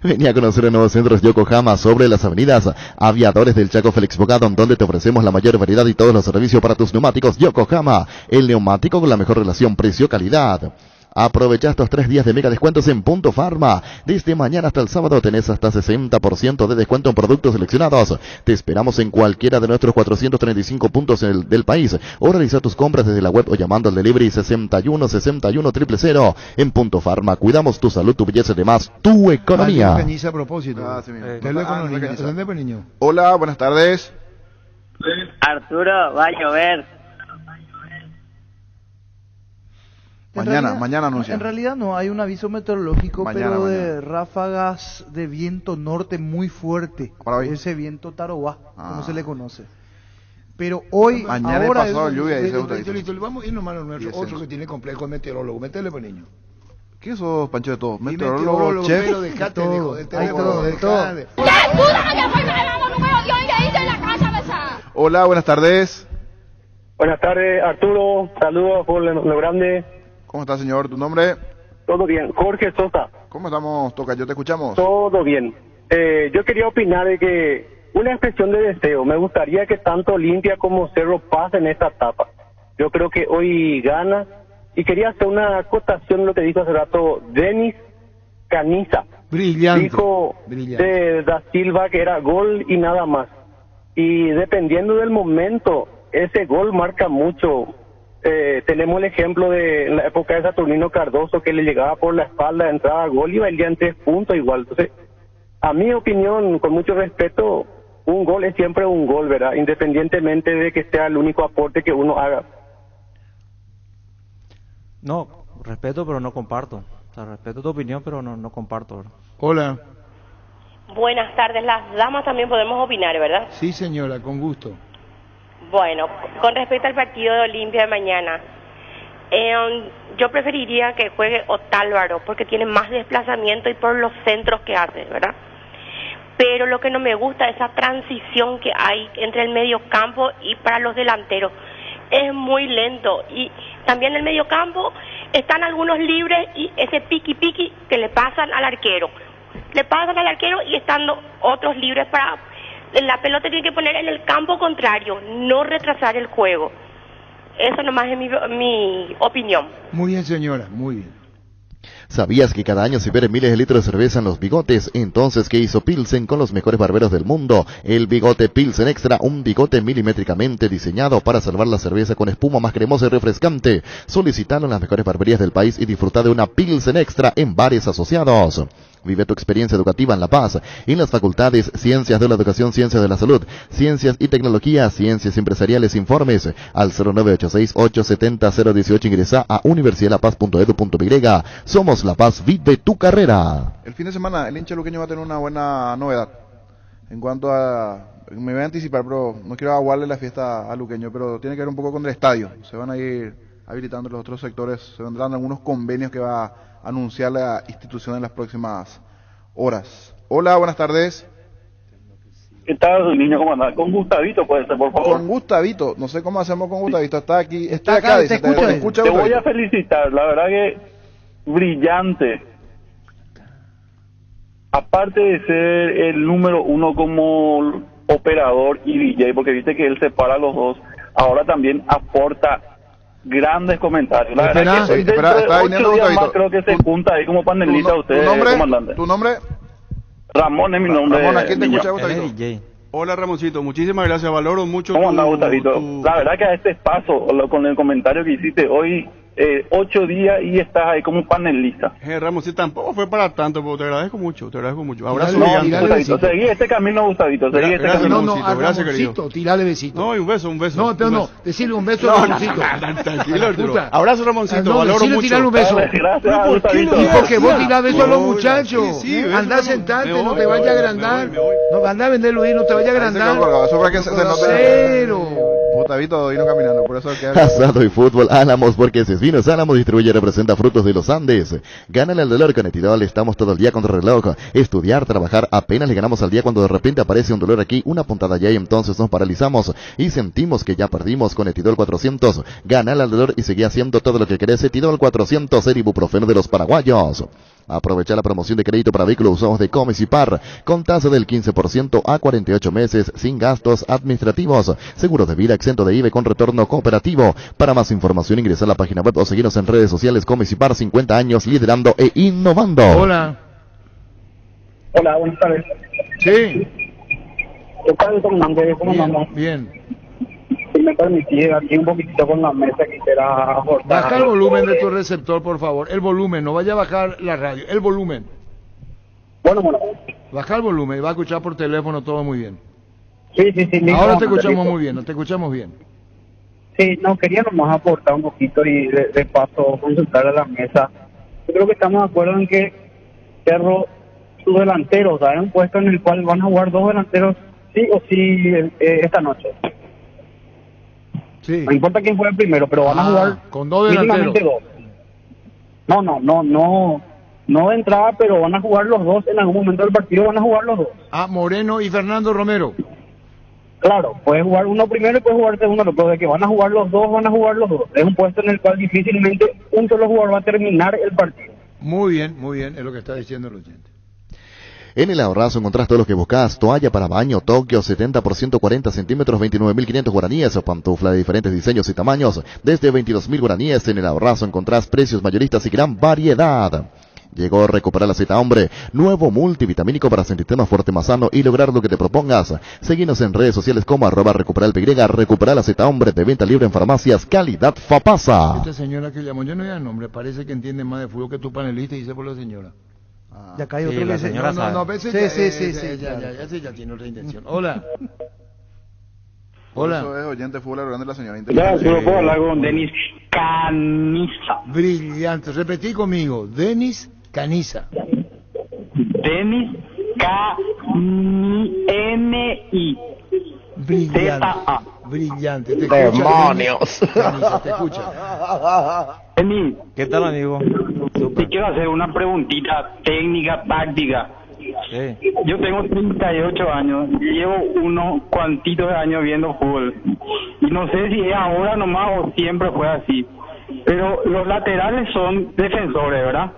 Vení a conocer el nuevo centro Yokohama sobre las avenidas Aviadores del Chaco Félix Bogado, donde te ofrecemos la mayor variedad y todos los servicios para tus neumáticos. Yokohama, el neumático con la mejor relación precio-calidad. Aprovecha estos 3 días de mega descuentos en Punto Farma. Desde mañana hasta el sábado tenés hasta 60% de descuento en productos seleccionados. Te esperamos en cualquiera de nuestros 435 puntos del país. O realiza tus compras desde la web o llamando al delivery 61 61 000. En Punto Farma cuidamos tu salud, tu belleza y demás, tu economía. Cañiza a propósito. Niño. Hola, buenas tardes. Arturo, va a llover. Mañana anuncia. En realidad no, hay un aviso meteorológico, Mañana. de ráfagas de viento norte muy fuerte. Ese viento tarobá, como se le conoce. Pero hoy, mañana ahora pasado lluvia, dice Listo, vamos a irnos malo nuestro. Otro que tiene complejo es meteorólogo. Métele, pues, niño. ¿Qué sos, Pancho, de todo? Meteorólogo, chef. pero dejate, hay todo, de todo. Hola, buenas tardes. Buenas tardes, Arturo. Saludos por lo grande. ¿Cómo está, señor? ¿Tu nombre? Todo bien. Jorge Sosa. ¿Cómo estamos, Tocayo? ¿Te escuchamos? Todo bien. Yo quería opinar de que una expresión de deseo. Me gustaría que tanto Olimpia como Cerro pasen esta etapa. Yo creo que hoy gana. Y quería hacer una acotación de lo que dijo hace rato Denis Caniza. Brillante. Dijo de Da Silva que era gol y nada más. Y dependiendo del momento, ese gol marca mucho. Tenemos el ejemplo de en la época de Saturnino Cardoso, que le llegaba por la espalda, entraba a gol y valía en 3 puntos igual. Entonces, a mi opinión, con mucho respeto, un gol es siempre un gol, ¿verdad? Independientemente de que sea el único aporte que uno haga. no, respeto, pero no comparto. O sea, respeto tu opinión, pero no comparto, ¿verdad? Hola. Buenas tardes, las damas también podemos opinar, ¿verdad? Sí, señora, con gusto. Bueno, con respecto al partido de Olimpia de mañana, yo preferiría que juegue Otálvaro porque tiene más desplazamiento y por los centros que hace, ¿verdad? Pero lo que no me gusta es esa transición que hay entre el medio campo y para los delanteros. Es muy lento y también en el medio campo están algunos libres y ese piqui que le pasan al arquero. Le pasan al arquero y están otros libres para La pelota tiene que poner en el campo contrario, no retrasar el juego. Eso nomás es mi opinión. Muy bien, señora, muy bien. ¿Sabías que cada año se pierden miles de litros de cerveza en los bigotes? Entonces, ¿qué hizo Pilsen con los mejores barberos del mundo? El bigote Pilsen Extra, un bigote milimétricamente diseñado para salvar la cerveza con espuma más cremosa y refrescante. Solicitalo en las mejores barberías del país y disfruta de una Pilsen Extra en bares asociados. Vive tu experiencia educativa en La Paz, en las facultades Ciencias de la Educación, Ciencias de la Salud, Ciencias y Tecnología, Ciencias Empresariales. Informes al 0986-870-018. Ingresa a universidadlapaz.edu.py. Somos La Paz, vive tu carrera. El fin de semana el hincha luqueño va a tener una buena novedad. En cuanto a... Me voy a anticipar, pero no quiero aguarle la fiesta a luqueño, pero tiene que ver un poco con el estadio. Se van a ir habilitando los otros sectores, se vendrán algunos convenios que va a anunciar la institución en las próximas horas. Hola, buenas tardes. ¿Qué tal, niño? ¿Cómo andás? Con Gustavito puede ser, por favor. Con Gustavito, no sé cómo hacemos con Gustavito, está aquí, estoy acá, dice, te escucha. Te voy a felicitar, la verdad que brillante. Aparte de ser el número uno como operador y DJ, porque viste que él separa a los dos, ahora también aporta grandes comentarios. La verdad que espera, está viniendo Gustavito. creo que se junta ahí como panelista usted, comandante. ¿Tu nombre? Ramón es mi nombre. Ramón, ¿a quién te escucha, Gustavito? Hola, Ramoncito, muchísimas gracias, valoro mucho. ¿Cómo anda, Gustavito? La verdad que a este paso, con el comentario que hiciste hoy, 8 días y estás ahí como panelista. Ramoncito, tampoco fue para tanto, pero te agradezco mucho, Abrazo Gustavito, seguí este camino, Gustavito, seguí este camino. No, gracias, querido. Tirale besito. No, y un beso. No, decirle un beso a Ramoncito. Tranquilo, Arturo. Abrazo, Ramoncito, valoro mucho. Tirale un beso. Gracias, Gustavito. Y porque vos tirás beso a los muchachos. Andá sentarte, no te vayas a agrandar. No, andá a vender Luis, no te vayas a agrandar. Eso para que se note. Cero. Gustavito vino caminando, por eso que... Asado y fútbol Álamos, porque Cesvinos Álamos distribuye y representa frutos de los Andes. Gánale al dolor con Etidol, estamos todo el día contra el reloj. Estudiar, trabajar, apenas le ganamos al día cuando de repente aparece un dolor aquí, una puntada allá y entonces nos paralizamos y sentimos que ya perdimos con Etidol 400. Gánale al dolor y seguí haciendo todo lo que querés. Etidol 400, el ibuprofeno de los paraguayos. Aprovecha la promoción de crédito para vehículos usados de Comes y Par, con tasa del 15% a 48 meses, sin gastos administrativos. Seguro de vida exento de IVA con retorno cooperativo. Para más información ingresa a la página web o seguirnos en redes sociales. Comes y Par, 50 años liderando e innovando. Hola. Hola, buenas tardes. Sí. ¿Qué tal, comandante? ¿Cómo andamos? Bien. Si me permitís, aquí un poquitito con la mesa quisiera aportar. Baja el volumen de tu receptor, por favor. El volumen, no vaya a bajar la radio. El volumen. Bueno. Baja el volumen y va a escuchar por teléfono todo muy bien. Sí. Ahora te escuchamos muy bien, no te escuchamos bien. Sí, no, quería nomás aportar un poquito y de paso consultar a la mesa. Yo creo que estamos de acuerdo en que Cerro, su delantero, es un puesto en el cual van a jugar dos delanteros sí o sí esta noche. Sí. No importa quién juegue primero, pero van a jugar con dos delanteros. No de entrada, pero van a jugar los dos en algún momento del partido, van a jugar los dos. Moreno y Fernando Romero. Claro, puede jugar uno primero y puede jugar segundo, pero de que van a jugar los dos. Es un puesto en el cual difícilmente un solo jugador va a terminar el partido. Muy bien, es lo que está diciendo el oyente. En el Ahorrazo encontrás todo lo que buscas: toalla para baño Tokio 70% 40 centímetros, 29.500 guaraníes, o pantufla de diferentes diseños y tamaños desde 22.000 guaraníes. En el Ahorrazo encontrás precios mayoristas y gran variedad. Llegó a Recuperar la Z Hombre, nuevo multivitamínico para sentirte más fuerte, más sano y lograr lo que te propongas. Seguinos en redes sociales como @recuperalpy, Recuperar la Z Hombre, de venta libre en farmacias, calidad Fapasa. Esta señora que llamó, yo no diga el nombre, parece que entiende más de fútbol que tu panelista, y dice por la señora. Y acá hay otro que sí, ya tiene otra intención. Hola. Eso es oyente de fútbol grande la señora. Ya, yo puedo hablar con Denis Caniza. Brillante, repetí conmigo, Denis Caniza. Denis K-N-I. Brillante, te escucha. ¡Demonios! Caniza, te escucha. Denis, ¿qué tal, amigo? Te quiero hacer una preguntita técnica, táctica. Sí. Yo tengo 38 años, llevo unos cuantitos de años viendo fútbol. Y no sé si es ahora nomás o siempre fue así. Pero los laterales son defensores, ¿verdad?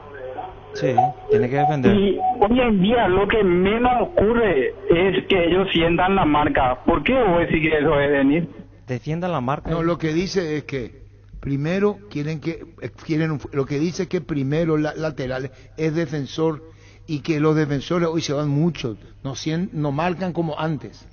Sí, tiene que defender. Y hoy en día lo que menos ocurre es que ellos sientan la marca. ¿Por qué vos decís que eso es, Denis? Defiendan la marca. No, lo que dice es que primero lo que dice es que primero lateral es defensor y que los defensores hoy se van mucho, no marcan como antes.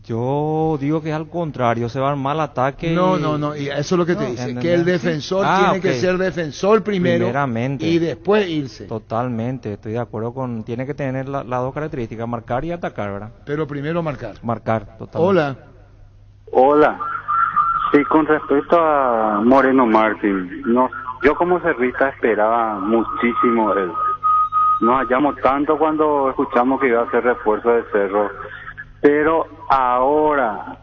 Yo digo que es al contrario, se va al mal ataque. No, y eso es lo que te dice, que el defensor tiene que ser defensor primeramente y después irse. Totalmente, estoy de acuerdo con, tiene que tener las dos características, marcar y atacar, ¿verdad? Pero primero marcar. Marcar, totalmente. Hola. Sí, con respecto a Moreno Martín, yo como cerrista esperaba muchísimo de él. Nos hallamos tanto cuando escuchamos que iba a ser refuerzo de Cerro. Pero ahora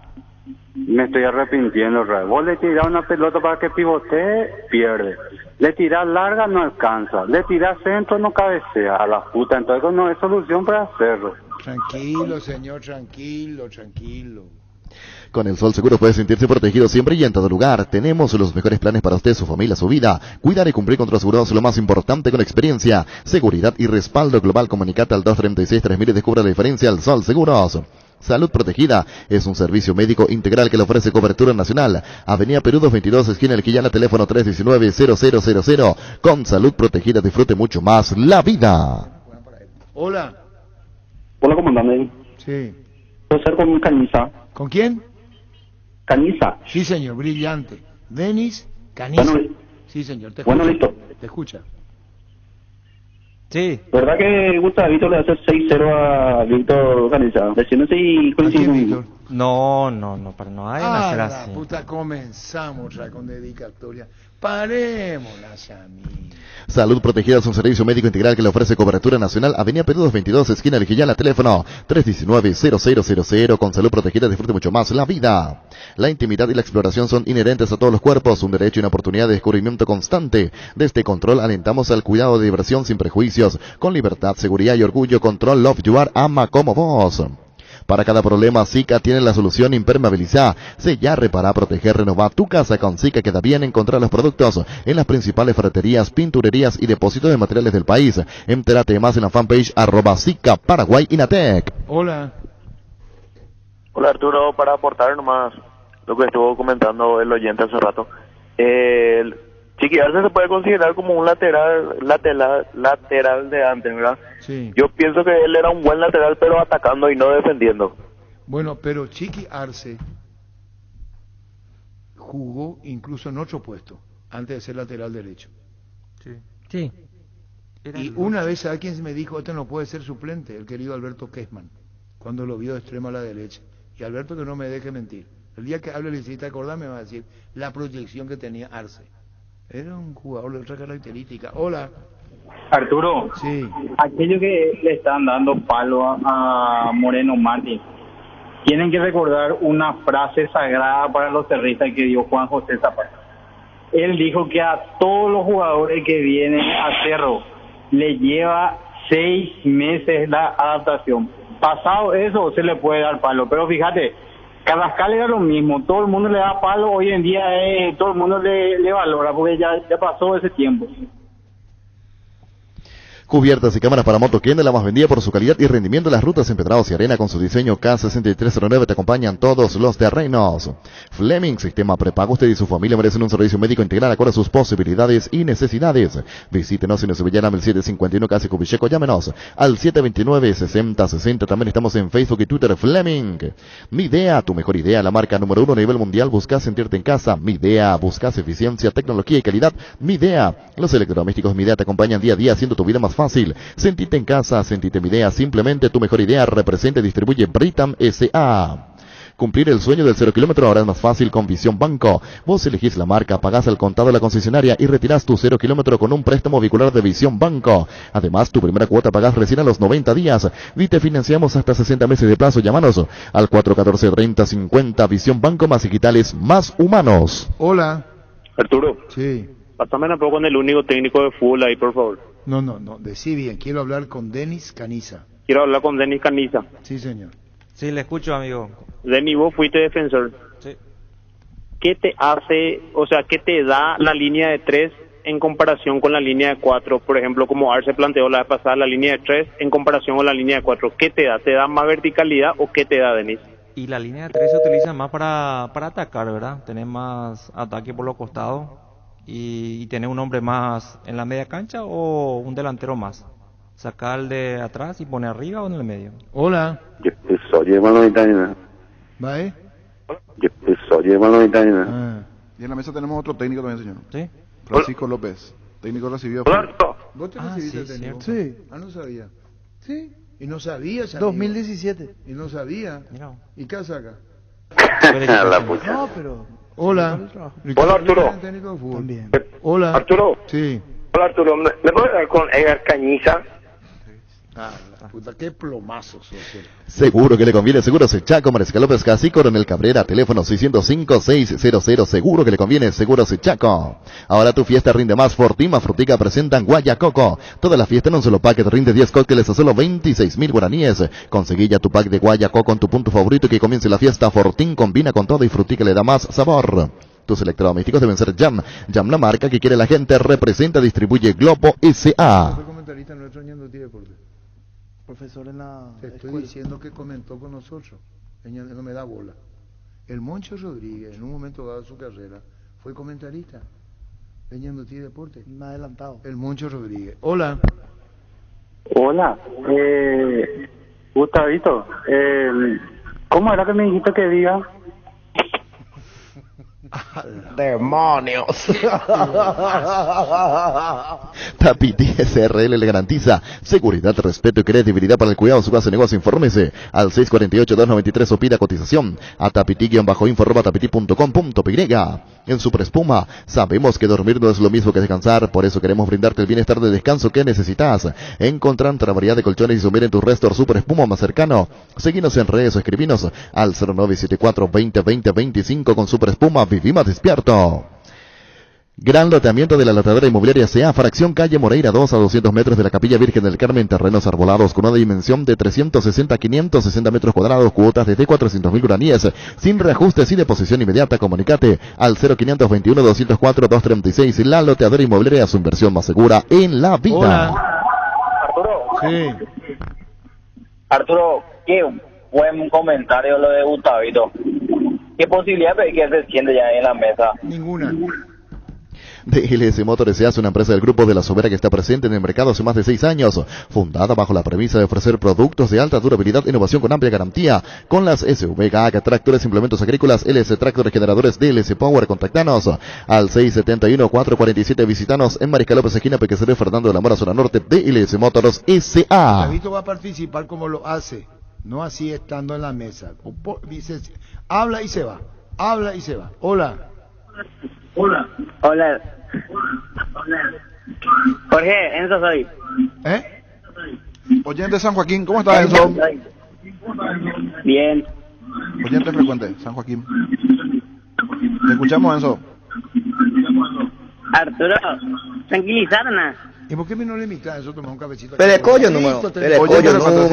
me estoy arrepintiendo, Ray. Vos le tirás una pelota para que pivotee, pierde. Le tirás larga, no alcanza. Le tirás centro, no cabecea. A la puta, entonces no es solución para hacerlo. Tranquilo, señor, tranquilo. Con el Sol Seguro puede sentirse protegido siempre y en todo lugar. Tenemos los mejores planes para usted, su familia, su vida. Cuidar y cumplir con tus asegurados es lo más importante con experiencia, seguridad y respaldo global. Comunicate al 236-3000 y descubra la diferencia. El Sol Seguros. Salud Protegida es un servicio médico integral que le ofrece cobertura nacional. Avenida Perú 222, esquina El Quillana, teléfono 319-0000. Con Salud Protegida disfrute mucho más la vida. Hola, comandante. sí. ¿Puedo ser con Caniza? ¿Con quién? Caniza. Sí, señor, brillante. Denis Caniza. Bueno, sí, señor, te escucha. Bueno, listo. Te escucha. Sí. ¿Verdad que Gustavito le hace 6-0 a Víctor Caniza? Decime si coincide. No, para no hay una ser así. Puta, comenzamos ya con dedicatoria. Parémonos a mí. Salud Protegida es un servicio médico integral que le ofrece cobertura nacional. Avenida Perú 222, esquina El Quillana, teléfono 319-0000. Con Salud Protegida disfrute mucho más la vida. La intimidad y la exploración son inherentes a todos los cuerpos, un derecho y una oportunidad de descubrimiento constante. Desde Control alentamos al cuidado de diversión sin prejuicios, con libertad, seguridad y orgullo. Control Love You Are, ama como vos. Para cada problema, Zika tiene la solución. Impermeabilizar, sellar, reparar, proteger, renovar tu casa con Zika. Queda bien encontrar los productos en las principales ferreterías, pinturerías y depósitos de materiales del país. Entérate más en la fanpage @Zika Paraguay Inatec. Hola. Hola Arturo, para aportar nomás lo que estuvo comentando el oyente hace rato. Chiqui Arce se puede considerar como un lateral de antes, ¿verdad? Sí. Yo pienso que él era un buen lateral, pero atacando y no defendiendo. Bueno, pero Chiqui Arce jugó incluso en otro puesto, antes de ser lateral derecho. Sí. Y una vez alguien me dijo, este no puede ser suplente, el querido Alberto Kessman, cuando lo vio de extremo a la derecha. Y Alberto, que no me deje mentir, el día que hable le necesita acordar, me va a decir la proyección que tenía Arce. Era un jugador de otra característica. Hola. Arturo, sí. Aquello que le están dando palo a Moreno Martín, tienen que recordar una frase sagrada para los cerristas que dio Juan José Zapata. Él dijo que a todos los jugadores que vienen a Cerro le lleva 6 meses la adaptación. Pasado eso se le puede dar palo, pero fíjate, Carrascal era lo mismo, todo el mundo le da palo, hoy en día todo el mundo le valora, porque ya pasó ese tiempo. Cubiertas y cámaras para moto Kenda, la más vendida por su calidad y rendimiento. Las rutas empedrados y arena con su diseño K6309 te acompañan todos los terrenos. Fleming, sistema prepago. Usted y su familia merecen un servicio médico integral acorde a sus posibilidades y necesidades. Visítenos en Sevillana 1751, casi Cubicheco. Llámenos al 729-6060. También estamos en Facebook y Twitter. Fleming. Mi Idea, tu mejor idea, la marca número 1 a nivel mundial. Buscas sentirte en casa. Mi Idea, buscas eficiencia, tecnología y calidad. Mi Idea. Los electrodomésticos Mi Idea te acompañan día a día haciendo tu vida más fácil. Sentite en casa, sentite Mi Idea, simplemente tu mejor idea. Representa y distribuye Britam S.A. Cumplir el sueño del 0 kilómetro ahora es más fácil con Visión Banco. Vos elegís la marca, pagás al contado de la concesionaria y retirás tu 0 kilómetro con un préstamo vehicular de Visión Banco. Además, tu primera cuota pagás recién a los 90 días. Y te financiamos hasta 60 meses de plazo. Llámanos al 414-3050. Visión Banco, más digitales, más humanos. Hola. Arturo. Sí. Pásame un poco con el único técnico de fútbol ahí, por favor. No, decí bien, quiero hablar con Denis Caniza. Quiero hablar con Denis Caniza. Sí, señor. Sí, le escucho, amigo. Denis, vos fuiste defensor. Sí. ¿Qué te hace, qué te da la línea de 3 en comparación con la línea de 4, por ejemplo, como Arce planteó la vez pasada, la línea de 3 en comparación con la línea de 4, ¿qué te da? ¿Te da más verticalidad o qué te da, Denis? Y la línea de 3 se utiliza más para atacar, ¿verdad? Tener más ataque por los costados y tener un hombre más en la media cancha o un delantero más. Sacar de atrás y poner arriba o en el medio. Hola. ¿Va, Y en la mesa tenemos otro técnico también, señor. Sí. Francisco López, técnico recibido. ¿Vos te recibiste técnico? Sí. Ah, no sabía. Sí. Y no sabía, 2017. Y no sabía. Mira. ¿Y qué saca? No, pero... Hola. Hola, Arturo. También. Hola. Arturo. Sí. Hola, Arturo. ¿Me puedes hablar con Edgar Cañiza? Ah, la puta, qué plomazo sos. Seguro que le conviene, Seguros Chaco, Mariscal López Casi, Coronel Cabrera, teléfono 605-600, seguro que le conviene, Seguros Chaco. Ahora tu fiesta rinde más, Fortima Frutica presentan Guayacoco. Toda la fiesta en un solo paquete rinde 10 cócteles a solo 26.000 guaraníes. Conseguí ya tu pack de Guayacoco en tu punto favorito y que comience la fiesta. Fortín combina con todo y Frutica le da más sabor. Tus electrodomésticos deben ser Jam. Jam, la marca que quiere la gente, representa, distribuye Globo S.A. Fue comentarista nuestro Ñando Deporte. Profesor en la Te estoy escuela. diciendo que comentó con nosotros. Ella no me da bola. El Moncho Rodríguez, en un momento dado de su carrera, fue comentarista en Ñando Deporte. Me ha adelantado. El Moncho Rodríguez. Hola. Hola, Gustavito, ¿cómo era que me dijiste que diga? ¡Demonios! Tapiti SRL le garantiza seguridad, respeto y credibilidad para el cuidado de su base de negocio. Infórmese al 648-293 o pida cotización a tapiti-info@tapiti.com.py. En Super Espuma sabemos que dormir no es lo mismo que descansar, por eso queremos brindarte el bienestar de descanso que necesitas. Encontrá otra variedad de colchones y sumir en tu resto Super Espuma más cercano. Seguinos en redes o escribinos al 0974-2020-25 con Super Espuma. Viví más despierto. Gran loteamiento de la Loteadora Inmobiliaria S.A. Fracción Calle Moreira 2 a 200 metros de la Capilla Virgen del Carmen, terrenos arbolados con una dimensión de 360-560 metros cuadrados, cuotas desde 400.000 guaraníes, sin reajuste, sin deposición inmediata. Comunicate al 0521-204-236. La Loteadora Inmobiliaria, su inversión más segura en la vida. Hola. Arturo. Sí. Arturo, qué buen comentario lo de Gustavito. ¿Qué posibilidad hay que se siente ya en la mesa? Ninguna. DLS Motors S.A. es una empresa del Grupo de la Sobera que está presente en el mercado hace más de 6 años, fundada bajo la premisa de ofrecer productos de alta durabilidad e innovación con amplia garantía, con las SUV, GAC, tractores, implementos agrícolas, LS Tractores, generadores, DLS Power. Contactanos al 671-447, visitanos en Mariscal López, esquina Pequesería Fernando de la Mora, zona norte. DLS Motors S.A. David va a participar como lo hace, no así estando en la mesa. Dice, habla y se va, habla y se va. Hola. Hola. Hola. Jorge, Enzo soy. Oyente de San Joaquín, ¿cómo estás, Enzo? Bien. Oyente frecuente, San Joaquín. Te escuchamos, Enzo. Arturo, tranquilizarnos. ¿Y por qué me no le invitas a eso tomar un cafecito? Telecoyo número. Telecoyo número.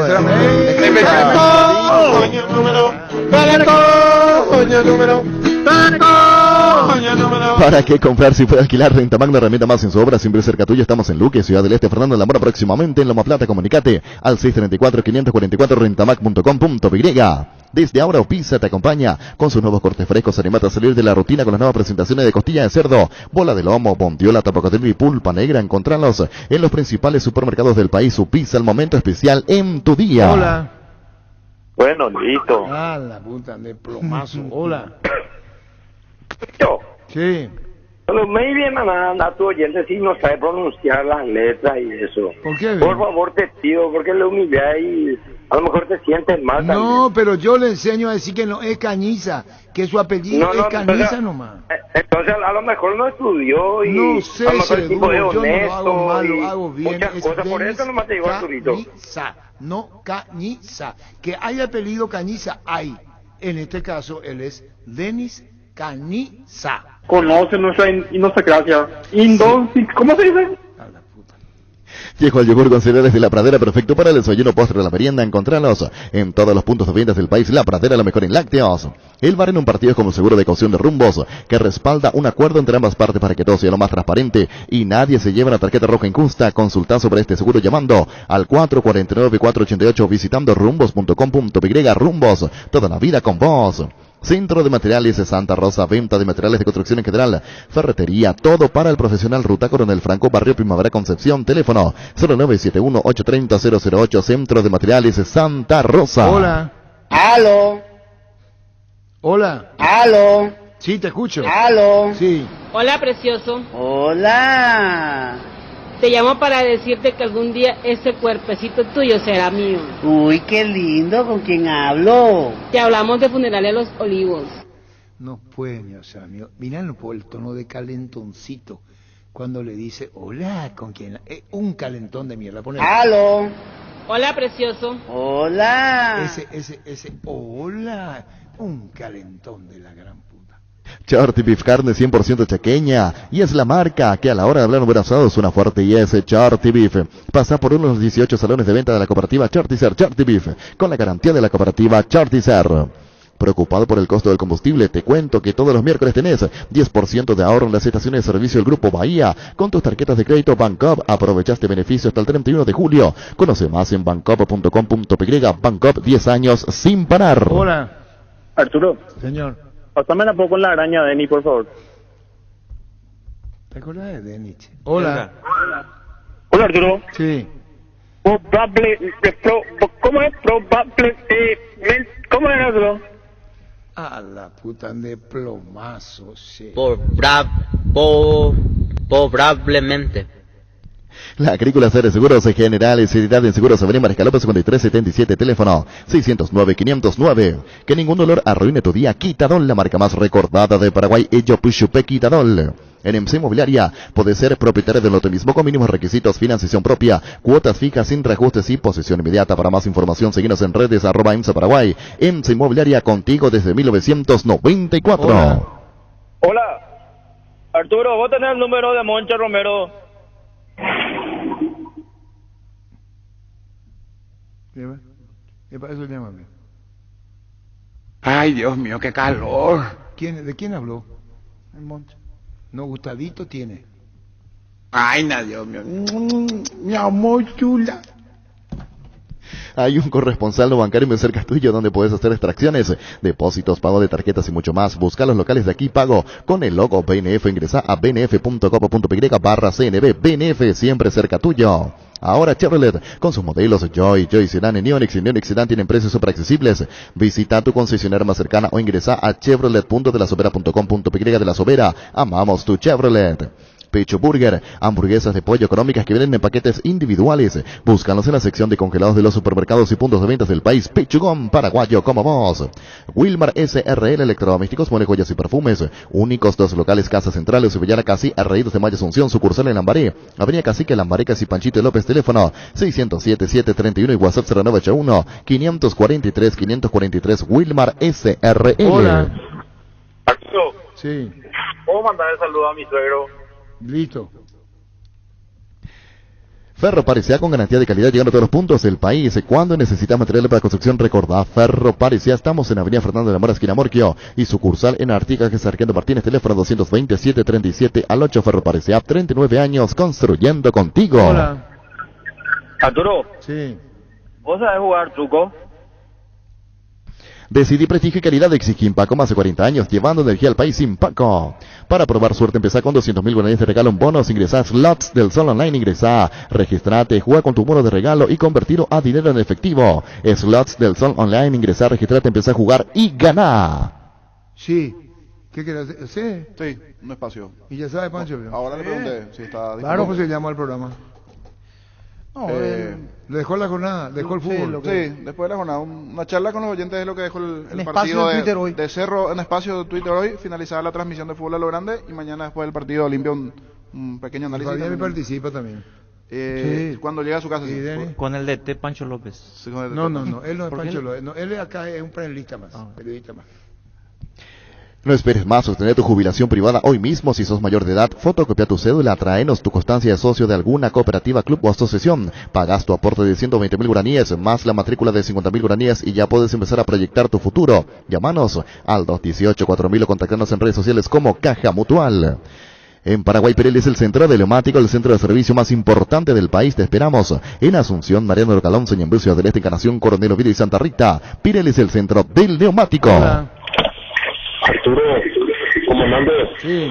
¿Para qué comprar si puede alquilar? Rentamag, la herramienta más en su obra, siempre cerca tuya. Estamos en Luque, Ciudad del Este, Fernando de la Mora, próximamente en Loma Plata. Comunicate al 634-544 rentamag.com.py. Desde ahora Opisa te acompaña con sus nuevos cortes frescos. Animate a salir de la rutina con las nuevas presentaciones de costilla de cerdo, bola de lomo, bondiola, tapacotel y pulpa negra. Encontralos en los principales supermercados del país. Opisa, el momento especial en tu día. Hola. Bueno, listo. Ah, la puta de plomazo. Hola. Yo. Sí. Bueno, muy bien, mamá, a tu oyente si no sabe pronunciar las letras y eso. ¿Por qué? Por favor, te pido, porque la humildad y a lo mejor te sientes mal también. No, pero yo le enseño a decir que no es Cañiza, que su apellido es Cañiza entonces, nomás. Entonces a lo mejor no estudió y no sé, a lo mejor el tipo es yo honesto, no lo hago mal, lo hago bien. Muchas Es cosas, por eso nomás te digo Arturito. Cañiza, no Cañiza. Que hay apellido Cañiza, hay. En este caso, él es Denis Cañiza. Conoce nuestra idiosincrasia. ¿Cómo se dice? Llegó el yogur con cereales de La Pradera, perfecto para el desayuno, postre, la merienda. Encontralos en todos los puntos de ventas del país. La Pradera, lo mejor en lácteos. El bar en un partido es como seguro de caución de Rumbos, que respalda un acuerdo entre ambas partes para que todo sea lo más transparente y nadie se lleve una tarjeta roja injusta. Consulta sobre este seguro llamando al 449-488, visitando rumbos.com.py. Rumbos, toda la vida con vos. Centro de Materiales de Santa Rosa, venta de materiales de construcción en general, ferretería, todo para el profesional. Ruta Coronel Franco, Barrio Primavera, Concepción. Teléfono 0971-830-008, Centro de Materiales de Santa Rosa. Hola. Aló. Hola. Aló. Sí, te escucho. Aló. Sí. Hola, precioso. Hola. Te llamo para decirte que algún día ese cuerpecito tuyo será mío. Uy, qué lindo, ¿con quién hablo? Te hablamos de Funeralia Los Olivos. No puede, mi amigo. Mirá el tono de calentoncito cuando le dice, hola, ¿con quién? Un calentón de mierda. Ponele. Aló. Hola, precioso. Hola. Ese, hola. Un calentón de la gran puta. Charty Beef, carne 100% chaqueña, y es la marca que a la hora de hablar un buen asado suena fuerte, y es Charty Beef. Pasa por uno de los 18 salones de venta de la cooperativa Charticer Charty Beef, con la garantía de la cooperativa Charticer. Preocupado por el costo del combustible, te cuento que todos los miércoles tenés 10% de ahorro en las estaciones de servicio del Grupo Bahía. Con tus tarjetas de crédito Bancop, aprovechaste beneficio hasta el 31 de julio. Conoce más en bancop.com.py. Bancop, 10 años sin parar. Hola. Arturo. Señor. Pásame la poco con la araña de Denny, por favor. ¿Te acuerdas de Denny? Hola. Hola, Arturo. Sí. Probable, ¿cómo es? ¿Cómo es, Arturo? A la puta de plomazo, sí. Probablemente. La Agrícola Seres Seguros Generales, Seriedad en Seguros Avenida Mariscal López 5377, teléfono 609-509. Que ningún dolor arruine tu día. Quitadol, la marca más recordada de Paraguay. Ello Puchupe Quitadol. En MC Inmobiliaria, podés ser propietario del lote mismo con mínimos requisitos, financiación propia, cuotas fijas sin reajustes y posesión inmediata. Para más información, seguinos en redes @EMSA Paraguay. MC Inmobiliaria, contigo desde 1994. Hola. Arturo, ¿vos tenés el número de Moncha Romero? ¿Qué para eso llámame? Ay, Dios mío, qué calor. ¿De quién habló? El Monte. No, Gustavito tiene. Ay, no, Dios mío. Mi amor chula. Hay un corresponsal no bancario muy cerca tuyo donde puedes hacer extracciones, depósitos, pago de tarjetas y mucho más. Busca los locales de Aquí Pago con el logo BNF. Ingresa a bnf.copo.py/CNB. BNF, siempre cerca tuyo. Ahora Chevrolet, con sus modelos Joy Sedan y Neonix Sedan tienen precios súper accesibles. Visita tu concesionaria más cercana o ingresa a chevrolet.delasobera.com.py. De La Sobera, amamos tu Chevrolet. Pecho Burger, hamburguesas de pollo económicas que vienen en paquetes individuales. Búscanos en la sección de congelados de los supermercados y puntos de ventas del país. Pechugón, paraguayo como vos. Wilmar SRL, electrodomésticos, muebles, joyas y perfumes. Únicos 2 locales, Casa Central, Ubillana Casi, Arraídos de Mayo Asunción, sucursal en Lambaré. Avenida Cacique, Lambaré, Casi Panchito López, teléfono 607-731 y WhatsApp 0981-543-543. Wilmar SRL. Hola. Arturo. Sí. ¿Puedo mandar el saludo a mi suegro? Listo. Ferro Parecía, con garantía de calidad, llegando a todos los puntos del país. Cuando necesitas materiales para construcción, recordá Ferro Parecía. Estamos en Avenida Fernando de la Mora, esquina Morquio, y sucursal en Artigas, que Sargento Martínez, teléfono 227-37 Ferro Parecía, 39 años construyendo contigo. Hola. Arturo. Sí. ¿Vos sabés jugar truco? Decidí prestigio y calidad de Exigim Paco, más de 40 años, llevando energía al país sin Paco. Para probar suerte, empezá con 200.000 guaraníes de regalo en bonos. Ingresá a Slots del Sol Online, ingresá, registrate, juega con tu bono de regalo y convertirlo a dinero en efectivo. Slots del Sol Online, ingresá, registrate, empezá a jugar y ganá. Sí. ¿Qué quieres hacer? Sí, un espacio. ¿Y ya sabe, Pancho? Ahora le pregunté si está disponible. Claro, pues se llama al programa. No, le dejó la jornada, dejó el fútbol. Sí, después de la jornada, una charla con los oyentes de lo que dejó el Espacio partido de Twitter hoy. de Cerro, en espacio de Twitter hoy, finalizada la transmisión de fútbol a lo grande, y mañana después del partido limpia un pequeño análisis. Fabián participa también. Sí. Cuando llega a su casa. Sí, con el DT Pancho López. Sí, No, él no es Pancho López. No, él acá es un periodista más. Periodista más. No esperes más, obtener tu jubilación privada hoy mismo. Si sos mayor de edad, fotocopia tu cédula, tráenos tu constancia de socio de alguna cooperativa, club o asociación. Pagas tu aporte de 120.000 guaraníes, más la matrícula de 50.000 guaraníes y ya puedes empezar a proyectar tu futuro. Llámanos al 218-4000 o contactarnos en redes sociales como Caja Mutual. En Paraguay, Pirelli es el centro de neumático, el centro de servicio más importante del país. Te esperamos en Asunción, Mariano del Calón, Ñembucio del Este, Encarnación, Coronel Oviedo y Santa Rita. Pirelli es el centro del neumático. Arturo, comandante. Sí.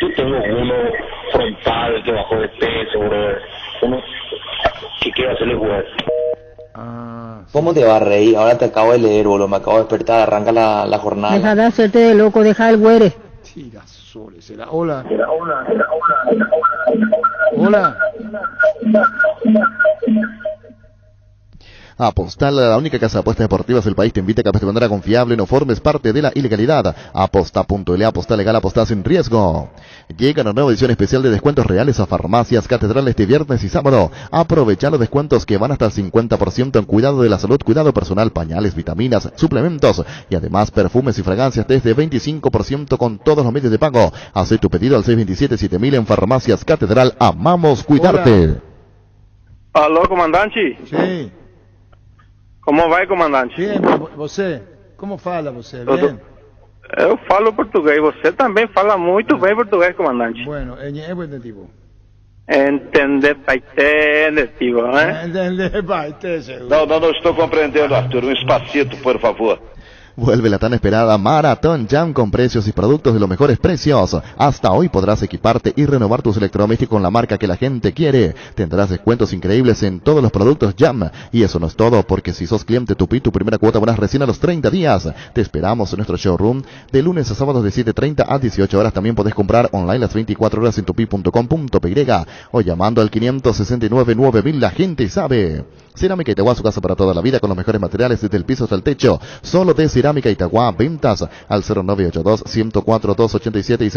Yo tengo uno frontal que bajó de peso, bro. Uno que quiero hacerle jugar. ¿Cómo te va a reír? Ahora te acabo de leer, boludo. Me acabo de despertar, arranca la jornada. Deja de hacerte de loco, deja el güere. Tirasoles, será. Hola. Hola. Apostal, la única casa de apuestas deportivas del país, te invita a que de manera confiable, no formes parte de la ilegalidad. Aposta.le, aposta legal, aposta sin riesgo. Llega una nueva edición especial de descuentos reales a Farmacias Catedral este viernes y sábado. Aprovecha los descuentos que van hasta el 50% en cuidado de la salud, cuidado personal, pañales, vitaminas, suplementos y además perfumes y fragancias desde 25% con todos los medios de pago. Haz tu pedido al 627-7000 en Farmacias Catedral. Amamos cuidarte. Hola. Aló, comandante. Sí. Como vai, comandante? Bien, você? Como fala você? Bien? Eu falo português, você também fala muito bem português, comandante. Bueno, é buen tipo. Entender, tipo, né? Entender, seguro. Não estou compreendendo, Arthur. Um espacito, por favor. Vuelve la tan esperada Maratón Jam con precios y productos de los mejores precios. Hasta hoy podrás equiparte y renovar tus electrodomésticos con la marca que la gente quiere. Tendrás descuentos increíbles en todos los productos Jam. Y eso no es todo, porque si sos cliente Tupi, tu primera cuota bonus recién a los 30 días. Te esperamos en nuestro showroom de lunes a sábados de 7:30 a 18 horas. También podés comprar online las 24 horas en tupi.com.py o llamando al 569-9000. La gente sabe. Cerámica Itagua, su casa para toda la vida con los mejores materiales desde el piso hasta el techo. Solo de Cerámica Itagua, ventas al 0982-104-287 y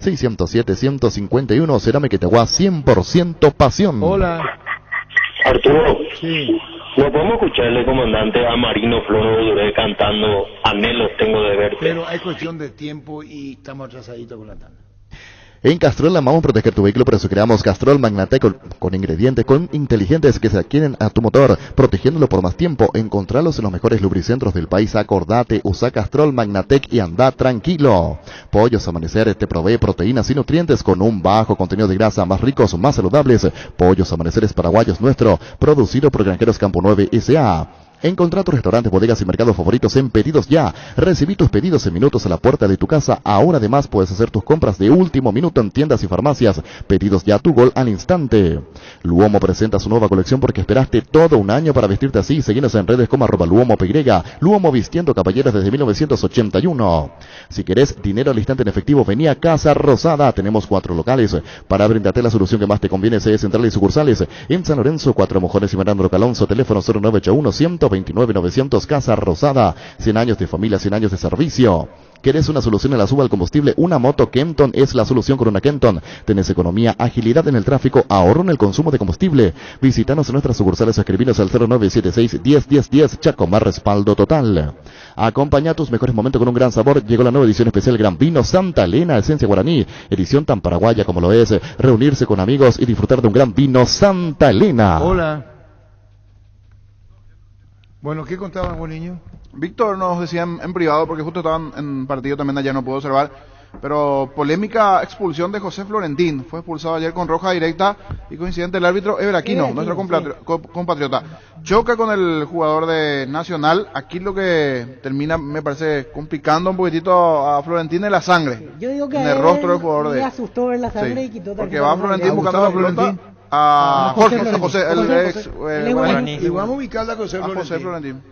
021-607-151. Cerámica Itagua, 100% pasión. Hola. Arturo. Sí. ¿No podemos escucharle, comandante, a Marino Floro Duré cantando Anhelos tengo de verte? Pero hay cuestión de tiempo y estamos atrasaditos con la tanda. En Castrol amamos proteger tu vehículo, por eso creamos Castrol Magnatec con ingredientes inteligentes que se adquieren a tu motor, protegiéndolo por más tiempo. Encontralos en los mejores lubricentros del país. Acordate, usa Castrol Magnatec y anda tranquilo. Pollos Amanecer te provee proteínas y nutrientes con un bajo contenido de grasa, más ricos, más saludables. Pollos Amaneceres Paraguayos Nuestro, producido por Granjeros Campo 9 S.A. Encontrá tus restaurantes, bodegas y mercados favoritos en Pedidos Ya. Recibí tus pedidos en minutos a la puerta de tu casa. Ahora además puedes hacer tus compras de último minuto en tiendas y farmacias. Pedidos Ya, tu gol al instante. Luomo presenta su nueva colección porque esperaste todo un año para vestirte así. Seguinos en redes como @LuomoPY. Luomo vistiendo caballeros desde 1981. Si querés dinero al instante en efectivo, vení a Casa Rosada. Tenemos 4 locales. Para brindarte la solución que más te conviene, sede central y sucursales. En San Lorenzo, 4 Mojones y Miranda Calonso. Teléfono 0981-129-900. Casa Rosada. 100 años de familia, 100 años de servicio. ¿Querés una solución a la suba al combustible? Una moto Kenton es la solución con una Kenton. Tenés economía, agilidad en el tráfico, ahorro en el consumo de combustible. Visítanos en nuestras sucursales o escribinos al 0976-101010. Chaco, más respaldo total. Acompaña tus mejores momentos con un gran sabor. Llegó la nueva edición especial Gran Vino Santa Elena, esencia guaraní. Edición tan paraguaya como lo es reunirse con amigos y disfrutar de un gran vino Santa Elena. Hola. Bueno, ¿qué contaban, buen niño? Víctor nos decía en privado, porque justo estaban en partido también ayer, no puedo observar, pero polémica expulsión de José Florentín. Fue expulsado ayer con roja directa y coincidente el árbitro Ever Aquino, nuestro compatriota. Choca con el jugador de Nacional. Aquí lo que termina, me parece, complicando un poquitito a Florentín en la sangre. Yo digo que en el rostro del jugador le asustó ver la sangre, sí, y quitó porque va Florentín buscando la pelota a José, el ex guaraní. Y vamos a ubicarla con José Florentín.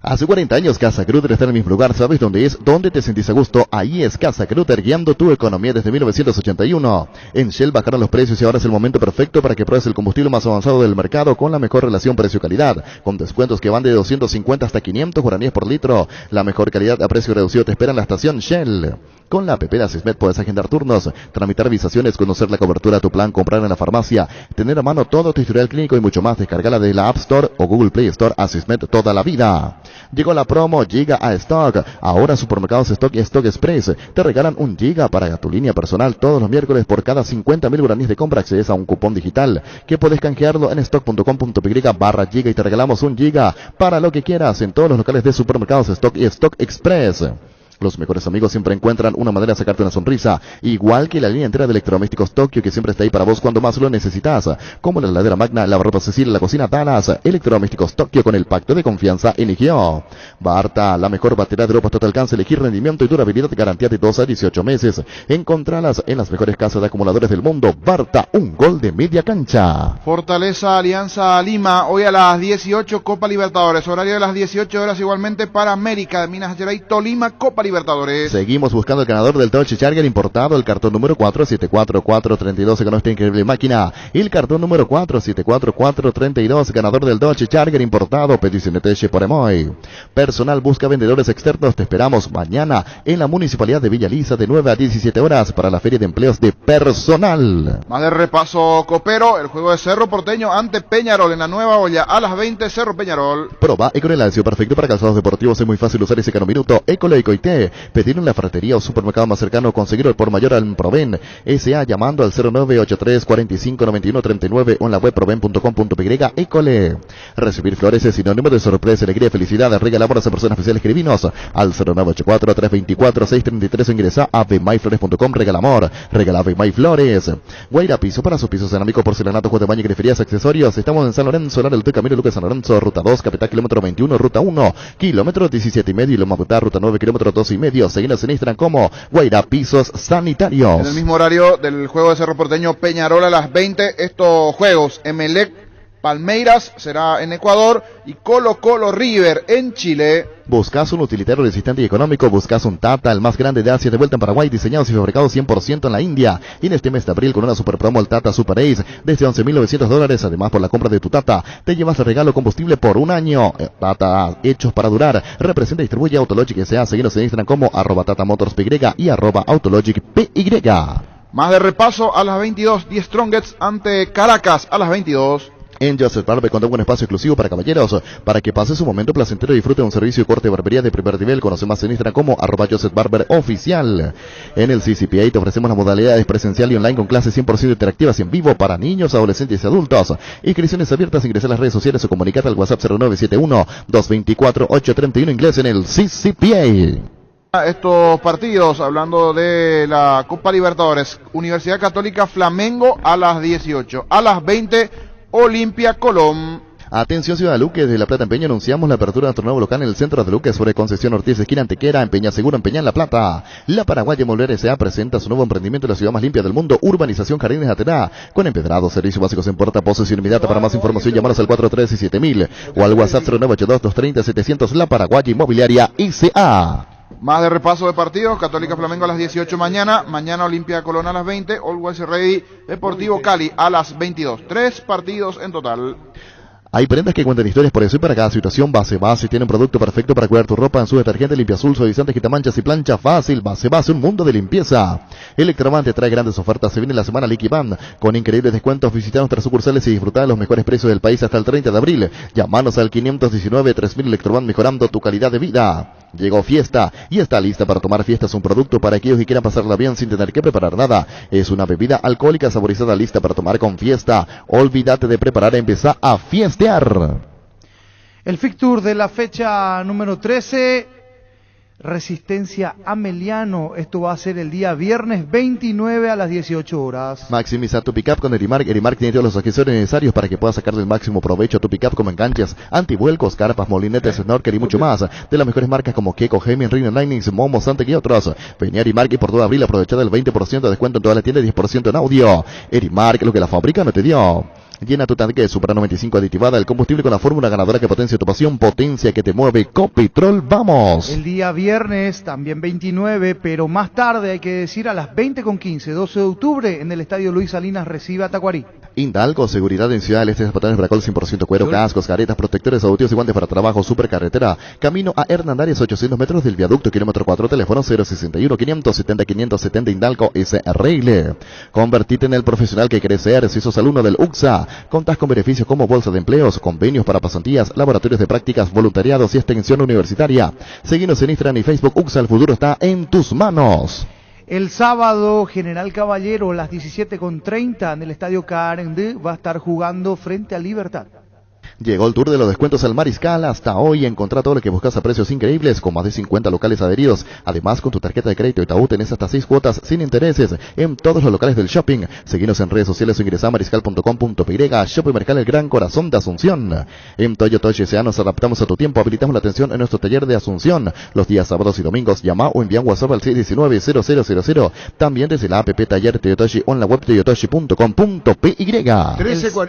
Hace 40 años Casa Kruter está en el mismo lugar. ¿Sabes dónde es? ¿Dónde te sentís a gusto? Ahí es Casa Kruter, guiando tu economía desde 1981. En Shell bajaron los precios y ahora es el momento perfecto para que pruebes el combustible más avanzado del mercado con la mejor relación precio-calidad, con descuentos que van de 250 hasta 500 guaraníes por litro. La mejor calidad a precio reducido te espera en la estación Shell. Con la app de Asismed puedes agendar turnos, tramitar visaciones, conocer la cobertura de tu plan, comprar en la farmacia, tener a mano todo tu historial clínico y mucho más. Descargala de la App Store o Google Play Store. Asismed toda la vida. Llegó la promo Giga a Stock. Ahora Supermercados Stock y Stock Express te regalan 1 giga para tu línea personal todos los miércoles. Por cada 50.000 guaraníes de compra accedes a un cupón digital que puedes canjearlo en stock.com.py/giga y te regalamos 1 giga para lo que quieras en todos los locales de Supermercados Stock y Stock Express. Los mejores amigos siempre encuentran una manera de sacarte una sonrisa, igual que la línea entera de electrodomésticos Tokio, que siempre está ahí para vos cuando más lo necesitas, como la heladera Magna, lavarropa Cecilia, la cocina Talas. Electrodomésticos Tokio, con el pacto de confianza eligió Barta, la mejor batería de Europa, total alcance, elegir rendimiento y durabilidad, garantía de 2 a 18 meses. Encontralas en las mejores casas de acumuladores del mundo. Barta, un gol de media cancha. Fortaleza Alianza Lima, hoy a las 18 Copa Libertadores, horario de las 18 horas igualmente para América de Minas Gerais, Tolima, Copa Libertadores. Seguimos buscando el ganador del Dodge Charger importado, el cartón número 474432, se ganó esta increíble máquina. El cartón número 474432, ganador del Dodge Charger importado, petición de Teche por Emoy. Personal busca vendedores externos, te esperamos mañana en la Municipalidad de Villa Lisa de 9 a 17 horas para la Feria de Empleos de Personal. Más de repaso copero, el juego de Cerro Porteño ante Peñarol en la Nueva Olla a las 20, Cerro Peñarol. Proba Ecole, la adhesión perfecto para calzados deportivos, es muy fácil usar ese cano minuto. Ecole y Coité. Pedir en la ferretería o supermercado más cercano, conseguir el por mayor al Proven S.A. llamando al 0983 45 91 39 o en la web proven.com.py. Ecole. Recibir flores es sinónimo de sorpresa, alegría, felicidad. Regalamos a esa persona especial. Escribinos al 0984 324 633 o ingresa a vmayflores.com. Regala amor, regala Vemay Flores. Guaira Piso, para sus pisos cerámicos, porcelanato, juegos de baño, griferías, accesorios. Estamos en San Lorenzo, en el Camino Lucas San Lorenzo, ruta 2, capital, kilómetro 21, ruta 1, kilómetro 17,5 y Loma Putá, ruta 9, kilómetro 2,5. Seguinos en Instagram como Guaira Pisos Sanitarios. En el mismo horario del juego de Cerro Porteño Peñarol a las 20, estos juegos, Emelec Palmeiras será en Ecuador y Colo Colo River en Chile. ¿Buscas un utilitario resistente y económico? ¿Buscas un Tata, el más grande de Asia, de vuelta en Paraguay, diseñados y fabricados 100% en la India? Y en este mes de abril, con una super promo, el Tata Super Ace, desde $11,900. Además, por la compra de tu Tata, te llevas el regalo combustible por 1 año. Tata, hechos para durar. Representa y distribuye Autologic S.A. Seguinos en Instagram como @TataMotorsPY y @AutologicPY. Más de repaso a las 22, 10 Strongets ante Caracas a las 22. En Joseph Barber contamos con un espacio exclusivo para caballeros, para que pases un momento placentero y disfrute de un servicio de corte de barbería de primer nivel. Conoce más en Instagram como @JosephBarberOficial. En el CCPA te ofrecemos las modalidades presencial y online con clases 100% interactivas y en vivo para niños, adolescentes y adultos. Inscripciones abiertas, ingresa a las redes sociales o comunicate al WhatsApp 0971-224-831, inglés en el CCPA. Estos partidos, hablando de la Copa Libertadores, Universidad Católica Flamengo a las 18, a las 20 Olimpia Colón. Atención Ciudad de Luque, desde La Plata en Peña anunciamos la apertura de nuestro nuevo local en el centro de Luque sobre Concesión Ortiz, esquina Antequera, en Peña Seguro, en Peña en La Plata. La Paraguaya Inmobiliaria S.A. presenta su nuevo emprendimiento en la ciudad más limpia del mundo, Urbanización Jardines Atená, con empedrados, servicios básicos en puerta, posesión inmediata. Para más información, llamanos al 437.000 o al WhatsApp 0982-230-700. La Paraguaya Inmobiliaria S.A. Más de repaso de partidos, Católica Flamengo a las 18 mañana Olimpia Colón a las 20, Always Ready Deportivo Cali a las 22. 3 partidos en total. Hay prendas que cuentan historias, por eso y para cada situación. Base tiene un producto perfecto para cuidar tu ropa en su detergente limpia azul, suavizante, quitamanchas y plancha fácil. Base, un mundo de limpieza. Electroman te trae grandes ofertas. Se viene la semana Liqui Band con increíbles descuentos. Visita nuestras sucursales y disfrutar de los mejores precios del país hasta el 30 de abril. Llámanos al 519-3000 Electroman, mejorando tu calidad de vida. Llegó Fiesta y está lista para tomar. Fiesta es un producto para aquellos que quieran pasarla bien sin tener que preparar nada. Es una bebida alcohólica saborizada lista para tomar con Fiesta. Olvídate de preparar, empieza a fiestear. El fixture de la fecha número 13, Resistencia Ameliano. Esto va a ser el día viernes 29 a las 18 horas. Maximiza tu pickup con Erimark. Erimark tiene todos los accesorios necesarios para que puedas sacarle el máximo provecho a tu pickup, como enganches, antivuelcos, carpas, molinetes, snorkel y mucho más. De las mejores marcas como Keiko, Hemin, Rhino Linings, Momo, Santec y otros. Vení a Erimark y por todo abril aprovecha del 20% de descuento en toda la tienda y 10% en audio. Erimark, lo que la fábrica no te dio. Llena tu tanque de Supra 95 aditivada, el combustible con la fórmula ganadora que potencia tu pasión, potencia que te mueve. Copetrol, vamos. El día viernes, también 29, pero más tarde, hay que decir, a las 20:15, 12 de octubre, en el Estadio Luis Salinas recibe a Tacuarí. Indalco, seguridad en Ciudad del Este, zapatos Bracol 100% cuero, cascos, caretas, protectores auditivos y guantes para trabajo, supercarretera, camino a Hernandarias, 800 metros del viaducto, kilómetro 4, teléfono 061-570-570, Indalco SRL. Convertite en el profesional que querés ser. Si sos alumno del UCSA, contás con beneficios como bolsa de empleos, convenios para pasantías, laboratorios de prácticas, voluntariados y extensión universitaria. Seguinos en Instagram y Facebook. UCSA, el futuro está en tus manos. El sábado, General Caballero, las 17:30, en el Estadio Carendé, va a estar jugando frente a Libertad. Llegó el tour de los descuentos al Mariscal. Hasta hoy encontrá todo lo que buscas a precios increíbles con más de 50 locales adheridos. Además, con tu tarjeta de crédito Itaú tenés hasta 6 cuotas sin intereses en todos los locales del shopping. Seguinos en redes sociales o ingresá a mariscal.com.py. Shopping Mariscal, el gran corazón de Asunción. En Toyota S.A. nos adaptamos a tu tiempo. Habilitamos la atención en nuestro taller de Asunción. Los días sábados y domingos, llama o envía un WhatsApp al 619-0000. También desde la app Taller Toyotoshi o en la web toyotoshi.com.py.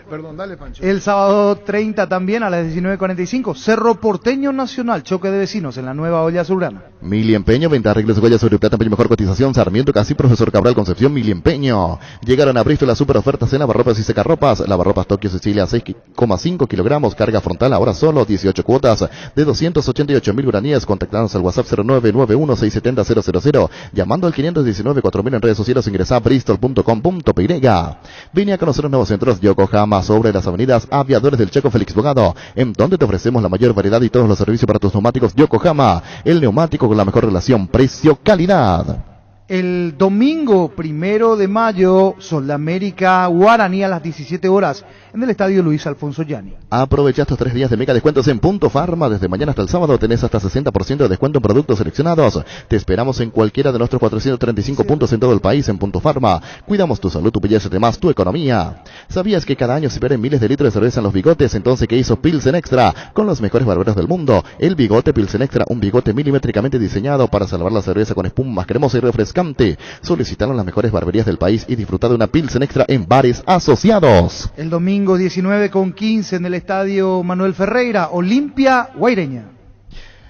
Perdón, dale, Pancho. El sábado 30 también a las 19:45, Cerro Porteño Nacional, choque de vecinos en la nueva olla Surana. Mili Empeño, venta de arreglos de huellas sobre plata, mejor cotización, Sarmiento, Casi, Profesor Cabral, Concepción, Mili Empeño. Llegaron a Bristol las super ofertas en lavarropas y secarropas. Lavarropas Tokio Sicilia, 6,5 kilogramos, carga frontal, ahora solo 18 cuotas de 288.000 guaraníes. Contactanos al WhatsApp 0991-670-000, llamando al 519-4000 en redes sociales, ingresá a bristol.com.py. Vine a conocer los nuevos centros Yokohama sobre las avenidas Aviadores del Checo Félix Bogado, en donde te ofrecemos la mayor variedad y todos los servicios para tus neumáticos. Yokohama, el neumático con la mejor relación precio-calidad. El domingo 1 de mayo, Sol de América Guaraní a las 17 horas en el Estadio Luis Alfonso Llani. Aprovecha estos 3 días de mega descuentos en Punto Farma. Desde mañana hasta el sábado tenés hasta 60% de descuento en productos seleccionados. Te esperamos en cualquiera de nuestros 435 puntos en todo el país en Punto Farma. Cuidamos tu salud, tu belleza, además tu economía. ¿Sabías que cada año se pierden miles de litros de cerveza en los bigotes? Entonces, ¿qué hizo Pilsen Extra? Con los mejores barberos del mundo. El bigote Pilsen Extra, un bigote milimétricamente diseñado para salvar la cerveza con espuma más cremosa y refrescante. Solicitaron las mejores barberías del país y disfrutar de una Pilsen Extra en bares asociados. El domingo 19:15 en el Estadio Manuel Ferreira, Olimpia Guaireña.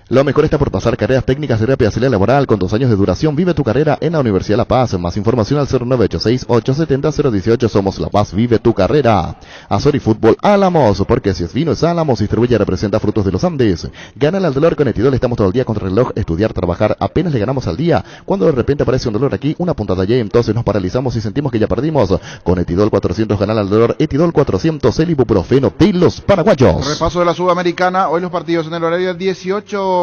Lo mejor está por pasar. Carreras técnicas de terapia auxiliar laboral con 2 años de duración. Vive tu carrera en la Universidad La Paz. Más información al 0986-870-018. Somos La Paz, vive tu carrera. Azori Fútbol Álamos, porque si es vino es Álamos. Distribuye y representa Frutos de los Andes. Gana al dolor con Etidol. Estamos todo el día contra el reloj. Estudiar, trabajar, apenas le ganamos al día. Cuando de repente aparece un dolor aquí, una puntada allí, entonces nos paralizamos y sentimos que ya perdimos. Con Etidol 400 gana al dolor. Etidol 400, el ibuprofeno de los paraguayos. Repaso de la Sudamericana. Hoy los partidos en el horario 18:15,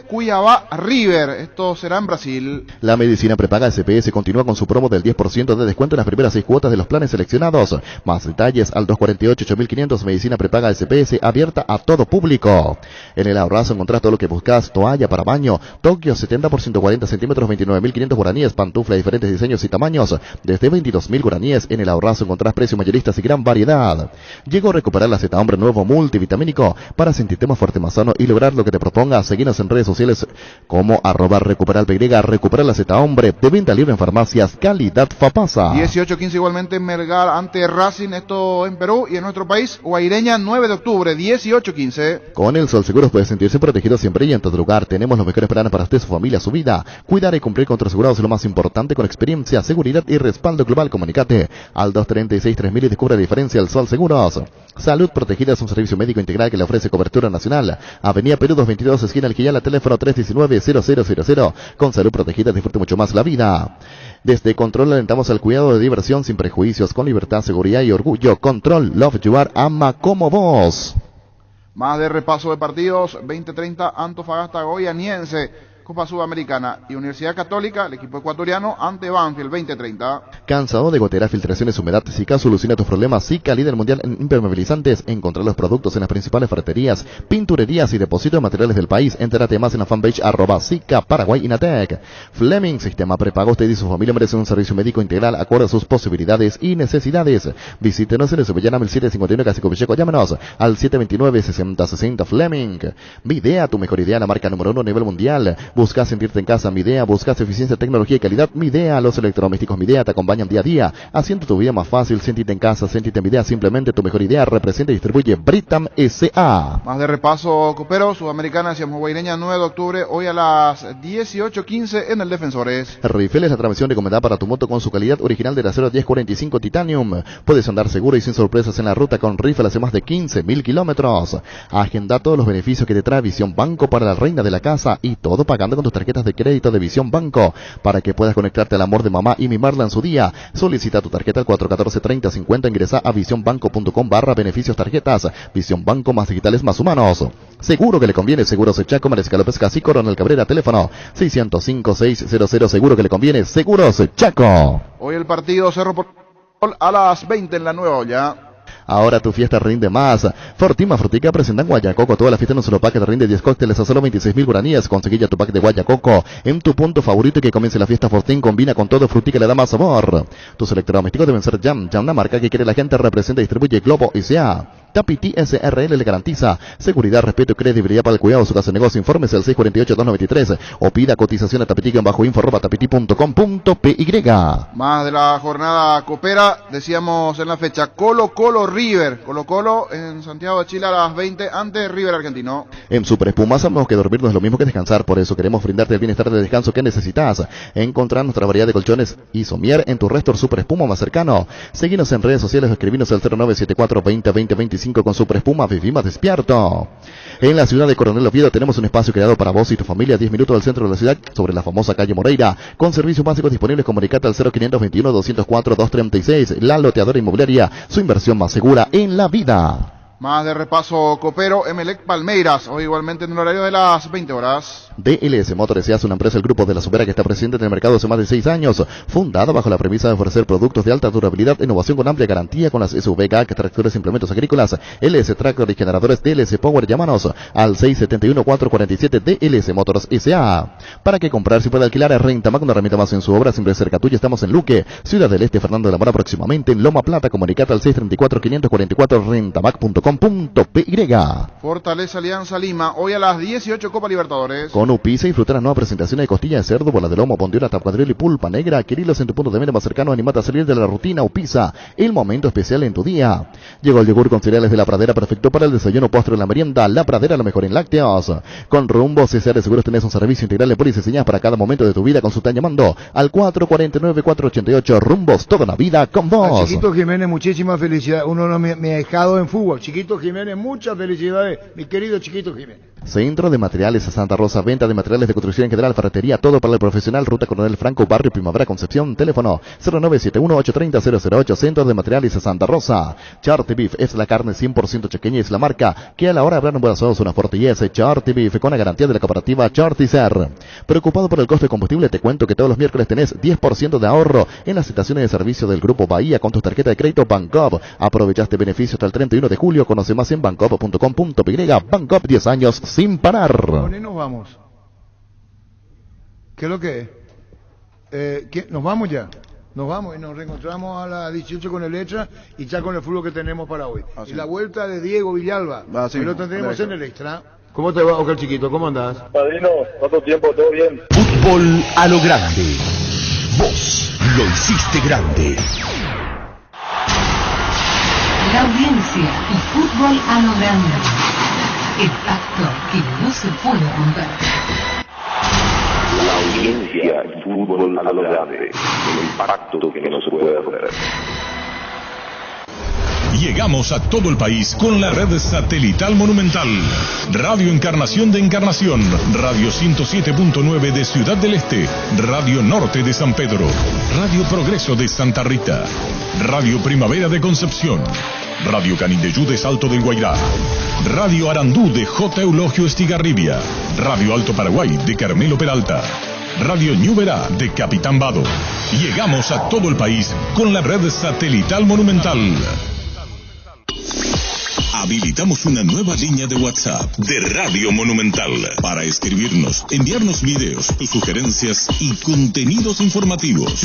Cuiabá River. Esto será en Brasil. La medicina prepaga SPS continúa con su promo del 10% de descuento en las primeras 6 cuotas de los planes seleccionados. Más detalles al 248-8500. Medicina prepaga SPS, abierta a todo público. En el Ahorrazo encontrás todo lo que buscas: toalla para baño Tokio 70 por 140 centímetros, 29.500 guaraníes. Pantufla, diferentes diseños y tamaños desde 22.000 guaraníes. En el Ahorrazo encontrás precios mayoristas y gran variedad. Llegó a recuperar la Z Hombre nuevo multivitamínico para sentirte más fuerte, más sano y lograr lo que te propongas. Seguinos en redes sociales como @recuperalpy. Recuperar la Z Hombre, de venta libre en farmacias, calidad Fapasa. 18:15 igualmente Melgar ante Racing, esto en Perú. Y en nuestro país, Guaireña, 9 de octubre, 18:15. Con el Sol Seguros puedes sentirse protegido siempre y en todo lugar. Tenemos los mejores planes para usted, su familia, su vida. Cuidar y cumplir con tus asegurados es lo más importante, con experiencia, seguridad y respaldo global. Comunicate al 236-3000 y descubre la diferencia. El Sol Seguros. Salud Protegida es un servicio médico integral que le ofrece cobertura nacional. Avenida Perú 222, esquina Alquillala, teléfono 319-0000. Con Salud Protegida disfrute mucho más la vida. Desde Control alentamos al cuidado de diversión sin prejuicios, con libertad, seguridad y orgullo. Control, Love You Are, ama como vos. Más de repaso de partidos. 20:30 Antofagasta Goianiense, Copa Sudamericana. Y Universidad Católica, el equipo ecuatoriano, ante Banfield, 20:30. ¿Cansado de goteras, filtraciones, humedad? Zika soluciona tus problemas. Zika, líder mundial en impermeabilizantes. Encontrar los productos en las principales ferreterías, pinturerías y depósitos de materiales del país. Entérate más en la fanpage @Zika Paraguay Inatec. Fleming, sistema prepago. Usted y su familia merecen un servicio médico integral acorde a sus posibilidades y necesidades. Visítenos en el Sevillana 1751 Casico Villeco. Llámenos al 729-6060 Fleming. Videa, tu mejor idea, la marca número 1 a nivel mundial. Buscas sentirte en casa, Midea. Buscas eficiencia, tecnología y calidad, Midea. Los electrodomésticos Midea te acompañan día a día, haciendo tu vida más fácil. Sentirte en casa, sentirte en Midea, simplemente tu mejor idea. Representa y distribuye Britam S.A. Más de repaso, Copero, Sudamericana, decíamos Guaireña, 9 de octubre, hoy a las 18:15 en el Defensores. Rifel es la transmisión recomendada para tu moto con su calidad original del acero 1045 Titanium. Puedes andar seguro y sin sorpresas en la ruta con Rifel hace más de 15.000 kilómetros. Agenda todos los beneficios que te trae Visión Banco para la reina de la casa y todo pagando con tus tarjetas de crédito de Visión Banco para que puedas conectarte al amor de mamá y mimarla en su día. Solicita tu tarjeta al 414-3050, ingresa a visionbanco.com/beneficios tarjetas. Visión Banco, más digitales, más humanos. Seguro que le conviene. Seguros Chaco, Mariscal López Casi, Coronel Cabrera, teléfono 605-600. Seguro que le conviene. Seguros Chaco. Hoy el partido Cerro Porteño a las 20 en la Nueva Olla. Ahora tu fiesta rinde más. Fortima Frutica presenta en Guayacoco toda la fiesta en un solo pack que rinde 10 cócteles a solo 26.000 guaraníes. Conseguí ya tu pack de Guayacoco en tu punto favorito y que comience la fiesta. Fortín combina con todo, Frutica le da más sabor. Tus electrodomésticos deben ser Jam, una marca que quiere la gente. Representa y distribuye Globo S.A. Tapiti SRL le garantiza seguridad, respeto y credibilidad para el cuidado de su casa de negocio. Infórmese al 648-293 o pida cotización a tapiti-info@tapiti.com.py. Más de la jornada copera, decíamos en la fecha, Colo-Colo River. Colo-Colo en Santiago de Chile a las 20 ante River Argentino. En Super Espuma sabemos que dormir no es lo mismo que descansar, por eso queremos brindarte el bienestar de descanso que necesitas. Encontrar nuestra variedad de colchones y somier en tu Restor Super Espuma más cercano. Seguinos en redes sociales o escribinos al 0974-2020-25 con Super Espuma. Viví más despierto. En la ciudad de Coronel Oviedo tenemos un espacio creado para vos y tu familia, 10 minutos del centro de la ciudad, sobre la famosa calle Moreira, con servicios básicos disponibles. Comunicate al 0521-204-236. La Loteadora Inmobiliaria, su inversión más segura en la vida. Más de repaso copero, Emelec Palmeiras, hoy igualmente en un horario de las 20 horas. DLS Motors S.A. es una empresa del Grupo de la Supera que está presente en el mercado hace más de 6 años, fundada bajo la premisa de ofrecer productos de alta durabilidad, innovación con amplia garantía con las SUV, GAC, tractores e implementos agrícolas, LS Tractor y generadores DLS Power. Llámanos al 671-447 DLS Motors S.A. Para que comprar si puede alquilar, Rentamac, una herramienta más en su obra, siempre cerca tuya. Estamos en Luque, Ciudad del Este, Fernando de la Mora, próximamente en Loma Plata. Comunicate al 634-544 rentamac.com.py. Fortaleza Alianza Lima, hoy a las 18 Copa Libertadores. Con Upisa y fruta las nuevas presentaciones de costilla de cerdo, bola de lomo, bondiola, tapadril y pulpa negra. Adquirilos en tu punto de venta más cercano. Animate a salir de la rutina. Upisa, el momento especial en tu día. Llegó el yogur con cereales de La Pradera, perfecto para el desayuno, postre, la merienda. La Pradera, lo mejor en lácteos. Con Rumbo CCR Seguros tenés un servicio integral de pólizas y señas para cada momento de tu vida. Consulta llamando al 449-488. Rumbos, toda la vida con vos. A Chiquito Jiménez, muchísimas felicidades. Uno no me ha dejado en fútbol. Chiquito Jiménez, muchas felicidades, mi querido Chiquito Jiménez. Centro de Materiales a Santa Rosa, venta de materiales de construcción en general, ferretería, todo para el profesional. Ruta Coronel Franco, Barrio Primavera, Concepción. Teléfono 0971-830-008. Centro de Materiales a Santa Rosa. Charty Beef es la carne 100% chequeña, es la marca que a la hora de hablar en buenas horas una fortaleza. Charty Beef con la garantía de la cooperativa Charty Ser. Preocupado por el costo de combustible, te cuento que todos los miércoles tenés 10% de ahorro en las estaciones de servicio del Grupo Bahía con tu tarjeta de crédito Bancop. Aprovechaste beneficio hasta el 31 de julio. Conoce más en bancop.com.py. Bancop, 10 años sin parar. ¿Dónde nos vamos? ¿Qué es lo que es? ¿Nos vamos ya? Nos vamos y nos reencontramos a las 18 con el Extra y ya con el fútbol que tenemos para hoy. Y la vuelta de Diego Villalba. Hoy lo tendremos en el Extra. ¿Cómo te va, Oscar Chiquito? ¿Cómo andás? Padrino, ¿cuánto tiempo? ¿Todo bien? Fútbol a lo grande. Vos lo hiciste grande. La audiencia y fútbol a lo grande. El pacto que no se puede romper. La audiencia y fútbol a lo grande. El pacto que no se puede romper. Llegamos a todo el país con la red satelital Monumental. Radio Encarnación de Encarnación, Radio 107.9 de Ciudad del Este, Radio Norte de San Pedro, Radio Progreso de Santa Rita, Radio Primavera de Concepción, Radio Canindeyú de Salto del Guairá, Radio Arandú de J. Eulogio Estigarribia, Radio Alto Paraguay de Carmelo Peralta, Radio Ñuberá de Capitán Vado. Llegamos a todo el país con la red satelital Monumental. Habilitamos una nueva línea de WhatsApp de Radio Monumental para escribirnos, enviarnos videos, tus sugerencias y contenidos informativos.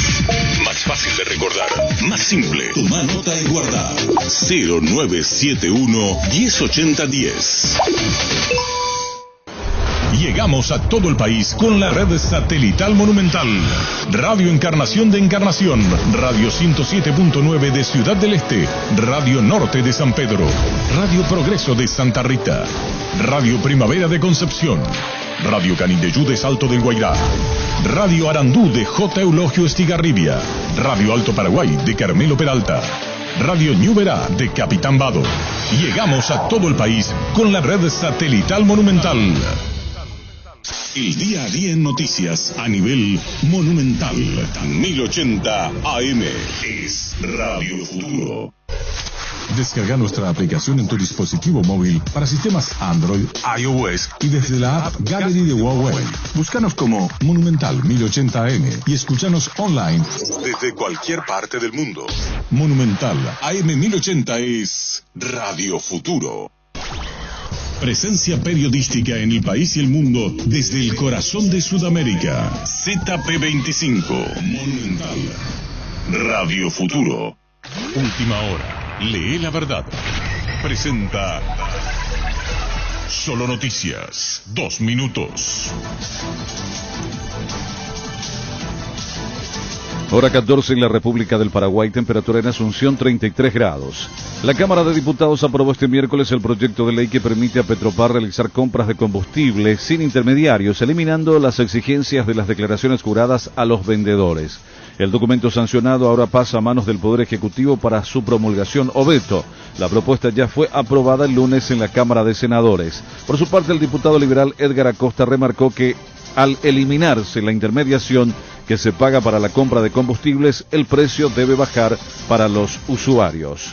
Más fácil de recordar, más simple. Toma nota y guarda. 0971 108010. Llegamos a todo el país con la red satelital Monumental. Radio Encarnación de Encarnación, Radio 107.9 de Ciudad del Este, Radio Norte de San Pedro, Radio Progreso de Santa Rita, Radio Primavera de Concepción, Radio Canindeyú de Salto del Guairá, Radio Arandú de J. Eulogio Estigarribia, Radio Alto Paraguay de Carmelo Peralta, Radio Ñuberá de Capitán Vado. Llegamos a todo el país con la red satelital Monumental. El día a día en noticias a nivel monumental. 1080 AM es Radio Futuro. Descarga nuestra aplicación en tu dispositivo móvil para sistemas Android, iOS y desde la app Gallery de Huawei. Búscanos como Monumental 1080 AM y escúchanos online desde cualquier parte del mundo. Monumental AM 1080 es Radio Futuro. Presencia periodística en el país y el mundo desde el corazón de Sudamérica. ZP25 Monumental Radio Futuro. Última hora. Lee la verdad. Presenta Solo Noticias. 2 minutos. Hora 14 en la República del Paraguay, temperatura en Asunción 33 grados. La Cámara de Diputados aprobó este miércoles el proyecto de ley que permite a Petropar realizar compras de combustible sin intermediarios, eliminando las exigencias de las declaraciones juradas a los vendedores. El documento sancionado ahora pasa a manos del Poder Ejecutivo para su promulgación o veto. La propuesta ya fue aprobada el lunes en la Cámara de Senadores. Por su parte, el diputado liberal Edgar Acosta remarcó que al eliminarse la intermediación que se paga para la compra de combustibles, el precio debe bajar para los usuarios.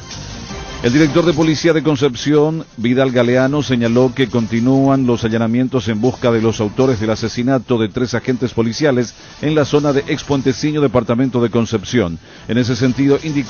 El director de Policía de Concepción, Vidal Galeano, señaló que continúan los allanamientos en busca de los autores del asesinato de 3 agentes policiales en la zona de Expuenteciño, departamento de Concepción. En ese sentido, indicó